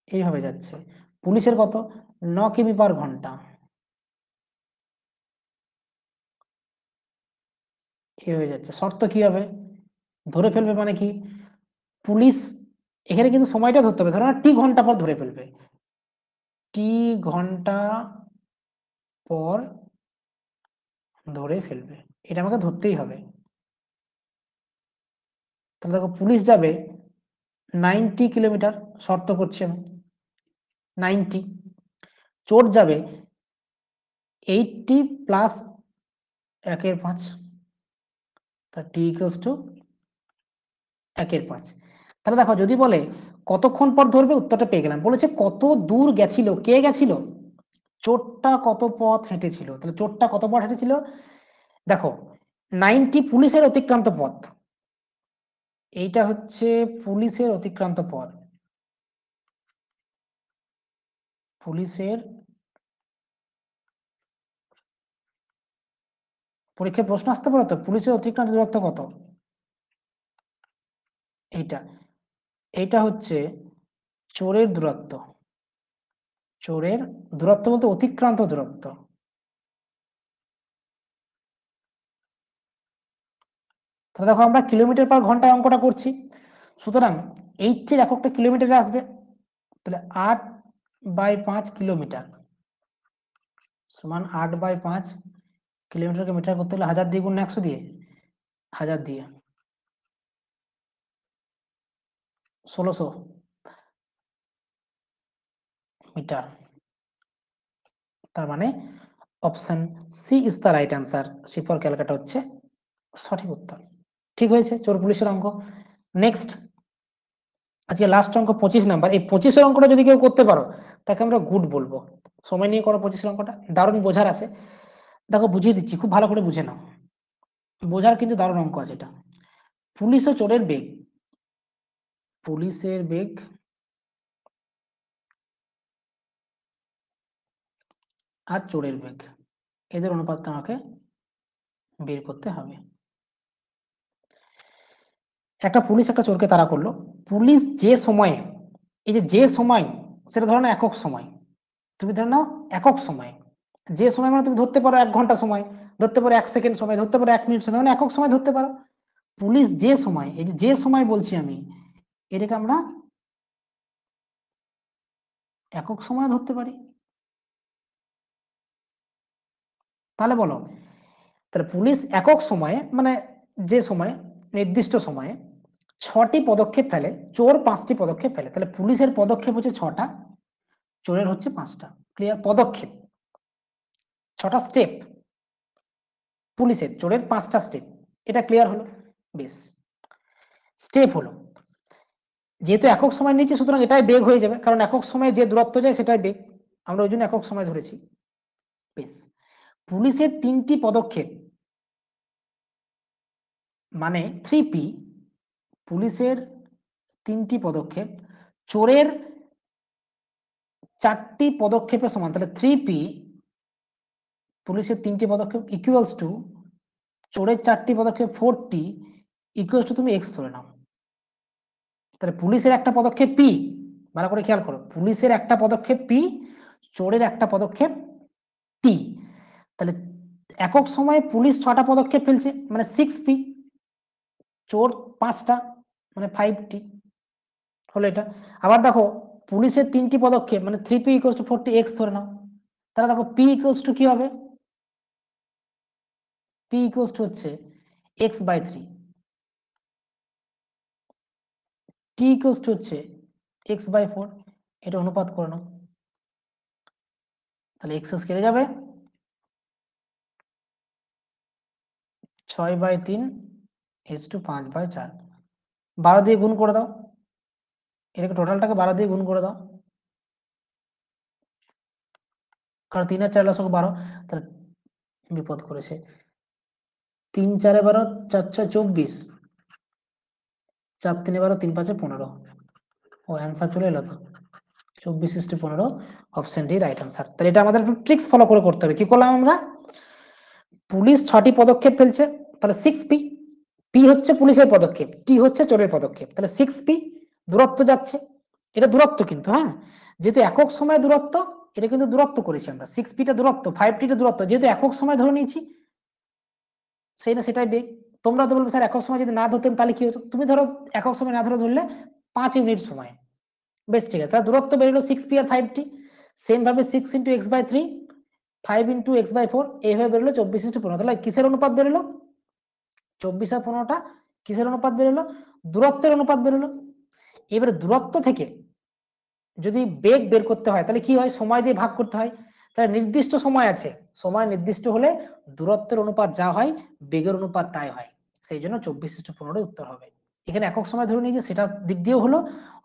এইভাবে যাচ্ছে। পুলিশের কত? 9 কিমি/ঘন্টা। এইভাবে যাচ্ছে। শর্ত কি হবে? ধরে ফেলবে মানে কি? পুলিশ এখানে কিন্তু সময়টা ধরতে হবে, ধরো না টি ঘন্টা পর ধরে ফেলবে, টি ঘন্টা পর ধরে ফেলবে, এটা আমাকে ধরতেই হবে। তাহলে দেখো পুলিশ যাবে 90 কিলোমিটার, শর্ত করছি আমি 90। চোর যাবে 80 + 1/5, তা টি ইকুয়ালস টু 1/5। তাহলে দেখো যদি বলে কতক্ষণ পর ধরবে, উত্তরটা পেয়ে গেলাম। বলেছে কত দূর গেছিল, কে গেছিল? চোরটা কত পথ হেঁটেছিল। তাহলে চোরটা কত পথ হেঁটেছিল? দেখো 90 পুলিশের অতিক্রান্ত পথ, এইটা হচ্ছে পুলিশের অতিক্রান্ত পথ। পুলিশের পরীক্ষায় প্রশ্ন আসতে পারে তো, পুলিশের অতিক্রান্ত দূরত্ব কত? এইটা এইটা হচ্ছে চোরের দূরত্ব। চোরের দূরত্ব বলতে অতিক্রান্ত দূরত্ব। তাহলে দেখো আমরা কিলোমিটার/ঘন্টায় অঙ্কটা করছি, সুতরাং এইচের এককটা কিলোমিটারে আসবে। তাহলে 8/5 কিলোমিটার সমান 8/5 কিলোমিটারকে মিটার করতে হলে 1000 দিয়ে গুণ 100 দিয়ে, 1000 দিয়ে 1600 মিটার। তার মানে option C is the right answer. শিফর ক্যালকাটা হচ্ছে সঠিক উত্তর। ঠিক হয়েছে চোর পুলিশের অঙ্ক। নেক্সট, আজকে লাস্ট অঙ্ক 25 নাম্বার। এই 25-এর অঙ্কটা যদি কেউ করতে পারো তাকে আমরা গুড বলবো। সময় নিয়ে করো 25-এর অঙ্কটা, দারুণ বোঝার আছে। দেখো বুঝিয়ে দিচ্ছি, খুব ভালো করে বুঝে নাও, বোঝার কিন্তু দারুণ অঙ্ক আছে এটা। পুলিশ ও চোরের বেগ, পুলিশের বেগ আর চোরের বেগ, এদের অনুপাতটা আমাকে বের করতে হবে। একটা পুলিশ একটা চোরকে তাড়া করলো। পুলিশ যে সময়ে, এই যে সময়, সেটা ধরো না একক সময়, তুমি ধরে নাও একক সময়। যে সময় মানে তুমি ধরতে পারো 1 ঘন্টা সময়, ধরতে পারো 1 সেকেন্ড সময়, ধরতে পারো 1 মিনিট সময়, মানে একক সময় ধরতে পারো। পুলিশ যে সময়, এই যে সময় বলছি আমি, এটাকে আমরা একক সময় ধরতে পারি। তাহলে বলো, তাহলে পুলিশ একক সময়ে মানে যে সময়, নির্দিষ্ট সময়ে 6টি পদক্ষেপ ফেলে, চোর 5টি পদক্ষেপ ফেলে। তাহলে পুলিশের পদক্ষেপ হচ্ছে 6টা, চোরের হচ্ছে 5টা। ক্লিয়ার? পদক্ষেপ 6টা স্টেপ পুলিশের, চোরের 5টা স্টেপ। এটা ক্লিয়ার হলো? বেশ। স্টেপ হলো, যেহেতু একক সময় নিচ্ছে সুতরাং এটাই বেগ হয়ে যাবে, কারণ একক সময়ে যে দূরত্ব যায় সেটাই বেগ, আমরা ওই জন্য একক সময় ধরেছি। বেশ। পুলিশের 3টি পদক্ষেপ মানে 3P, পুলিশের 3টি পদক্ষেপ চোরের 4টি পদক্ষেপের সমান। তাহলে 3P পুলিশের 3টি পদক্ষেপ ইকুয়ালস টু চোরের 4টি পদক্ষেপ 4T ইকুয়ালস টু, তুমি এক্স ধরে নাও। তাহলে পুলিশের একটা পদক্ষেপ পি, ভালো করে খেয়াল করো, পুলিশের একটা পদক্ষেপ পি, চোরের একটা পদক্ষেপ টি। তাহলে একক সময়ে পুলিশ 6টা পদক্ষেপ ফেলছে মানে 6P, চোর 5টা মানে 5T হলো এটা। আবার দেখো পুলিশের 3টি পদক্ষেপ মানে 3P equals to 4T, x ধরে নাও। তাহলে দেখো পি ইকুয়ালস টু কি হবে? পি ইকুয়ালস টু হচ্ছে x/3, টি ইকুয়ালস টু হচ্ছে x/4। এটা অনুপাত করে নাও, তাহলে এক্স কেটে যাবে, 6/3 ইজ টু 5/4। 12 দিয়ে গুণ করে দাও, এটাকে টোটালটাকে 12 দিয়ে গুণ করে দাও, কারণ 3 আর 4 লসগু 12, তাহলে বিপদ করেছে 3 4 12 4 6 24 4 3 12 3 5 15 ও অ্যান্সার চলে এলো তো 24:15 অপশন ডি রাইট অ্যান্সার। তাহলে এটা আমাদের একটু ট্রিক্স ফলো করে করতে হবে। কি করলাম আমরা? পুলিশ 6টি পদক্ষেপ ফেলছে, তাহলে 6p, পি হচ্ছে পুলিশের পদক্ষেপ, টি হচ্ছে চোরের পদক্ষেপ, তাহলে 6p দূরত্ব যাচ্ছে, এটা দূরত্ব কিন্তু, হ্যাঁ যেহেতু একক সময় দূরত্ব, এটা কিন্তু দূরত্ব করেছি আমরা, 6p টা দূরত্ব, 5t টা দূরত্ব, যেহেতু একক সময় ধরে নিয়েছি সেই না সেটাই বেগ। তোমরা তো বলবে স্যার একক সময় যদি না ধরতেন তাহলে কি হতো? তুমি ধরো একক সময় না ধরে ধরলে 5 ইউনিট সময়, বেশ ঠিক আছে, তাহলে দূরত্ব বেরোলো 6p আর 5t। সেম ভাবে 6 × x/3, 5 × x/4, এইভাবে বেরোলো 24:15। তাহলে কিসের অনুপাত বেরোলো? 24 আর 15টা কিসের অনুপাত বেরোলো? দূরত্বের অনুপাত বেরোলো। এবারে দূরত্ব থেকে যদি বেগ বের করতে হয় তাহলে কি হয়? সময় দিয়ে ভাগ করতে হয়। তাহলে নির্দিষ্ট সময় আছে, সময় নির্দিষ্ট হলে দূরত্বের অনুপাত যা হয় বেগের অনুপাত তাই হয়, সেই জন্য 24:15 উত্তর হবে। এখানে একক সময় ধরে নিয়েছে সেটা দিক দিয়েও হলো,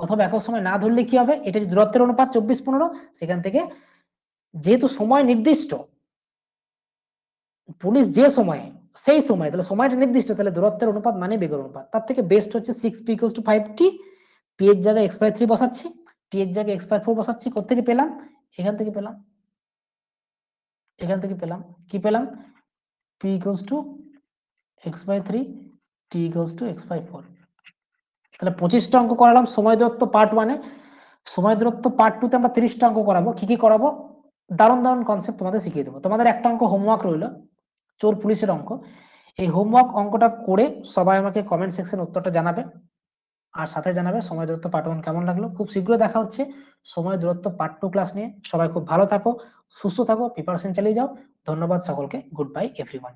অথবা একক সময় না ধরলে কি হবে? এটা যে দূরত্বের অনুপাত 24:15, সেখান থেকে যেহেতু সময় নির্দিষ্ট, পুলিশ যে সময়ে সেই সময়, তাহলে সময়টা নির্দিষ্ট, তাহলে দূরত্বের অনুপাত মানে বেগের অনুপাত। তার থেকে বেস্ট হচ্ছে 6p = 5t, p এর জায়গায় x/3 বসাচ্ছি, t এর জায়গায় x/4 বসাচ্ছি। কোত্থেকে পেলাম? এখান থেকে পেলাম, এখান থেকে পেলাম। কি পেলাম? p = x/3, t = x/4। তাহলে 25টা অঙ্ক করালাম সময় দূরত্ব পার্ট 1 এ। সময় দূরত্ব পার্ট 2 তে আমরা 30টা অঙ্ক করাবো। কি কি করাবো? দারুণ দারুণ কনসেপ্ট তোমাদের শিখিয়ে দেবো। তোমাদের একটা অঙ্ক হোমওয়ার্ক রইলো, চোর পুলিশের অঙ্ক। এই হোমওয়ার্ক অঙ্কটা করে সবাই আমাকে কমেন্ট সেকশনে উত্তরটা জানাবে, আর সাথে জানাবে সময় দূরত্ব পার্ট 1 কেমন লাগলো। খুব শীঘ্রই দেখা হচ্ছে সময় দূরত্ব পার্ট 2 ক্লাস নিয়ে। সবাই খুব ভালো থাকো, সুস্থ থাকো, প্রিপারেশন চালিয়ে যাও। ধন্যবাদ সকলকে। Good bye everyone.